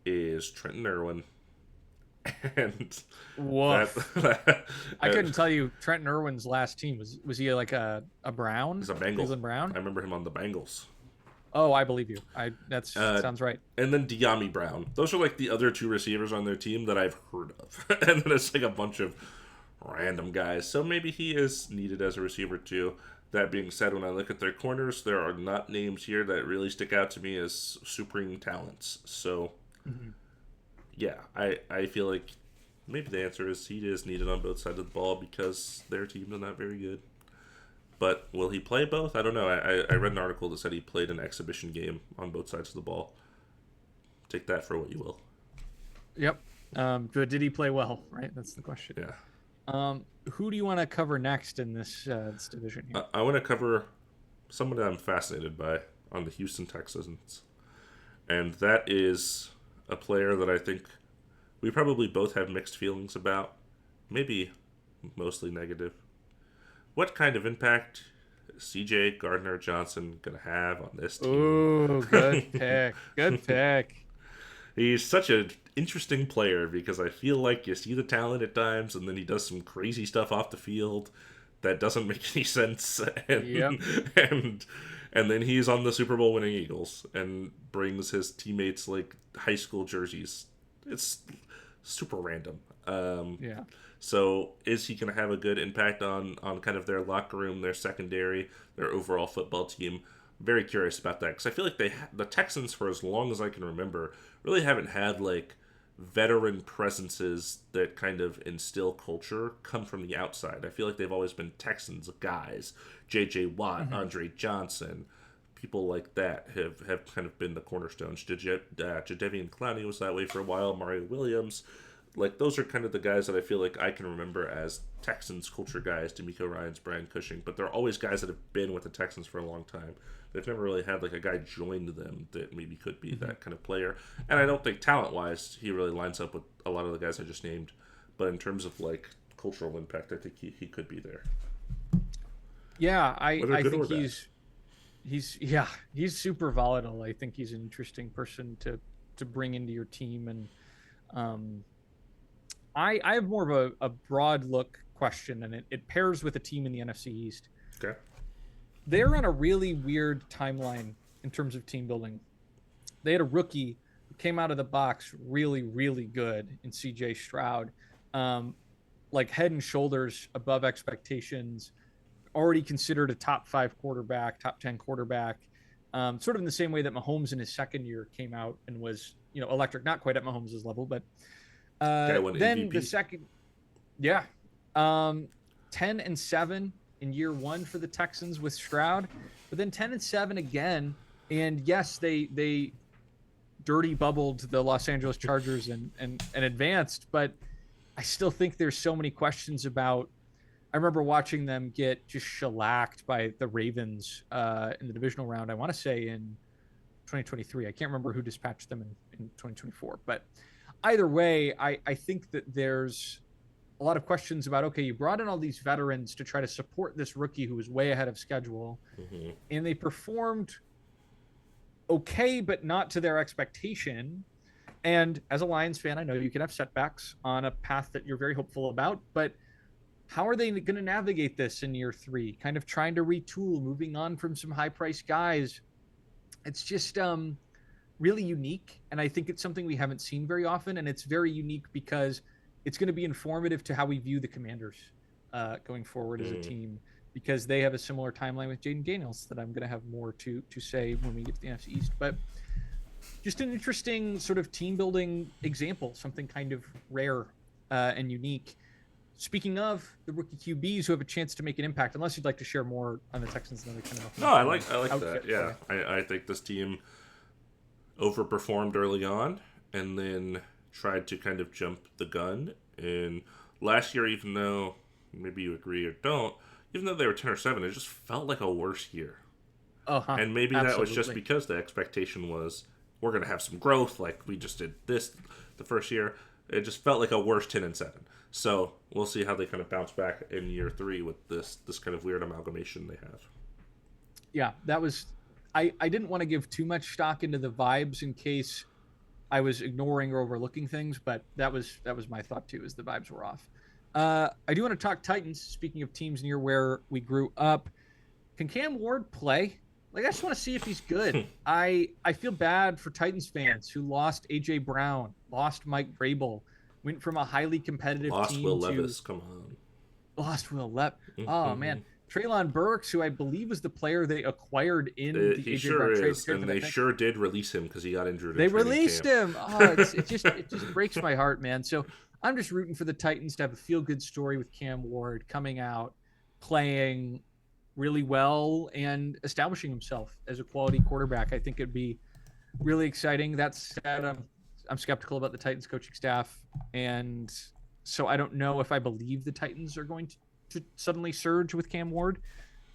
is Trenton Irwin. And Woof. that I couldn't tell you Trenton Irwin's last team. Was he like a Brown? he's a Bengal. Cleveland Brown? I remember him on the Bengals. Oh, I believe you. That sounds right. And then De'Ami Brown. Those are like the other two receivers on their team that I've heard of. And then it's like a bunch of random guys. So maybe he is needed as a receiver too. That being said, when I look at their corners, there are not names here that really stick out to me as supreme talents. So, yeah, I feel like maybe the answer is he is needed on both sides of the ball because their teams are not very good. But will he play both? I don't know. I read an article that said he played an exhibition game on both sides of the ball. Take that for what you will. Yep. But did he play well? Right. That's the question. Yeah. Who do you want to cover next in this division here? I want to cover someone that I'm fascinated by on the Houston Texans. And that is a player that I think we probably both have mixed feelings about. Maybe mostly negative. What kind of impact is C.J. Gardner-Johnson going to have on this team? Ooh, good pick. Good pick. He's such an interesting player because I feel like you see the talent at times and then he does some crazy stuff off the field that doesn't make any sense. And, and then he's on the Super Bowl winning Eagles and brings his teammates like high school jerseys. It's super random. Yeah. So is he going to have a good impact on kind of their locker room, their secondary, their overall football team? Very curious about that because I feel like the Texans, for as long as I can remember, really haven't had like veteran presences that kind of instill culture come from the outside. I feel like they've always been Texans guys. J.J. Watt, Andre Johnson, people like that have kind of been the cornerstones. Jadeveon Clowney was that way for a while. Mario Williams. Like, those are kind of the guys that I feel like I can remember as Texans culture guys, D'Amico Ryans, Brian Cushing, but they're always guys that have been with the Texans for a long time. They've never really had, like, a guy joined them that maybe could be that kind of player. And I don't think talent-wise he really lines up with a lot of the guys I just named. But in terms of, like, cultural impact, I think he could be there. Yeah, I think he's super volatile. I think he's an interesting person to bring into your team. And I have more of a broad look question, and it pairs with a team in the NFC East. Okay. They're on a really weird timeline in terms of team building. They had a rookie who came out of the box really, really good in C.J. Stroud, like head and shoulders above expectations, already considered a top 5 quarterback, top 10 quarterback, sort of in the same way that Mahomes in his second year came out and was, electric, not quite at Mahomes' level, but then MVP. The second, 10-7 in year one for the Texans with Stroud, but then 10-7 again. And yes, they dirty bubbled the Los Angeles Chargers and advanced, but I still think there's so many questions about. I remember watching them get just shellacked by the Ravens in the divisional round. I want to say in 2023. I can't remember who dispatched them in 2024, but either way, I think that there's a lot of questions about, okay, you brought in all these veterans to try to support this rookie who was way ahead of schedule, and they performed okay, but not to their expectation. And as a Lions fan, I know you can have setbacks on a path that you're very hopeful about, but how are they going to navigate this in year 3? Kind of trying to retool, moving on from some high-priced guys. It's just really unique, and I think it's something we haven't seen very often, and it's very unique because it's going to be informative to how we view the Commanders going forward as a team, because they have a similar timeline with Jaden Daniels that I'm going to have more to say when we get to the NFC East. But just an interesting sort of team building example, something kind of rare and unique. Speaking of the rookie QBs who have a chance to make an impact, unless you'd like to share more on the Texans and other kind of no, I like that. Yeah, I think this team overperformed early on and then tried to kind of jump the gun. And last year, even though maybe you agree or don't, even though they were 10-7, it just felt like a worse year. And maybe that was just because the expectation was we're going to have some growth, like we just did this the first year. It just felt like a worse 10-7. So we'll see how they kind of bounce back in year 3 with this kind of weird amalgamation they have. Yeah, that was. I didn't want to give too much stock into the vibes in case I was ignoring or overlooking things, but that was my thought too, is the vibes were off. I do want to talk Titans. Speaking of teams near where we grew up, can Cam Ward play? Like, I just want to see if he's good. I feel bad for Titans fans who lost A.J. Brown, lost Mike Vrabel, went from a highly competitive team Will Levis, come on. Lost Will Levis. Oh, man. Treylon Burks, who I believe was the player they acquired in the A.J. Brown trade. And they sure did release him because he got injured. They released him. Oh, it just breaks my heart, man. So I'm just rooting for the Titans to have a feel-good story with Cam Ward coming out, playing really well and establishing himself as a quality quarterback. I think it'd be really exciting. That said, I'm skeptical about the Titans coaching staff, and so I don't know if I believe the Titans are going to suddenly surge with Cam Ward.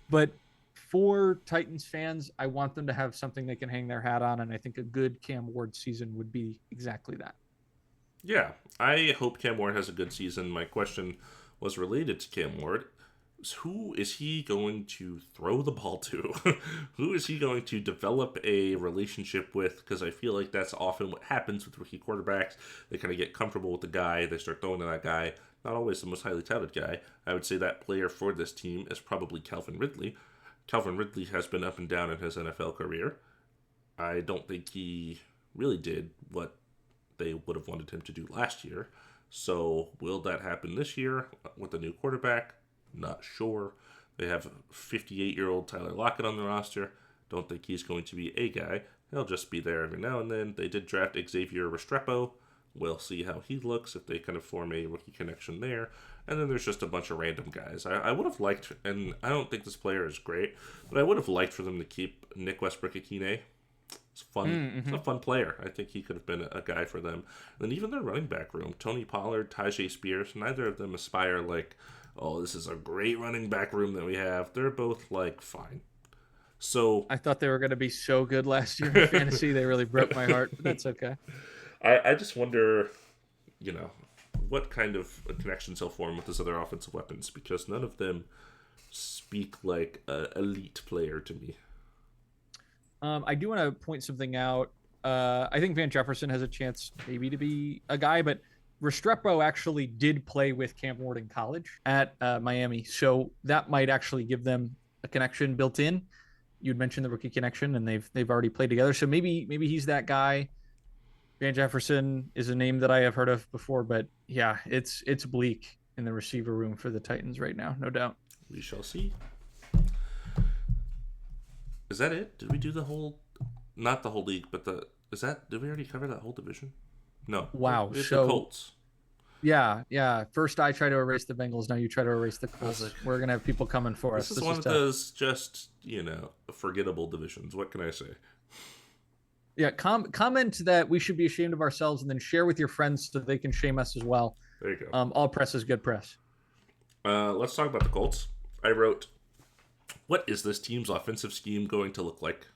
But for Titans fans, I want them to have something they can hang their hat on, and I think a good Cam Ward season would be exactly that. Yeah, I hope Cam Ward has a good season. My question was related to Cam Ward. Who is he going to throw the ball to? Who is he going to develop a relationship with? Because I feel like that's often what happens with rookie quarterbacks. They kind of get comfortable with the guy. They start throwing to that guy. Not always the most highly touted guy. I would say that player for this team is probably Calvin Ridley. Calvin Ridley has been up and down in his NFL career. I don't think he really did what they would have wanted him to do last year. So will that happen this year with a new quarterback? Not sure. They have 58-year-old Tyler Lockett on the roster. Don't think he's going to be a guy. He'll just be there every now and then. They did draft Xavier Restrepo. We'll see how he looks if they kind of form a rookie connection there. And then there's just a bunch of random guys. I would have liked, and I don't think this player is great, but I would have liked for them to keep Nick Westbrook-Akine. It's fun. It's a fun player. I think he could have been a guy for them. And even their running back room, Tony Pollard, Tyjae Spears, neither of them aspire like, oh, this is a great running back room that we have. They're both, like, fine. So I thought they were going to be so good last year in fantasy. They really broke my heart, but that's okay. I just wonder, what kind of connections he'll form with his other offensive weapons, because none of them speak like an elite player to me. I do want to point something out. I think Van Jefferson has a chance maybe to be a guy, but Restrepo actually did play with Cam Ward in college at Miami, so that might actually give them a connection built in. You'd mentioned the rookie connection, and they've already played together, so maybe he's that guy. Van Jefferson is a name that I have heard of before, but yeah, it's bleak in the receiver room for the Titans right now, no doubt. We shall see. Is that it? Did we do the whole, not the whole league, but did we already cover that whole division? No. Wow. So, the Colts. Yeah. First I try to erase the Bengals, now you try to erase the Colts. We're going to have people coming for us. This is one of those just, forgettable divisions. What can I say? Yeah, comment that we should be ashamed of ourselves, and then share with your friends so they can shame us as well. There you go. All press is good press. Let's talk about the Colts. I wrote, what is this team's offensive scheme going to look like?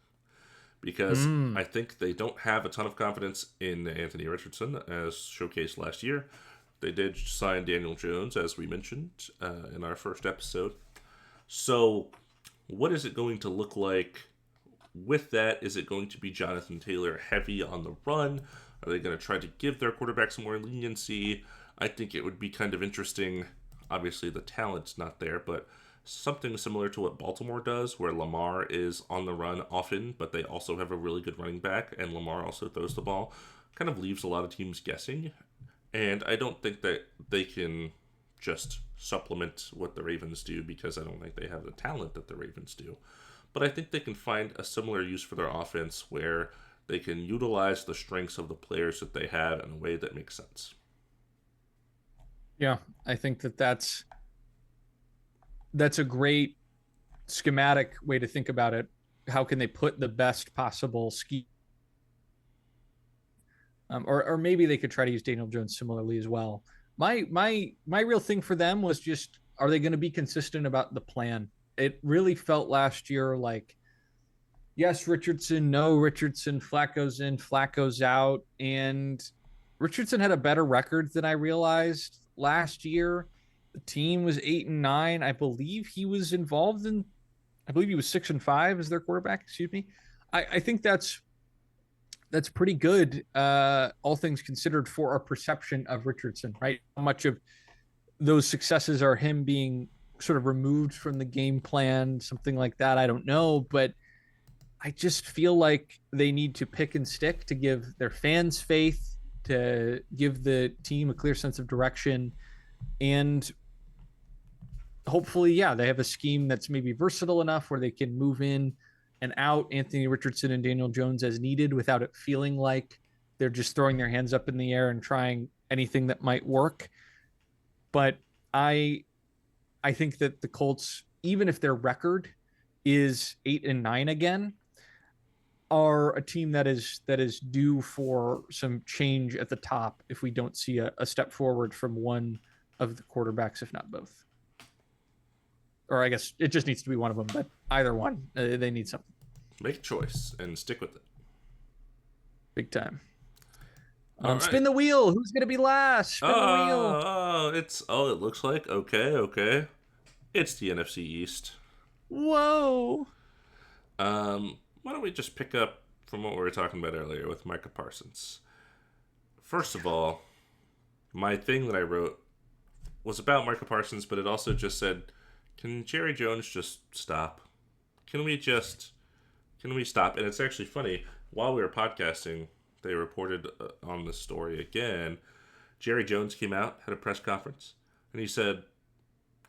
Because I think they don't have a ton of confidence in Anthony Richardson, as showcased last year. They did sign Daniel Jones, as we mentioned in our first episode. So what is it going to look like with that? Is it going to be Jonathan Taylor heavy on the run? Are they going to try to give their quarterback some more leniency? I think it would be kind of interesting. Obviously, the talent's not there, but something similar to what Baltimore does, where Lamar is on the run often, but they also have a really good running back, and Lamar also throws the ball, kind of leaves a lot of teams guessing. And I don't think that they can just supplement what the Ravens do, because I don't think they have the talent that the Ravens do. But I think they can find a similar use for their offense where they can utilize the strengths of the players that they have in a way that makes sense. Yeah, I think that's a great schematic way to think about it. How can they put the best possible ski? Or maybe they could try to use Daniel Jones similarly as well. My real thing for them was just, are they going to be consistent about the plan? It really felt last year like, yes, Richardson, no Richardson, Flacco's in, Flacco's out, and Richardson had a better record than I realized last year. The team was 8-9. I believe he was involved in. I believe he was 6-5 as their quarterback. Excuse me. I think that's pretty good, all things considered, for our perception of Richardson. Right? How much of those successes are him being sort of removed from the game plan, something like that? I don't know, but I just feel like they need to pick and stick to give their fans faith, to give the team a clear sense of direction, and hopefully, yeah, they have a scheme that's maybe versatile enough where they can move in and out Anthony Richardson and Daniel Jones as needed without it feeling like they're just throwing their hands up in the air and trying anything that might work. But I think that the Colts, even if their record is 8-9 again, are a team that is due for some change at the top if we don't see a step forward from one of the quarterbacks, if not both. Or I guess it just needs to be one of them, but either one, they need something. Make a choice and stick with it. Big time. Right. Spin the wheel. Who's going to be last? Spin the wheel. It looks like, okay. It's the NFC East. Whoa. Why don't we just pick up from what we were talking about earlier with Micah Parsons? First of all, my thing that I wrote was about Micah Parsons, but it also just said, can Jerry Jones just stop? Can we stop? And it's actually funny. While we were podcasting, they reported on this story again. Jerry Jones came out, had a press conference, and he said,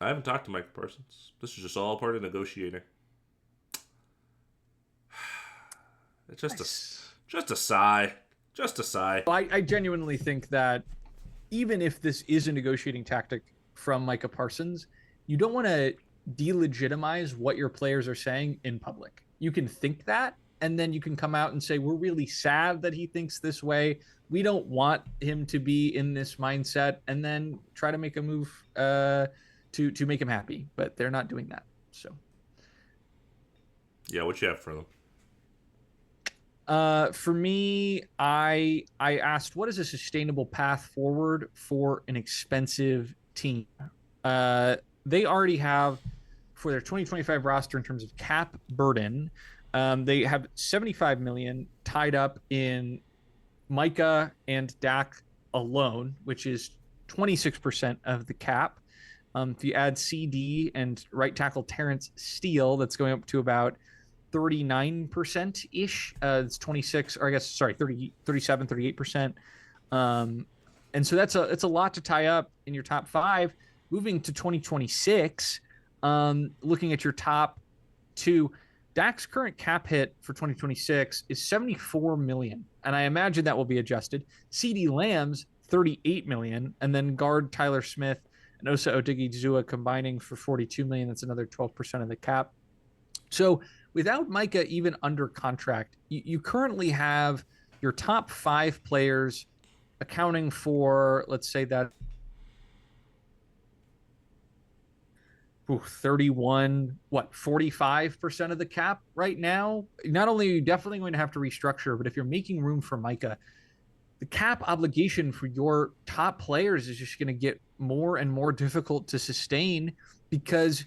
I haven't talked to Micah Parsons. This is just all part of negotiating. It's just a sigh. Just a sigh. I genuinely think that even if this is a negotiating tactic from Micah Parsons, you don't want to delegitimize what your players are saying in public. You can think that, and then you can come out and say, we're really sad that he thinks this way. We don't want him to be in this mindset, and then try to make a move to make him happy. But they're not doing that. So, yeah, what you have for them? For me, I asked, what is a sustainable path forward for an expensive team? They already have, for their 2025 roster in terms of cap burden, they have $75 million tied up in Micah and Dak alone, which is 26% of the cap. If you add CD and right tackle Terrence Steele, that's going up to about 39% ish. It's 26, or I guess, sorry, 30, 37, 38%. And so that's a lot to tie up in your top five. Moving to 2026, looking at your top two, Dak's current cap hit for 2026 is $74 million, and I imagine that will be adjusted. CeeDee Lamb's $38 million, and then guard Tyler Smith and Osa Odigizua combining for $42 million. That's another 12% of the cap. So without Micah even under contract, you currently have your top five players accounting for, let's say that 45% of the cap right now. Not only are you definitely going to have to restructure, but if you're making room for Micah, the cap obligation for your top players is just going to get more and more difficult to sustain, because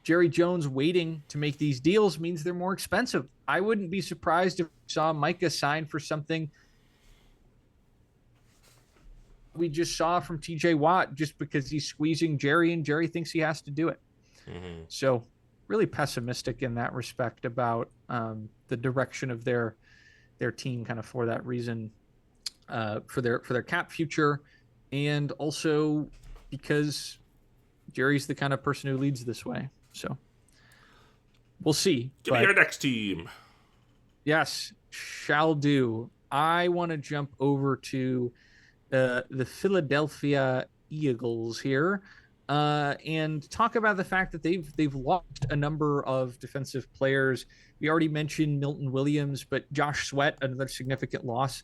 Jerry Jones waiting to make these deals means they're more expensive. I wouldn't be surprised if we saw Micah sign for something we just saw from TJ Watt, just because he's squeezing Jerry and Jerry thinks he has to do it. Mm-hmm. So really pessimistic in that respect about the direction of their team, kind of for that reason, for their cap future, and also because Jerry's the kind of person who leads this way. So we'll see. Give me our next team. Yes, shall do. I want to jump over to the Philadelphia Eagles here, and talk about the fact that they've lost a number of defensive players. We already mentioned Milton Williams, but Josh Sweat, another significant loss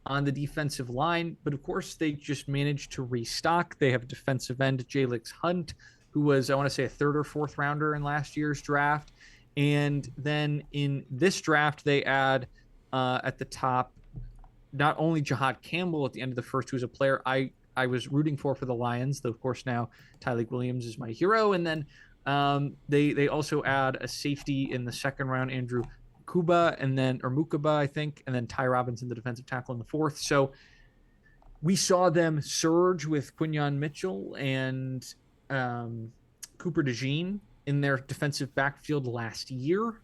on the defensive line. But of course, they just managed to restock. They have defensive end Jalix Hunt, who was, I want to say, a third or fourth rounder in last year's draft. And then in this draft, they add at the top not only Jahad Campbell at the end of the first, who's a player I was rooting for the Lions, though of course now Tyleik Williams is my hero. And then they also add a safety in the second round, Andrew Mukaba, I think, and then Ty Robinson, the defensive tackle, in the fourth. So we saw them surge with Quinyon Mitchell and Cooper DeJean in their defensive backfield last year,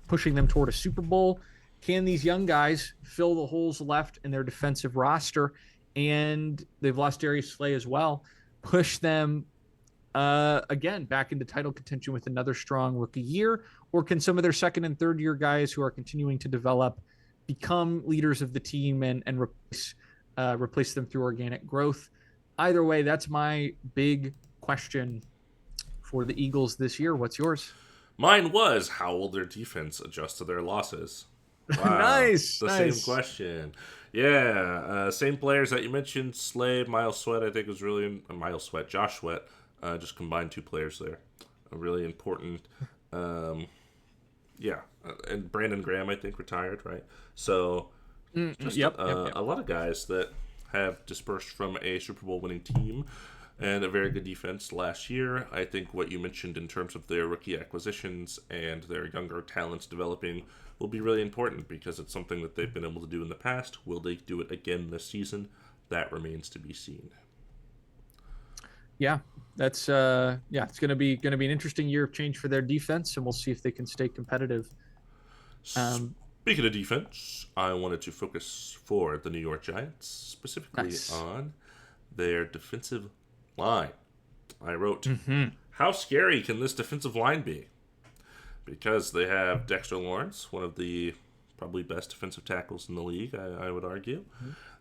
pushing them toward a Super Bowl. Can these young guys fill the holes left in their defensive roster? And they've lost Darius Slay as well. Push them again back into title contention with another strong rookie year? Or can some of their second and third year guys who are continuing to develop become leaders of the team and replace them through organic growth? Either way, that's my big question for the Eagles this year. What's yours? Mine was, how will their defense adjust to their losses? Wow. Nice. Same question. Yeah. Same players that you mentioned. Slay, Miles Sweat, I think was really... Josh Sweat. Just combined two players there. Really important. Yeah. And Brandon Graham, I think, retired, right? So, just a lot of guys that have dispersed from a Super Bowl winning team and a very good defense last year. I think what you mentioned in terms of their rookie acquisitions and their younger talents developing will be really important, because it's something that they've been able to do in the past. Will they do it again this season? That remains to be seen. Yeah, that's it's going to be an interesting year of change for their defense, and we'll see if they can stay competitive. Speaking of defense, I wanted to focus for the New York Giants specifically on their defensive line. I wrote, how scary can this defensive line be? Because they have Dexter Lawrence, one of the probably best defensive tackles in the league, I would argue.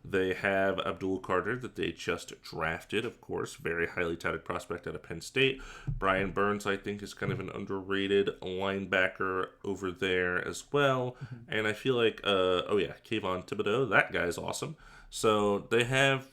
They have Abdul Carter that they just drafted, of course, very highly touted prospect out of Penn State. Brian Burns, I think, is kind of an underrated linebacker over there as well. And I feel like, Kayvon Thibodeau, that guy's awesome. So they have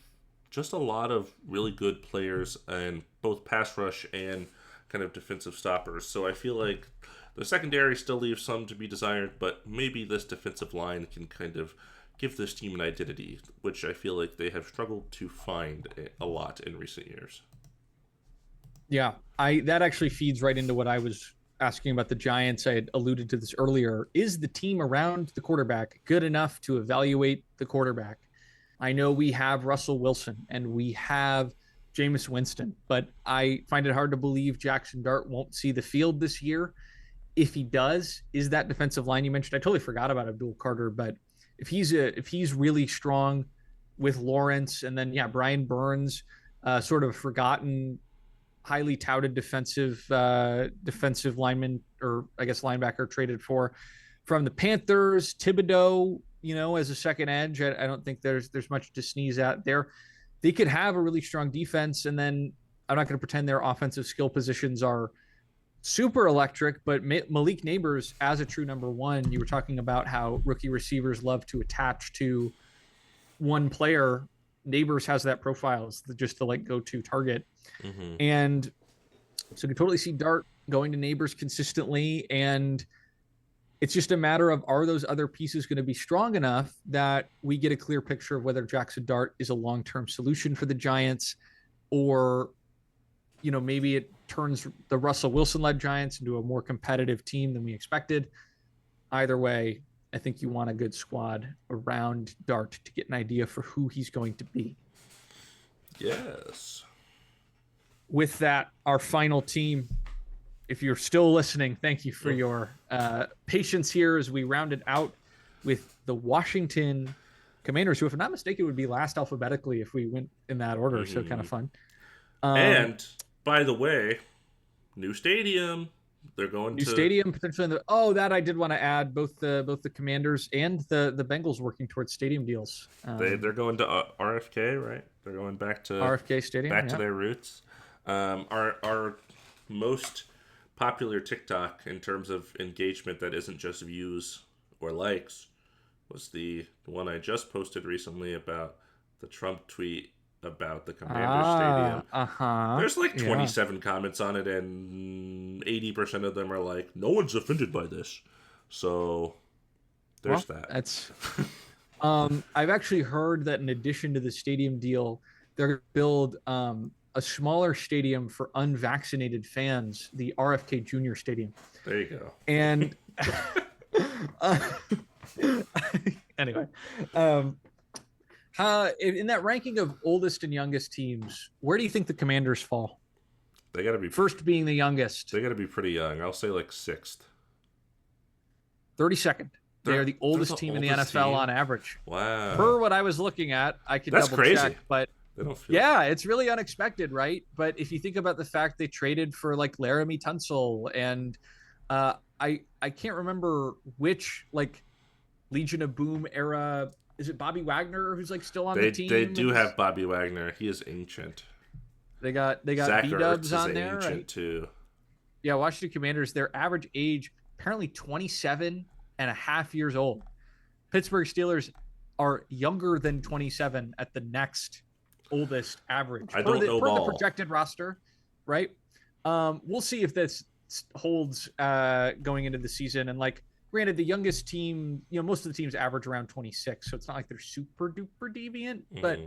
just a lot of really good players in both pass rush and kind of defensive stoppers. So I feel like the secondary still leaves some to be desired, but maybe this defensive line can kind of give this team an identity, which I feel like they have struggled to find a lot in recent years. Yeah, that actually feeds right into what I was asking about the Giants. I had alluded to this earlier. Is the team around the quarterback good enough to evaluate the quarterback? I know we have Russell Wilson and we have Jameis Winston, but I find it hard to believe Jackson Dart won't see the field this year. If he does, is that defensive line you mentioned? I totally forgot about Abdul Carter, but if he's really strong with Lawrence, and then Brian Burns, sort of forgotten, highly touted defensive lineman, or I guess linebacker, traded from the Panthers. Thibodeau, as a second edge, I don't think there's much to sneeze at there. They could have a really strong defense, and then I'm not going to pretend their offensive skill positions are super electric, but Malik Neighbors as a true number one. You were talking about how rookie receivers love to attach to one player. Neighbors has that profile, as just the go-to target. And so you totally see Dart going to Neighbors consistently, and it's just a matter of, are those other pieces going to be strong enough that we get a clear picture of whether Jackson Dart is a long-term solution for the Giants, or maybe it turns the Russell Wilson-led Giants into a more competitive team than we expected. Either way, I think you want a good squad around Dart to get an idea for who he's going to be. Yes. With that, our final team, if you're still listening, thank you for your patience here as we round it out with the Washington Commanders, who, if I'm not mistaken, would be last alphabetically if we went in that order. So kind of fun. By the way, new stadium. They're going New to. stadium potentially. That I did want to add. Both the Commanders and the Bengals working towards stadium deals. They're going to RFK, right? They're going RFK Stadium. back to Yeah. their roots. Our most popular TikTok in terms of engagement that isn't just views or likes was the one I just posted recently about the Trump tweet about the Commanders Stadium. There's like Yeah. 27 comments on it, and 80% of them are like, "No one's offended by this." So there's that. That's. I've actually heard that in addition to the stadium deal, they're going to build a smaller stadium for unvaccinated fans, the RFK Junior Stadium. There you go. And uh, anyway, in that ranking of oldest and youngest teams, where do you think the Commanders fall? They got to be First being the youngest, They got to be pretty young. I'll say like 6th. 32nd. They are the oldest the team in the oldest NFL team? on average. Wow. Per what I was looking at, I could That's double crazy. check, but They don't feel yeah, it's really unexpected, right? But if you think about the fact they traded for like Laramie Tunsil and I can't remember which like Legion of Boom era. Is it Bobby Wagner who's like still on the team? They do have Bobby Wagner. He is ancient. They got Zach B-dubs Ertz on is there, ancient right? too. Yeah, Washington Commanders, their average age apparently 27 and a half years old. Pittsburgh Steelers are younger than 27 at the next oldest average. I don't know per the ball. projected roster, right? We'll see if this holds going into the season. And like, granted, the youngest team, most of the teams average around 26, so it's not like they're super duper deviant, but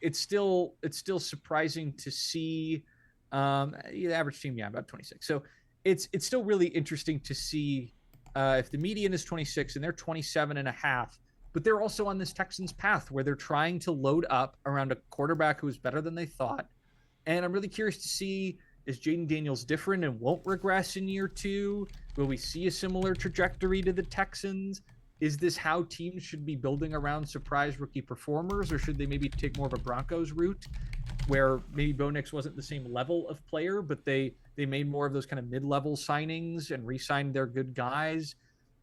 it's still surprising to see the average team, about 26. So it's still really interesting to see if the median is 26 and they're 27 and a half, but they're also on this Texans path where they're trying to load up around a quarterback who is better than they thought. And I'm really curious to see, is Jaden Daniels different and won't regress in year 2? Will we see a similar trajectory to the Texans? Is this how teams should be building around surprise rookie performers, or should they maybe take more of a Broncos route where maybe Bo Nix wasn't the same level of player, but they made more of those kind of mid-level signings and re-signed their good guys?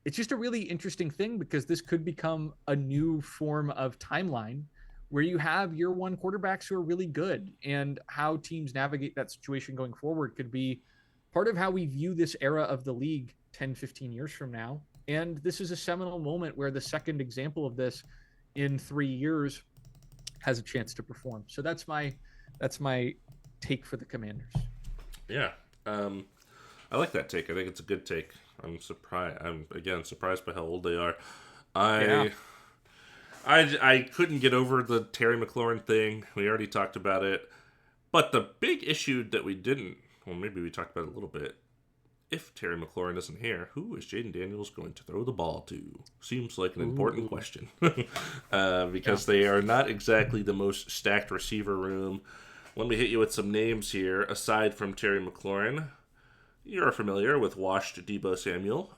It's just a really interesting thing because this could become a new form of timeline where you have year 1 quarterbacks who are really good, and how teams navigate that situation going forward could be part of how we view this era of the league 10, 15 years from now. And this is a seminal moment where the second example of this in 3 years has a chance to perform. So that's my take for the Commanders. Yeah. I like that take. I think it's a good take. I'm surprised. I'm again surprised by how old they are. I couldn't get over the Terry McLaurin thing. We already talked about it. But the big issue that we didn't, well, maybe we talked about it a little bit. If Terry McLaurin isn't here, who is Jaden Daniels going to throw the ball to? Seems like an important question. Because they are not exactly the most stacked receiver room. Let me hit you with some names here. Aside from Terry McLaurin, you're familiar with washed Debo Samuel.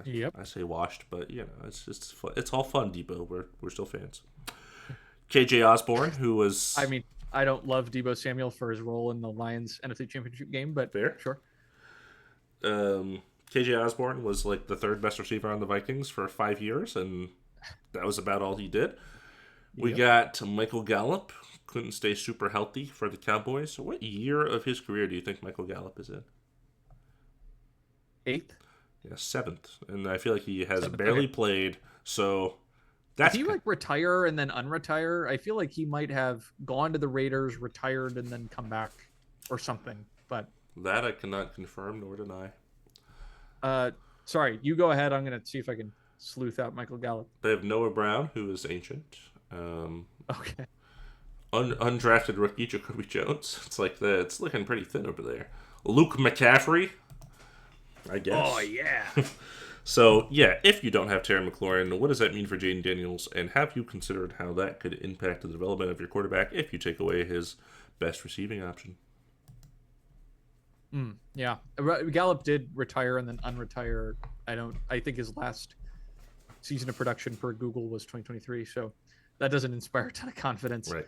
Yep. I say washed, but it's just fun. It's all fun, Debo. We're still fans. KJ Osborne, who was I don't love Debo Samuel for his role in the Lions NFC Championship game, but fair. Sure. KJ Osborne was like the 3rd best receiver on the Vikings for 5 years, and that was about all he did. We got Michael Gallup, couldn't stay super healthy for the Cowboys. So what year of his career do you think Michael Gallup is in? 8th. Yeah, 7th, and I feel like he has barely played. So that's did he retire and then unretire? I feel like he might have gone to the Raiders, retired, and then come back or something. But that I cannot confirm nor deny. Sorry, you go ahead. I'm going to see if I can sleuth out Michael Gallup. They have Noah Brown, who is ancient. Okay. Undrafted rookie Jacoby Jones. It's looking pretty thin over there. Luke McCaffrey, I guess. Oh yeah. So yeah, if you don't have Terry McLaurin, what does that mean for Jaden Daniels? And have you considered how that could impact the development of your quarterback if you take away his best receiving option? Yeah, Gallup did retire and then unretire. I think his last season of production per Google was 2023, so that doesn't inspire a ton of confidence. Right.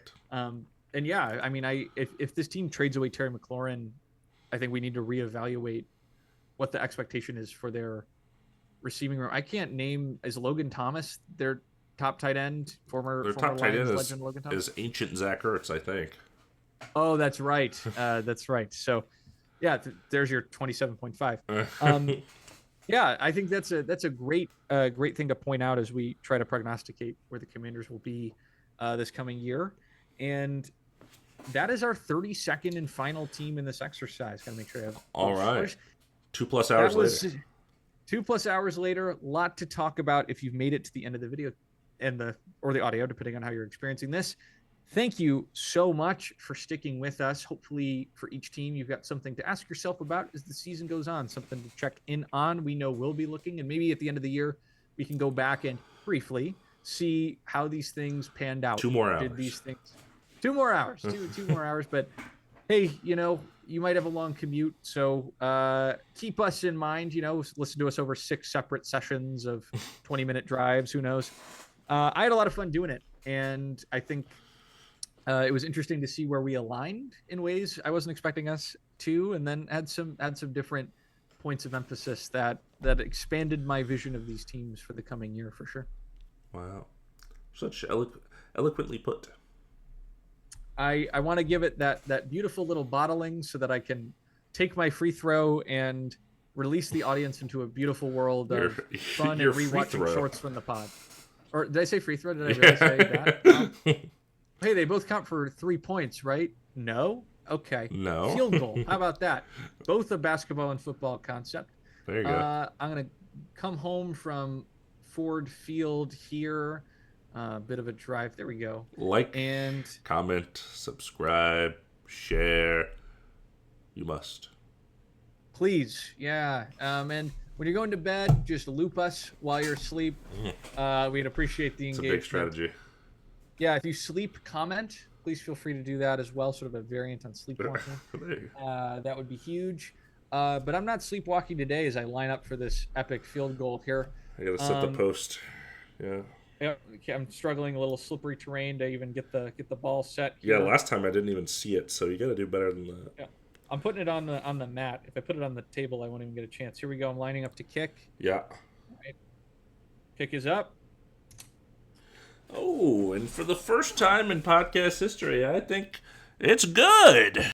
And yeah, I mean, if this team trades away Terry McLaurin, I think we need to reevaluate what the expectation is for their receiving room. I can't name, is Logan Thomas their top tight end, Their former top tight Lions end legend Logan Thomas? is ancient Zach Ertz, I think. Oh, that's right. That's right. So, yeah, there's your 27.5. Yeah, I think that's a great thing to point out as we try to prognosticate where the Commanders will be this coming year, and that is our 32nd and final team in this exercise. Got to make sure I have All right. scores. 2+ hours later. 2+ hours later. A lot to talk about if you've made it to the end of the video and the audio, depending on how you're experiencing this. Thank you so much for sticking with us. Hopefully for each team, you've got something to ask yourself about as the season goes on, something to check in on. We know we'll be looking, and maybe at the end of the year, we can go back and briefly see how these things panned out. 2 more hours. Did these things 2 more hours, two more hours. But hey, you might have a long commute, so keep us in mind. Listen to us over 6 separate sessions of 20-minute drives. Who knows? I had a lot of fun doing it, and I think it was interesting to see where we aligned in ways I wasn't expecting us to, and then had some different points of emphasis that expanded my vision of these teams for the coming year for sure. Wow, such eloquently put. I want to give it that beautiful little bottling so that I can take my free throw and release the audience into a beautiful world of fun and rewatching shorts from the pod. Or did I say free throw? Did I really say that? Hey, they both count for 3 points, right? No? Okay. No. Field goal. How about that? Both a basketball and football concept. There you go. I'm going to come home from Ford Field here. Bit of a drive. There we go. Like, and comment, subscribe, share. You must. Please. Yeah. And when you're going to bed, just loop us while you're asleep. We'd appreciate the engagement. It's a big strategy. Yeah, if you sleep, comment. Please feel free to do that as well. Sort of a variant on sleepwalking. That would be huge. But I'm not sleepwalking today as I line up for this epic field goal here. I gotta set the post. Yeah. I'm struggling a little slippery terrain to even get the ball set here. here. Yeah, last time I didn't even see it, so you gotta do better than that. Yeah. I'm putting it on the mat. If I put it on the table, I won't even get a chance. Here we go. I'm lining up to kick. Yeah. Right. Kick is up. Oh, and for the first time in podcast history, I think it's good.